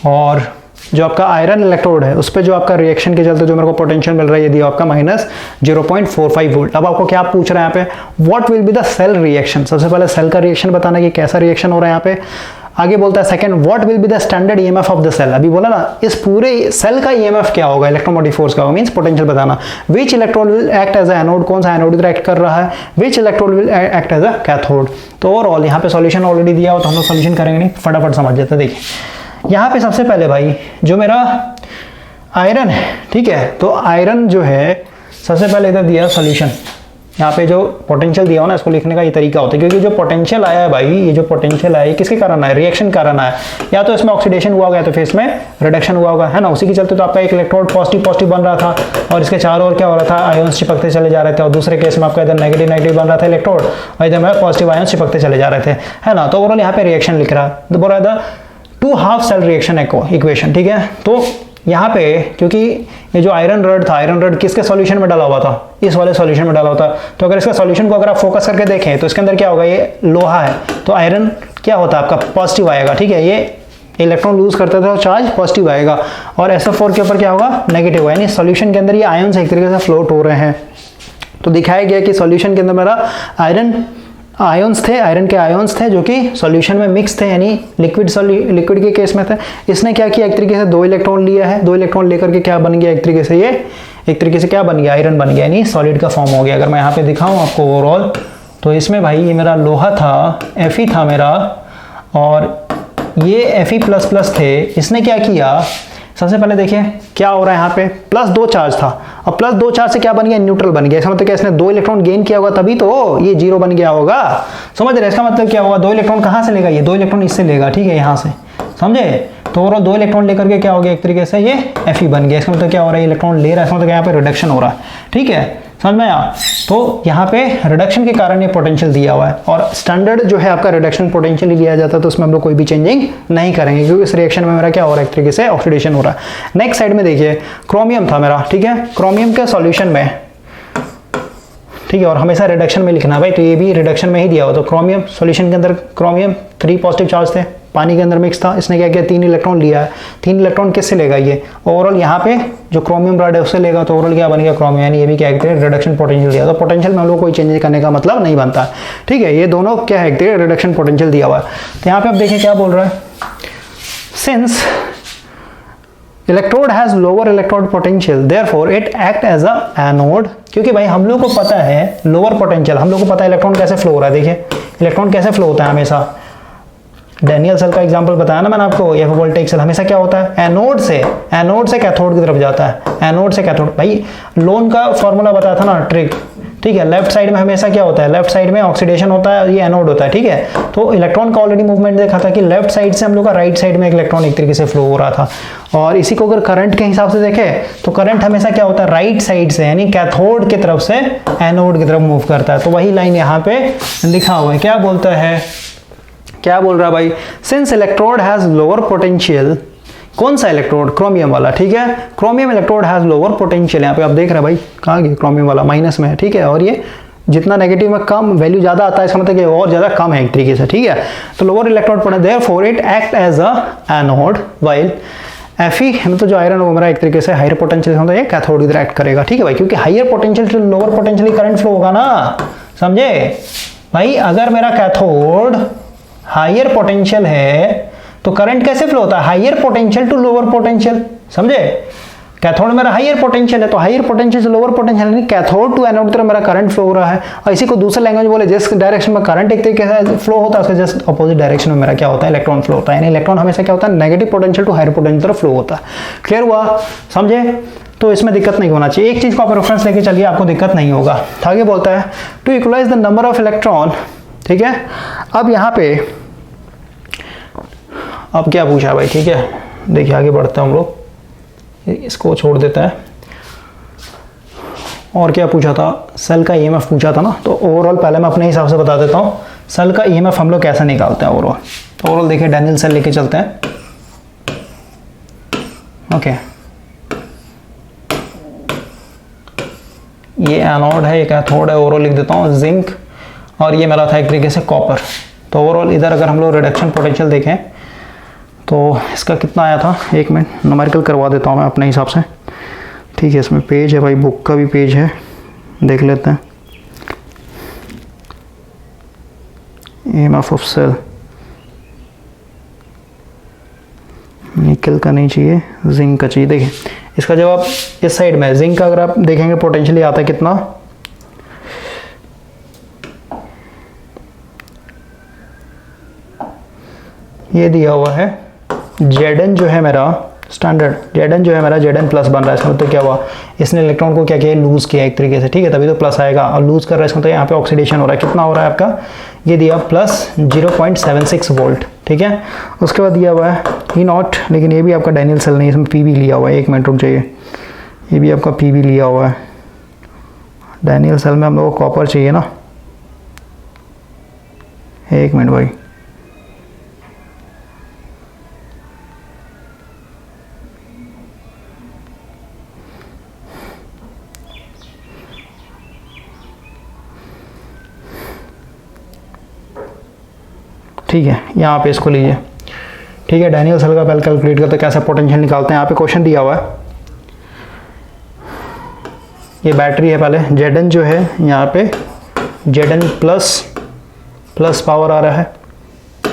और जो आपका आयरन इलेक्ट्रोड है उस पर जो आपका रिएक्शन के चलते जो मेरे को पोटेंशियल मिल रहा है ये दिया आपका -0.45 वोल्ट। अब आपको क्या पूछ रहा है यहाँ पे, what will be the cell reaction. सबसे पहले सेल का रिएक्शन बताना कि कैसा रिएक्शन हो रहा है यहाँ पे। आगे बोलता है second, what will be the standard EMF of the cell. अभी बोला ना इस पूरे सेल का ईएमएफ क्या होगा, इलेक्ट्रोमोटिव फोर्स का, मींस पोटेंशियल बताना। Which electrode will act as a anode, कौन सा एनोड इधर एक्ट कर रहा है, which electrode will act as a cathode. तो ओवरऑल यहाँ पे सॉल्यूशन ऑलरेडी दिया हो तो हम लोग सॉल्यूशन करेंगे नहीं, फटाफट समझ जाते हैं। देखिए यहाँ पे सबसे पहले भाई जो मेरा आयरन है, ठीक है, तो आयरन जो है सबसे पहले इधर दिया सॉल्यूशन, यहाँ पे जो पोटेंशियल दिया हो ना इसको लिखने का ये तरीका होता है, क्योंकि जो पोटेंशियल आया है भाई, ये जो पोटेंशियल आया है किसके कारण आया, रिएक्शन कारण आया, या तो इसमें ऑक्सीडेशन हुआ होगा तो फिर इसमें रिडक्शन हुआ होगा, है ना। उसी के चलते तो आपका एक इलेक्ट्रोड पॉजिटिव बन रहा था और इसके चारों ओर क्या हो रहा था, आयन्स चिपकते चले जा रहे थे, और दूसरे केस में आपका इधर नेगेटिव बन रहा था इलेक्ट्रोड, और इधर में पॉजिटिव आयन्स चिपकते चले जा रहे थे, है ना। तो ओवरऑल यहाँ पे रिएक्शन लिख रहा है, तो बोल रहा था 2 हाफ सेल रिएक्शन इक्वेशन, ठीक है। तो यहाँ पे क्योंकि ये जो आयरन रॉड था, आयरन रॉड किसके सॉल्यूशन में डाला हुआ था, इस वाले सॉल्यूशन में डाला होता, तो अगर इसका सॉल्यूशन को अगर आप फोकस करके देखें तो इसके अंदर क्या होगा, ये लोहा है तो आयरन क्या होता है आपका पॉजिटिव आएगा, ठीक है, ये इलेक्ट्रॉन लूज करता था और चार्ज पॉजिटिव आएगा, और SO4 के ऊपर क्या होगा, नेगेटिव, यानी सॉल्यूशन के अंदर ये आयन्स एक तरीके से फ्लोट हो रहे हैं। तो दिखाया गया कि सॉल्यूशन के अंदर मेरा आयन्स थे, आयरन के आयन्स थे जो कि सॉल्यूशन में मिक्स थे, यानी लिक्विड के केस में थे। इसने क्या किया, एक तरीके से 2 इलेक्ट्रॉन लिया है, 2 इलेक्ट्रॉन लेकर के क्या बन गया, एक तरीके से ये एक तरीके से क्या बन गया, आयरन बन गया, यानी सॉलिड का फॉर्म हो गया। अगर मैं यहाँ पे दिखाऊं आपको ओवरऑल, तो इसमें भाई ये मेरा लोहा था, Fe था मेरा, और ये Fe++ थे। इसने क्या किया, सबसे पहले देखिए क्या हो रहा है, यहाँ पे +2 चार्ज था, और +2 चार्ज से क्या बन गया, न्यूट्रल बन गया। इसका मतलब क्या, इसने 2 इलेक्ट्रॉन गेन किया होगा तभी तो ये 0 बन गया होगा, समझ रहे हैं। इसका मतलब क्या होगा, 2 इलेक्ट्रॉन कहाँ से लेगा, ये 2 इलेक्ट्रॉन इससे लेगा, ठीक है, यहाँ से, समझे। तो ओवरऑल 2 इलेक्ट्रॉन लेकर के क्या हो गया, एक तरीके से ये Fe बन गया। इसका मतलब क्या हो रहा है, इलेक्ट्रॉन ले रहा है, इसका मतलब यहाँ पे रिडक्शन हो रहा है, ठीक है, समझ में आया। तो यहाँ पे रिडक्शन के कारण ये पोटेंशियल दिया हुआ है, और स्टैंडर्ड जो है आपका रिडक्शन पोटेंशियल ही लिया जाता है, तो उसमें हम लोग कोई भी चेंजिंग नहीं करेंगे, क्योंकि इस रिएक्शन में मेरा क्या हो रहा है, एक तरीके से ऑक्सीडेशन हो रहा है। नेक्स्ट साइड में देखिए क्रोमियम था मेरा, ठीक है, क्रोमियम के सॉल्यूशन में ठीक है, और हमेशा रिडक्शन में लिखना है भाई, तो ये भी रिडक्शन में ही दिया हुआ। तो क्रोमियम सॉल्यूशन के अंदर क्रोमियम 3 पॉजिटिव चार्ज थे, पानी के अंदर मिक्स था, इसने क्या किया 3 इलेक्ट्रॉन लिया है। 3 इलेक्ट्रॉन किससे लेगा ये ओवरऑल, यहाँ पे जो क्रोमियम रॉड है उससे लेगा, तो ओवरऑल क्या बन गया क्रोमियम, यानी ये भी क्या है रिडक्शन पोटेंशियल दिया। तो पोटेंशियल में हम लोग कोई चेंज करने का मतलब नहीं बनता, ठीक है। ये दोनों क्या है रिडक्शन पोटेंशियल दिया हुआ है। तो यहाँ पे आप देखिए क्या बोल रहा है, since electrode has lower electrode potential therefore it act as a anode, क्योंकि भाई हम लोग को पता है लोअर पोटेंशियल, हम लोग को पता है इलेक्ट्रॉन कैसे फ्लो हो रहा है। देखिए इलेक्ट्रॉन कैसे फ्लो होता है हमेशा, डैनियल सेल का एग्जांपल बताया ना मैंने आपको, ये वोल्टेज सेल हमेशा क्या होता है एनोड से कैथोड की तरफ जाता है, एनोड से कैथोड। भाई लोन का फॉर्मूला बताया था ना ट्रिक, ठीक है। लेफ्ट साइड में हमेशा क्या होता है, लेफ्ट साइड में ऑक्सीडेशन होता है, ये एनोड होता है, ठीक है। तो इलेक्ट्रॉन का ऑलरेडी मूवमेंट देखा था कि लेफ्ट साइड से हम लोग का राइट साइड में एक इलेक्ट्रॉन एक तरीके से फ्लो हो रहा था। और इसी को अगर करंट के हिसाब से देखें तो करंट हमेशा क्या होता है राइट साइड से, यानी कैथोड की तरफ से एनोड की तरफ मूव करता है। तो वही लाइन यहाँ पे लिखा हुआ है, क्या बोलता है, क्या बोल रहा है भाई, since electrode has lower potential, कौन सा इलेक्ट्रोड, क्रोमियम वाला, ठीक है। Chromium electrode has lower potential, यहाँ पे आप देख रहे हैं भाई कहाँ गया क्रोमियम वाला, माइनस में है, ठीक है। और ये जितना नेगेटिव में कम वैल्यू ज्यादा आता है, इसका मतलब कि और ज्यादा कम है एक तरीके से, ठीक है। तो lower electrode potential therefore it act as a anode, while Fe तो जो आयरन वो मेरा एक तरीके से हायर पोटेंशियल होता है, कैथोड की तरह एक्ट करेगा, ठीक है भाई, क्योंकि हायर पोटेंशियल से लोअर पोटेंशियल करंट फ्लो होगा ना, समझे भाई। अगर मेरा कैथोड हायर पोटेंशियल है तो करंट कैसे फ्लो होता है, higher potential to lower potential, समझे। कैथोड मेरा हायर पोटेंशियल है तो हायर पोटेंशियल से लोअर पोटेंशियल, यानी कैथोड टू एनोड तरफ मेरा करंट फ्लो हो रहा है। और इसी को दूसरे लैंग्वेज बोले जिस डायरेक्शन में करंट एक तरीके से फ्लो होता है उसके जस्ट अपोजिट डायरेक्शन में मेरा क्या होता है इलेक्ट्रॉन फ्लो होता है, यानी इलेक्ट्रॉन हमेशा क्या होता है negative potential to higher potential तरफ फ्लो होता है। क्लियर हुआ, समझे। तो इसमें दिक्कत नहीं होना चाहिए, एक चीज को आप रेफरेंस लेके चलिए, आपको दिक्कत नहीं होगा। आगे बोलता है to equalise the number of electron, ठीक है। अब यहाँ पे अब क्या पूछा भाई, ठीक है, देखिए आगे बढ़ते हैं हम लोग, इसको छोड़ देता है। और क्या पूछा था, सेल का ईएमएफ पूछा था ना। तो ओवरऑल पहले मैं अपने हिसाब से बता देता हूँ सेल का ईएमएफ हम लोग कैसे निकालते हैं ओवरऑल। तो ओवरऑल देखिए डैनियल सेल लेके चलते हैं, ओके। ये एनोड है, ये कैथोड है, ओवरऑल लिख देता हूँ जिंक, और ये मेरा था एक तरीके से कॉपर। तो ओवरऑल इधर अगर हम लोग रिडक्शन पोटेंशियल देखें तो इसका कितना आया था, एक मिनट न्यूमेरिकल करवा देता हूँ मैं अपने हिसाब से, ठीक है। इसमें पेज है भाई, बुक का भी पेज है, देख लेते हैं। ईएमएफ ऑफ सेल, निकल का नहीं चाहिए, जिंक का चाहिए। देखिए इसका जवाब इस साइड में, जिंक का अगर आप देखेंगे पोटेंशियली आता है कितना, ये दिया हुआ है Zn जो है मेरा स्टैंडर्ड, Zn जो है मेरा Zn प्लस बन रहा है, इसका मतलब क्या हुआ, इसने इलेक्ट्रॉन को क्या किया लूज किया एक तरीके से, ठीक है, तभी तो प्लस आएगा। और लूज कर रहा है इसका मतलब यहाँ पे ऑक्सीडेशन हो रहा है, कितना हो रहा है आपका, ये दिया प्लस 0.76 वोल्ट, ठीक है। उसके बाद दिया हुआ है ई नॉट, लेकिन ये भी आपका डैनियल सेल नहीं, इसमें पी लिया हुआ है, एक मिनट रुक जाइए, ये भी आपका पी लिया हुआ है। डैनियल सेल में हम लोग को कॉपर चाहिए ना, एक मिनट भाई, ठीक है। यहाँ पे इसको लीजिए, ठीक है। डैनियल सेल का पहले कैलकुलेट करते कैसे पोटेंशियल निकालते हैं। यहाँ पे क्वेश्चन दिया हुआ है, ये बैटरी है, पहले Zn जो है यहाँ पे Zn प्लस पावर आ रहा है,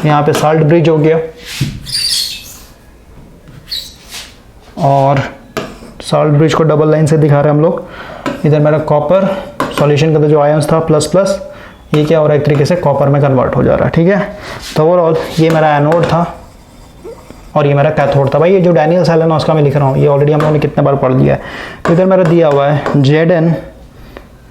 यहाँ पे साल्ट ब्रिज हो गया, और साल्ट ब्रिज को डबल लाइन से दिखा रहे हैं हम लोग। इधर मेरा कॉपर सॉल्यूशन का तो जो आयंस था प्लस प्लस, ये क्या हो रहा है एक तरीके से कॉपर में कन्वर्ट हो जा रहा है, ठीक है। तो ओवरऑल ये मेरा एनोड था और ये मेरा कैथोड था। भाई ये जो डैनियल सेल है ना उसका मैं लिख रहा हूँ, ये ऑलरेडी हम लोगों ने कितने बार पढ़ लिया है। तो इधर मेरा दिया हुआ है Zn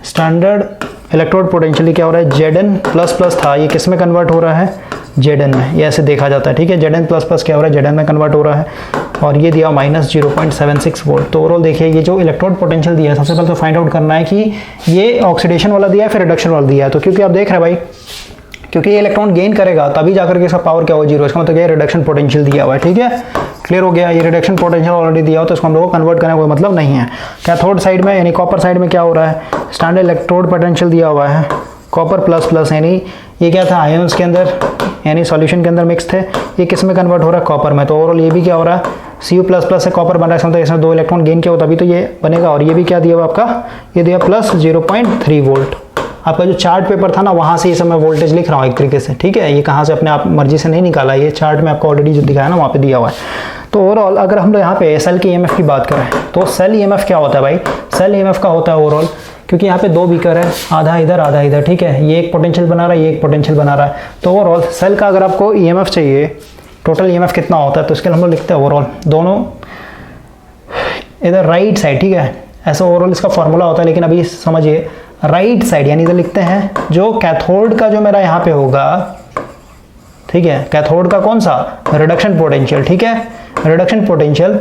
स्टैंडर्ड इलेक्ट्रोड पोटेंशियली क्या हो रहा है, Zn प्लस प्लस था, ये किस में कन्वर्ट हो रहा है, Zn में, ये ऐसे देखा जाता है, ठीक है। Zn प्लस प्लस क्या हो रहा है, Zn में कन्वर्ट हो रहा है, और ये दिया माइनस 0.76 वोल्ट। तो ओवरऑल देखिए ये जो इलेक्ट्रोड पोटेंशियल दिया है, सबसे पहले तो फाइंड आउट करना है कि ये ऑक्सीडेशन वाला दिया है फिर रिडक्शन वाला दिया है। तो क्योंकि आप देख रहे हैं भाई क्योंकि ये इलेक्ट्रॉन गेन करेगा तभी जाकर के इसका पावर क्या हो, जीरो। इसका मतलब ये रिडक्शन पोटेंशियल दिया हुआ है, ठीक है, क्लियर हो गया। ये रिडक्शन पोटेंशियल ऑलरेडी दिया हो तो इसको हम लोग को कन्वर्ट करने का कोई मतलब नहीं है। कैथोड साइड में यानी कॉपर साइड में क्या हो रहा है, स्टैंडर्ड इलेक्ट्रोड पोटेंशियल दिया हुआ है, कॉपर प्लस प्लस, यानी ये क्या था, आयंस के अंदर यानी सॉल्यूशन के अंदर मिक्स थे, ये किस में कन्वर्ट हो रहा है, कॉपर में। तो ओवरऑल ये भी क्या हो रहा है, Cu प्लस प्लस से कॉपर बन रहा है, मतलब इसमें 2 इलेक्ट्रॉन गेन किया हो तभी तो ये बनेगा। और ये भी क्या दिया हुआ आपका, ये दिया प्लस 0.3 वोल्ट। आपका जो चार्ट पेपर था ना वहाँ से ये सब मैं वोल्टेज लिख रहा हूँ एक तरीके से, ठीक है, ये कहाँ से अपने आप मर्जी से नहीं निकाला, ये चार्ट में आपको ऑलरेडी जो दिखाया ना वहाँ पे दिया हुआ है। तो ओवरऑल अगर हम लोग यहाँ पे सेल की ईएमएफ की बात करें तो सेल ईएमएफ क्या होता है भाई, सेल ईएमएफ का होता है ओवरऑल, क्योंकि यहाँ पे 2 बीकर है, आधा इधर, ठीक है, ये एक पोटेंशियल बना रहा है, ये एक पोटेंशियल बना रहा है। तो ओवरऑल सेल का अगर आपको ईएमएफ चाहिए, टोटल ईएमएफ कितना होता है, तो इसके लिए हम लोग लिखते हैं ओवरऑल दोनों इधर राइट साइड, ठीक है, ऐसा ओवरऑल इसका फॉर्मूला होता है। लेकिन अभी समझिए राइट साइड यानी इधर लिखते हैं जो कैथोड का जो मेरा यहाँ पे होगा, ठीक है, कैथोड का कौन सा, रिडक्शन पोटेंशियल, ठीक है, रिडक्शन पोटेंशियल।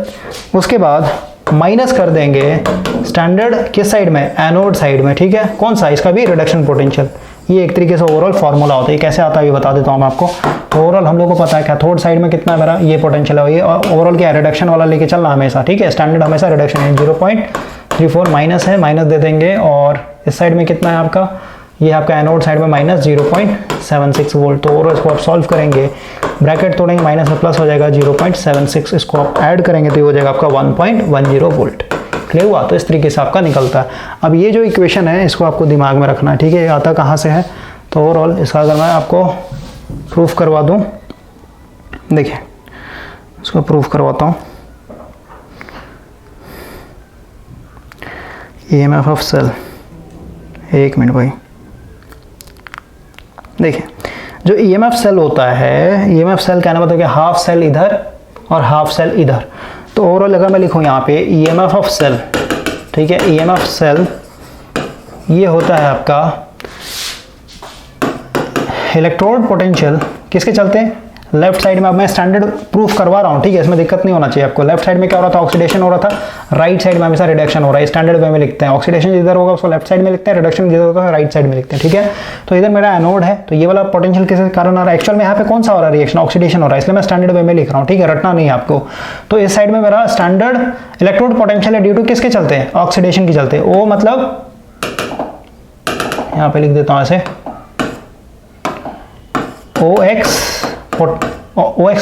उसके बाद माइनस कर देंगे स्टैंडर्ड किस साइड में, एनोड साइड में, ठीक है, कौन सा, इसका भी रिडक्शन पोटेंशियल। ये एक तरीके से ओवरऑल फार्मूला होता है। ये कैसे आता है ये बता देता हूँ मैं आपको। तो ओवरऑल हम लोग को पता है कैथोड साइड में कितना मेरा ये पोटेंशियल है, ये ओवरऑल क्या है, रिडक्शन वाला लेके चलना हमेशा, ठीक है, स्टैंडर्ड हमेशा रिडक्शन है। 0.34 माइनस है, माइनस दे देंगे। और इस साइड में कितना है आपका, ये आपका एनोड साइड में माइनस 0.76 वोल्ट। तो ओवरऑल इसको आप सॉल्व करेंगे, ब्रैकेट तोड़ेंगे, माइनस में प्लस हो जाएगा 0.76, इसको आप ऐड करेंगे तो ये हो जाएगा आपका 1.10 वोल्ट। क्लियर हुआ। तो इस तरीके से आपका निकलता है। अब ये जो इक्वेशन है इसको आपको दिमाग में रखना है, ठीक है, आता कहाँ से है। तो ओवरऑल इसका अगर मैं आपको प्रूफ करवा दूँ, देखिए इसको प्रूफ करवाता हूँ। ईएमएफ ऑफ सेल, एक मिनट भाई, देखिए जो ईएमएफ सेल होता है, ईएमएफ सेल कहना मतलब कि हाफ सेल इधर और हाफ सेल इधर। तो ओवरऑल अगर मैं लिखूँ यहाँ पे ईएमएफ ऑफ सेल, ठीक है, ईएमएफ सेल ये होता है आपका इलेक्ट्रोड पोटेंशियल किसके चलते, लेफ्ट साइड में। अब मैं स्टैंडर्ड प्रूफ करवा रहा हूँ, ठीक है, इसमें दिक्कत नहीं होना चाहिए आपको। लेफ्ट साइड में क्या हो रहा था, ऑक्सीडेशन हो रहा था, राइट साइड में हमेशा रिडक्शन हो रहा है। स्टैंडर्ड वे में लिखते हैं, ऑक्सीडेशन जिधर होगा उसको लेफ्ट साइड में लिखते हैं, रिडक्शन जिधर होगा राइट साइड में लिखते हैं, ठीक है। तो इधर मेरा एनोड है, तो ये वाला पोटेंशियल किस कारण आ रहा है, एक्चुअल में यहाँ पे कौन सा हो रहा है रिएक्शन, ऑक्सीडेशन हो रहा है, इसलिए मैं स्टैंडर्ड वे में लिख रहा हूँ, ठीक है, रटना नहीं है आपको। तो इस साइड में मेरा स्टैंडर्ड इलेक्ट्रोड पोटेंशियल है ड्यू टू किसके चलते हैं, ऑक्सीडेशन के चलते। ओ मतलब यहाँ पे लिख देता हूँ ऐसे, OX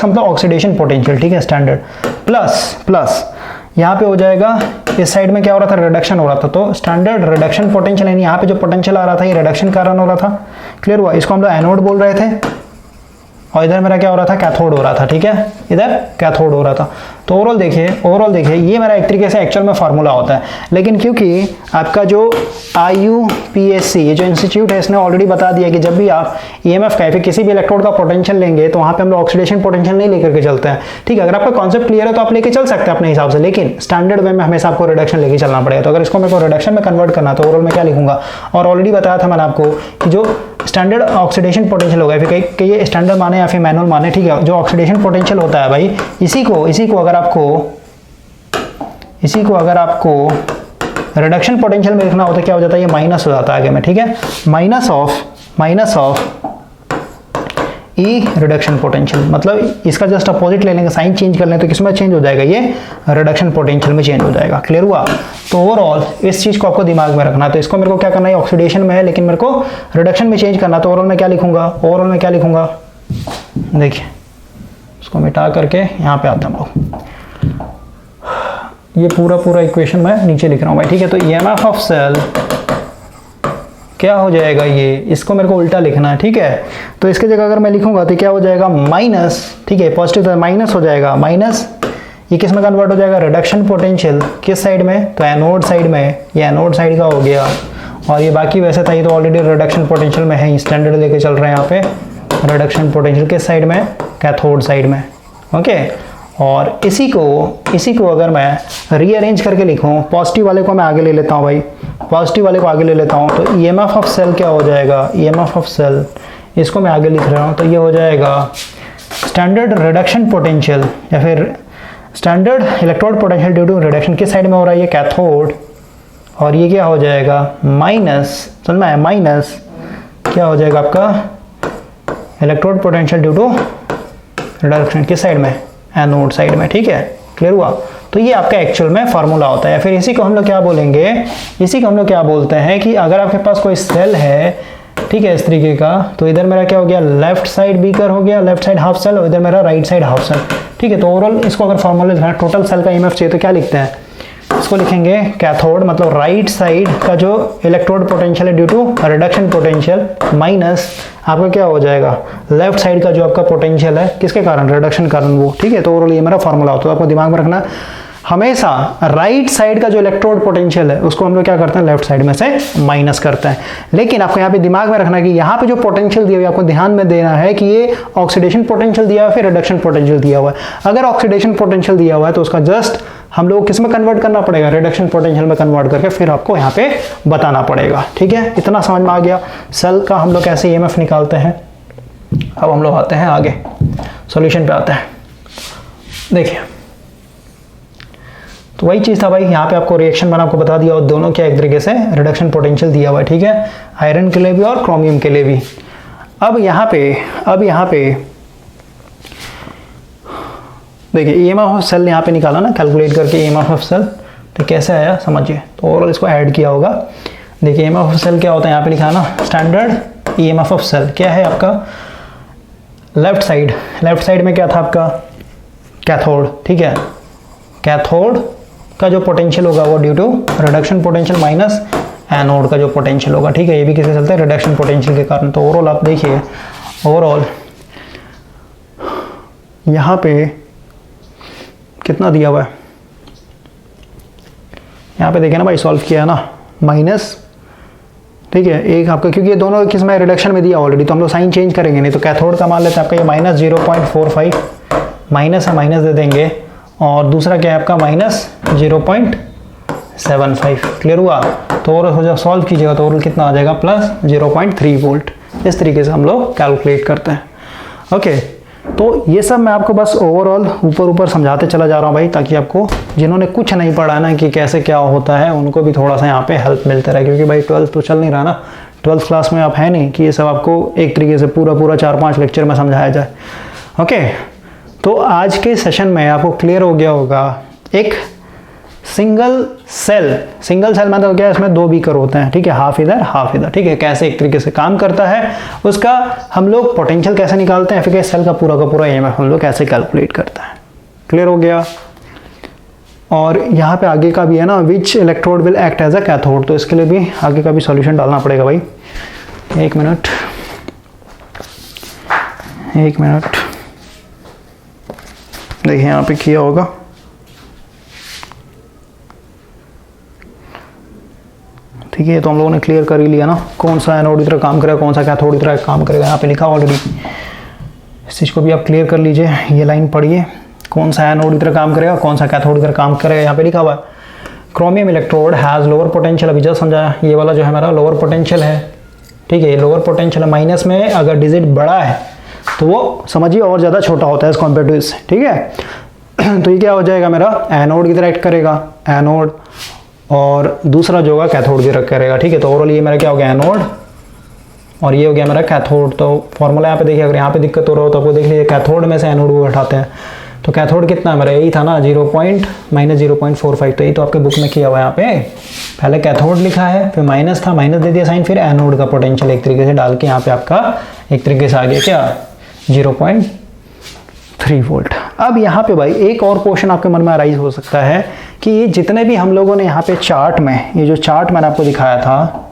मतलब ऑक्सीडेशन पोटेंशियल, ठीक है, स्टैंडर्ड प्लस यहाँ पे हो जाएगा, इस साइड में क्या हो रहा था, रिडक्शन हो रहा था, तो स्टैंडर्ड रिडक्शन पोटेंशियल, यानी यहाँ पे जो पोटेंशियल आ रहा था ये रिडक्शन कारण हो रहा था। क्लियर हुआ। इसको हम लोग एनोड बोल रहे थे और इधर मेरा क्या हो रहा था, कैथोड हो रहा था, ठीक है, इधर कैथोड हो रहा था। तो ओवरऑल देखिए ये मेरा एक तरीके से एक्चुअल में फार्मूला होता है। लेकिन क्योंकि आपका जो IUPAC ये जो इंस्टीट्यूट है इसने ऑलरेडी बता दिया कि जब भी आप ईएमएफ का फिर किसी भी इलेक्ट्रोड का पोटेंशियल लेंगे तो वहाँ पे हम लोग ऑक्सीडेशन पोटेंशियल नहीं लेकर के चलते हैं, ठीक है। अगर आपका कॉन्सेप्ट क्लियर है तो आप लेके चल सकते हैं अपने हिसाब से, लेकिन स्टैंडर्ड वे में हमेशा आपको रिडक्शन लेके चलना पड़ेगा। तो अगर इसको मेरे को रिडक्शन में कन्वर्ट करना तो ओवरऑल मैं क्या लिखूंगा, और ऑलरेडी बताया था मैंने आपको कि जो स्टैंडर्ड ऑक्सीडेशन पोटेंशियल होगा, फिर कई ये स्टैंडर्ड माने या फिर मैनुअल माने, ठीक है, जो ऑक्सीडेशन पोटेंशियल होता है भाई, इसी को अगर आपको रिडक्शन पोटेंशियल में लिखना होता है क्या हो जाता है, ये माइनस हो जाता है आगे में, ठीक है, minus of E reduction potential. मतलब इसका जस्ट अपोजिट ले लेंगे, साइन चेंज कर लें तो किसमें चेंज हो जाएगा, ये रिडक्शन पोटेंशियल में चेंज हो जाएगा। क्लियर हुआ। तो ओवरऑल इस चीज को आपको दिमाग में रखना है। तो इसको मेरे को क्या करना है, ऑक्सीडेशन में है लेकिन मेरे को रिडक्शन में चेंज करना। तो ओवरऑल मैं क्या लिखूंगा, देखिए इसको मिटा करके यहाँ पे आता हम लोग, ये पूरा इक्वेशन मैं नीचे लिख रहा हूँ भाई, ठीक है। तो ईएमएफ ऑफ सेल क्या हो जाएगा, ये इसको मेरे को उल्टा लिखना है, ठीक है। तो इसके जगह अगर मैं लिखूंगा तो क्या हो जाएगा, माइनस, ठीक है, पॉजिटिव तो माइनस हो जाएगा, माइनस ये किस में कन्वर्ट हो जाएगा, रिडक्शन पोटेंशियल किस साइड में, तो एनोड साइड में, ये एनोड साइड का हो गया। और ये बाकी वैसे था, ये तो ऑलरेडी रिडक्शन पोटेंशियल में है, स्टैंडर्ड लेके चल रहे हैं यहाँ पे। रिडक्शन पोटेंशियल किस साइड में, कैथोड साइड में, ओके। और इसी को अगर मैं रीअरेंज करके लिखूं, पॉजिटिव वाले को मैं आगे ले लेता हूं भाई, पॉजिटिव वाले को आगे ले लेता हूं, तो ईएमएफ ऑफ सेल क्या हो जाएगा, ईएमएफ ऑफ सेल, इसको मैं आगे लिख रहा हूं, तो ये हो जाएगा स्टैंडर्ड रिडक्शन पोटेंशियल या फिर standard electrode potential due to reduction किस साइड में हो रहा है, ये कैथोड। और ये क्या हो जाएगा, माइनस, समझ में आया, माइनस क्या हो जाएगा आपका electrode potential due to reduction किस साइड में, एनोड साइड में, ठीक है, क्लियर हुआ। तो ये आपका एक्चुअल में फार्मूला होता है। फिर इसी को हम लोग क्या बोलेंगे, इसी को हम लोग क्या बोलते हैं कि अगर आपके पास कोई सेल है, ठीक है, इस तरीके का, तो इधर मेरा क्या हो गया, लेफ्ट साइड बीकर हो गया, लेफ्ट साइड हाफ सेल, और इधर मेरा राइट साइड हाफ सेल, ठीक है। तो ओवरऑल इसको अगर फॉर्मूला लिखना है, टोटल सेल का ईएमएफ चाहिए तो क्या लिखते हैं, इसको लिखेंगे कैथोड मतलब राइट साइड का जो इलेक्ट्रोड पोटेंशियल है due to reduction potential minus आपका क्या हो जाएगा, लेफ्ट साइड का जो आपका पोटेंशियल है किसके कारण, रिडक्शन कारण वो, ठीक है। तो ओवरऑल ये मेरा फॉर्मूला होता है। तो आपको दिमाग में रखना हमेशा राइट साइड का जो इलेक्ट्रोड पोटेंशियल है उसको हम लोग क्या करते हैं, लेफ्ट साइड में से माइनस करते हैं। लेकिन आपको यहाँ पे दिमाग में रखना कि यहाँ पे जो पोटेंशियल दिया हुआ है आपको ध्यान में देना है कि ये ऑक्सीडेशन पोटेंशियल दिया हुआ है फिर रिडक्शन पोटेंशियल दिया हुआ है। अगर ऑक्सीडेशन पोटेंशियल दिया हुआ है तो उसका जस्ट हम लोग किस में कन्वर्ट करना पड़ेगा, रिडक्शन पोटेंशियल में कन्वर्ट करके फिर आपको यहाँ पे बताना पड़ेगा, ठीक है। इतना समझ में आ गया सेल का हम लोग कैसे ईएमएफ निकालते हैं। अब हम लोग आते हैं आगे, सॉल्यूशन पे आते हैं। देखिए तो वही चीज़ था भाई, यहाँ पे आपको रिएक्शन मैंने आपको बता दिया और दोनों क्या एक तरीके से रिडक्शन पोटेंशियल दिया हुआ है, ठीक है, आयरन के लिए भी और क्रोमियम के लिए भी। अब यहाँ पे देखिए ईएमएफ ऑफ सेल यहाँ पे निकाला ना कैलकुलेट करके ईएमएफ ऑफ सेल, तो कैसे आया समझिए। तो ओवरऑल इसको ऐड किया होगा। देखिए ईएमएफ ऑफ सेल क्या होता है, यहाँ पे लिखा है ना स्टैंडर्ड ईएमएफ ऑफ सेल क्या है आपका, लेफ्ट साइड में क्या था आपका, कैथोड, ठीक है। कैथोड का जो पोटेंशियल होगा वो due to reduction potential minus anode का जो पोटेंशियल होगा, ठीक है। ये भी किससे चलता है, रिडक्शन पोटेंशियल के कारण। तो ओवरऑल आप देखिए, ओवरऑल यहाँ पे कितना दिया हुआ है, यहाँ पे देखिए ना भाई, सॉल्व किया है ना, माइनस, ठीक है, एक आपका, क्योंकि ये दोनों किस में रिडक्शन में दिया ऑलरेडी, तो हम लोग साइन चेंज करेंगे नहीं। तो कैथोड का मान लेते हैं आपका ये माइनस 0.45 माइनस है, माइनस दे देंगे, और दूसरा क्या है आपका माइनस 0.75, क्लियर हुआ। तो और जब सॉल्व कीजिएगा तो और कितना आ जाएगा, प्लस 0.3 वोल्ट। इस तरीके से हम लोग कैलकुलेट करते हैं, ओके। तो ये सब मैं आपको बस ओवरऑल ऊपर समझाते चला जा रहा हूँ भाई, ताकि आपको जिन्होंने कुछ नहीं पढ़ा ना कि कैसे क्या होता है उनको भी थोड़ा सा यहाँ पे हेल्प मिलता रहे, क्योंकि भाई 12th तो चल नहीं रहा ना, 12th क्लास में आप है नहीं कि ये सब आपको एक तरीके से पूरा 4-5 लेक्चर में समझाया जाए, ओके। तो आज के सेशन में आपको क्लियर हो गया होगा, एक सिंगल सेल मतलब क्या है, इसमें 2 बीकर होते हैं, ठीक है, हाफ इधर, ठीक है। कैसे एक तरीके से काम करता है उसका हम लोग पोटेंशियल कैसे निकालते हैं, फिर सेल का पूरा ईएमएफ हम लोग कैसे कैलकुलेट करते हैं, क्लियर हो गया। और यहाँ पे आगे का भी है ना, which electrode will act as a cathode, तो इसके लिए भी आगे का भी सॉल्यूशन डालना पड़ेगा भाई। एक मिनट, देखिए यहाँ पे किया होगा, ठीक है। तो हम लोगों ने क्लियर कर ही लिया ना, कौन सा एनोड की तरह काम करेगा, कौन सा कैथोड की तरह काम करेगा, यहाँ पे लिखा ऑलरेडी। इस चीज़ को भी आप क्लियर कर लीजिए, ये लाइन पढ़िए, कौन सा एनोड की तरह काम करेगा, कौन सा कैथोड की तरह काम करेगा, यहाँ पे लिखा हुआ है। Chromium electrode has lower potential, अभी जस्ट समझाया, ये वाला जो है मेरा लोअर पोटेंशियल है, ठीक है, ये लोअर पोटेंशियल है। माइनस में अगर डिजिट बड़ा है तो वो समझिए और ज़्यादा छोटा होता है एज कम्पेयर टू इससे, ठीक है। तो ये क्या हो जाएगा मेरा, एनोड की तरह एक्ट करेगा, एनोड, और दूसरा जो होगा कैथोड की तरह करेगा, ठीक है। तो ओवरऑल ये मेरा क्या हो गया, एनोड, और ये हो गया मेरा कैथोड। तो फॉर्मूला यहाँ पे देखिए, अगर यहाँ पे दिक्कत हो रहा हो तो आपको देख लीजिए, कैथोड में से एनोड को हटाते हैं, तो कैथोड कितना मेरा, यही था ना, -0.45। तो यही तो आपके बुक में किया हुआ है, यहाँ पे पहले कैथोड लिखा है, फिर माइनस था, माइनस दे दिया साइन, फिर एनोड का पोटेंशियल एक तरीके से डाल के यहाँ पे आपका एक तरीके से आ गया क्या, 0.3 वोल्ट। अब यहाँ पे भाई एक और क्वेश्चन आपके मन में अराइज हो सकता है कि ये जितने भी हम लोगों ने यहाँ पे चार्ट में, ये जो चार्ट मैंने आपको दिखाया था,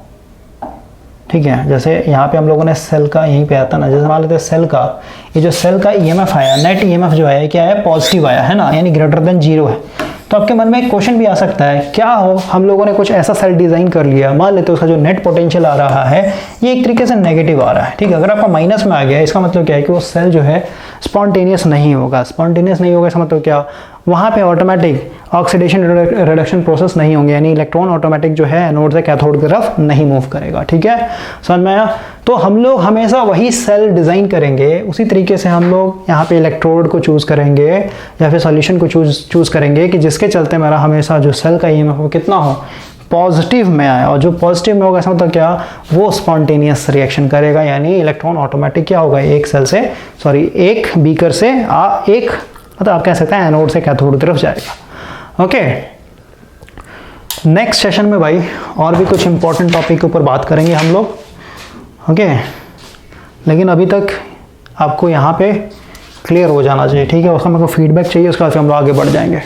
ठीक है, जैसे यहाँ पे हम लोगों ने सेल का यहीं पे आता ना, जैसे मान लेते हैं सेल का, ये जो सेल का ईएमएफ आया, नेट ईएमएफ जो है क्या है, पॉजिटिव आया है ना, यानी ग्रेटर देन 0 है। तो आपके मन में एक क्वेश्चन भी आ सकता है, क्या हो हम लोगों ने कुछ ऐसा सेल डिजाइन कर लिया, मान लेते हैं उसका जो नेट पोटेंशियल आ रहा है ये एक तरीके से नेगेटिव आ रहा है, ठीक है। अगर आपका माइनस में आ गया, इसका मतलब क्या है कि वो सेल जो है स्पॉन्टेनियस नहीं होगा। इसका मतलब क्या, वहाँ पे ऑटोमेटिक ऑक्सीडेशन रिडक्शन प्रोसेस नहीं होंगे, यानी इलेक्ट्रॉन ऑटोमेटिक जो है एनोड से कैथोड की तरफ नहीं मूव करेगा, ठीक है, समझ में आया। तो हम लोग हमेशा वही सेल डिज़ाइन करेंगे, उसी तरीके से हम लोग यहाँ पे इलेक्ट्रोड को चूज़ करेंगे या फिर सॉल्यूशन को चूज़ करेंगे कि जिसके चलते मेरा हमेशा जो सेल का ईएमएफ वो कितना हो, पॉजिटिव में आए, और जो पॉजिटिव में होगा इसका मतलब क्या, वो स्पॉन्टेनियस रिएक्शन करेगा, यानी इलेक्ट्रॉन ऑटोमेटिक क्या होगा, एक बीकर से एक मतलब आप कह सकते हैं एनोड से कैथोड की तरफ जाएगा। ओके, नेक्स्ट सेशन में भाई और भी कुछ इंपॉर्टेंट टॉपिक के ऊपर बात करेंगे हम लोग। ओके, लेकिन अभी तक आपको यहाँ पे क्लियर हो जाना चाहिए, ठीक है। उसका मेरे को फीडबैक चाहिए, उसके बाद हम लोग आगे बढ़ जाएंगे।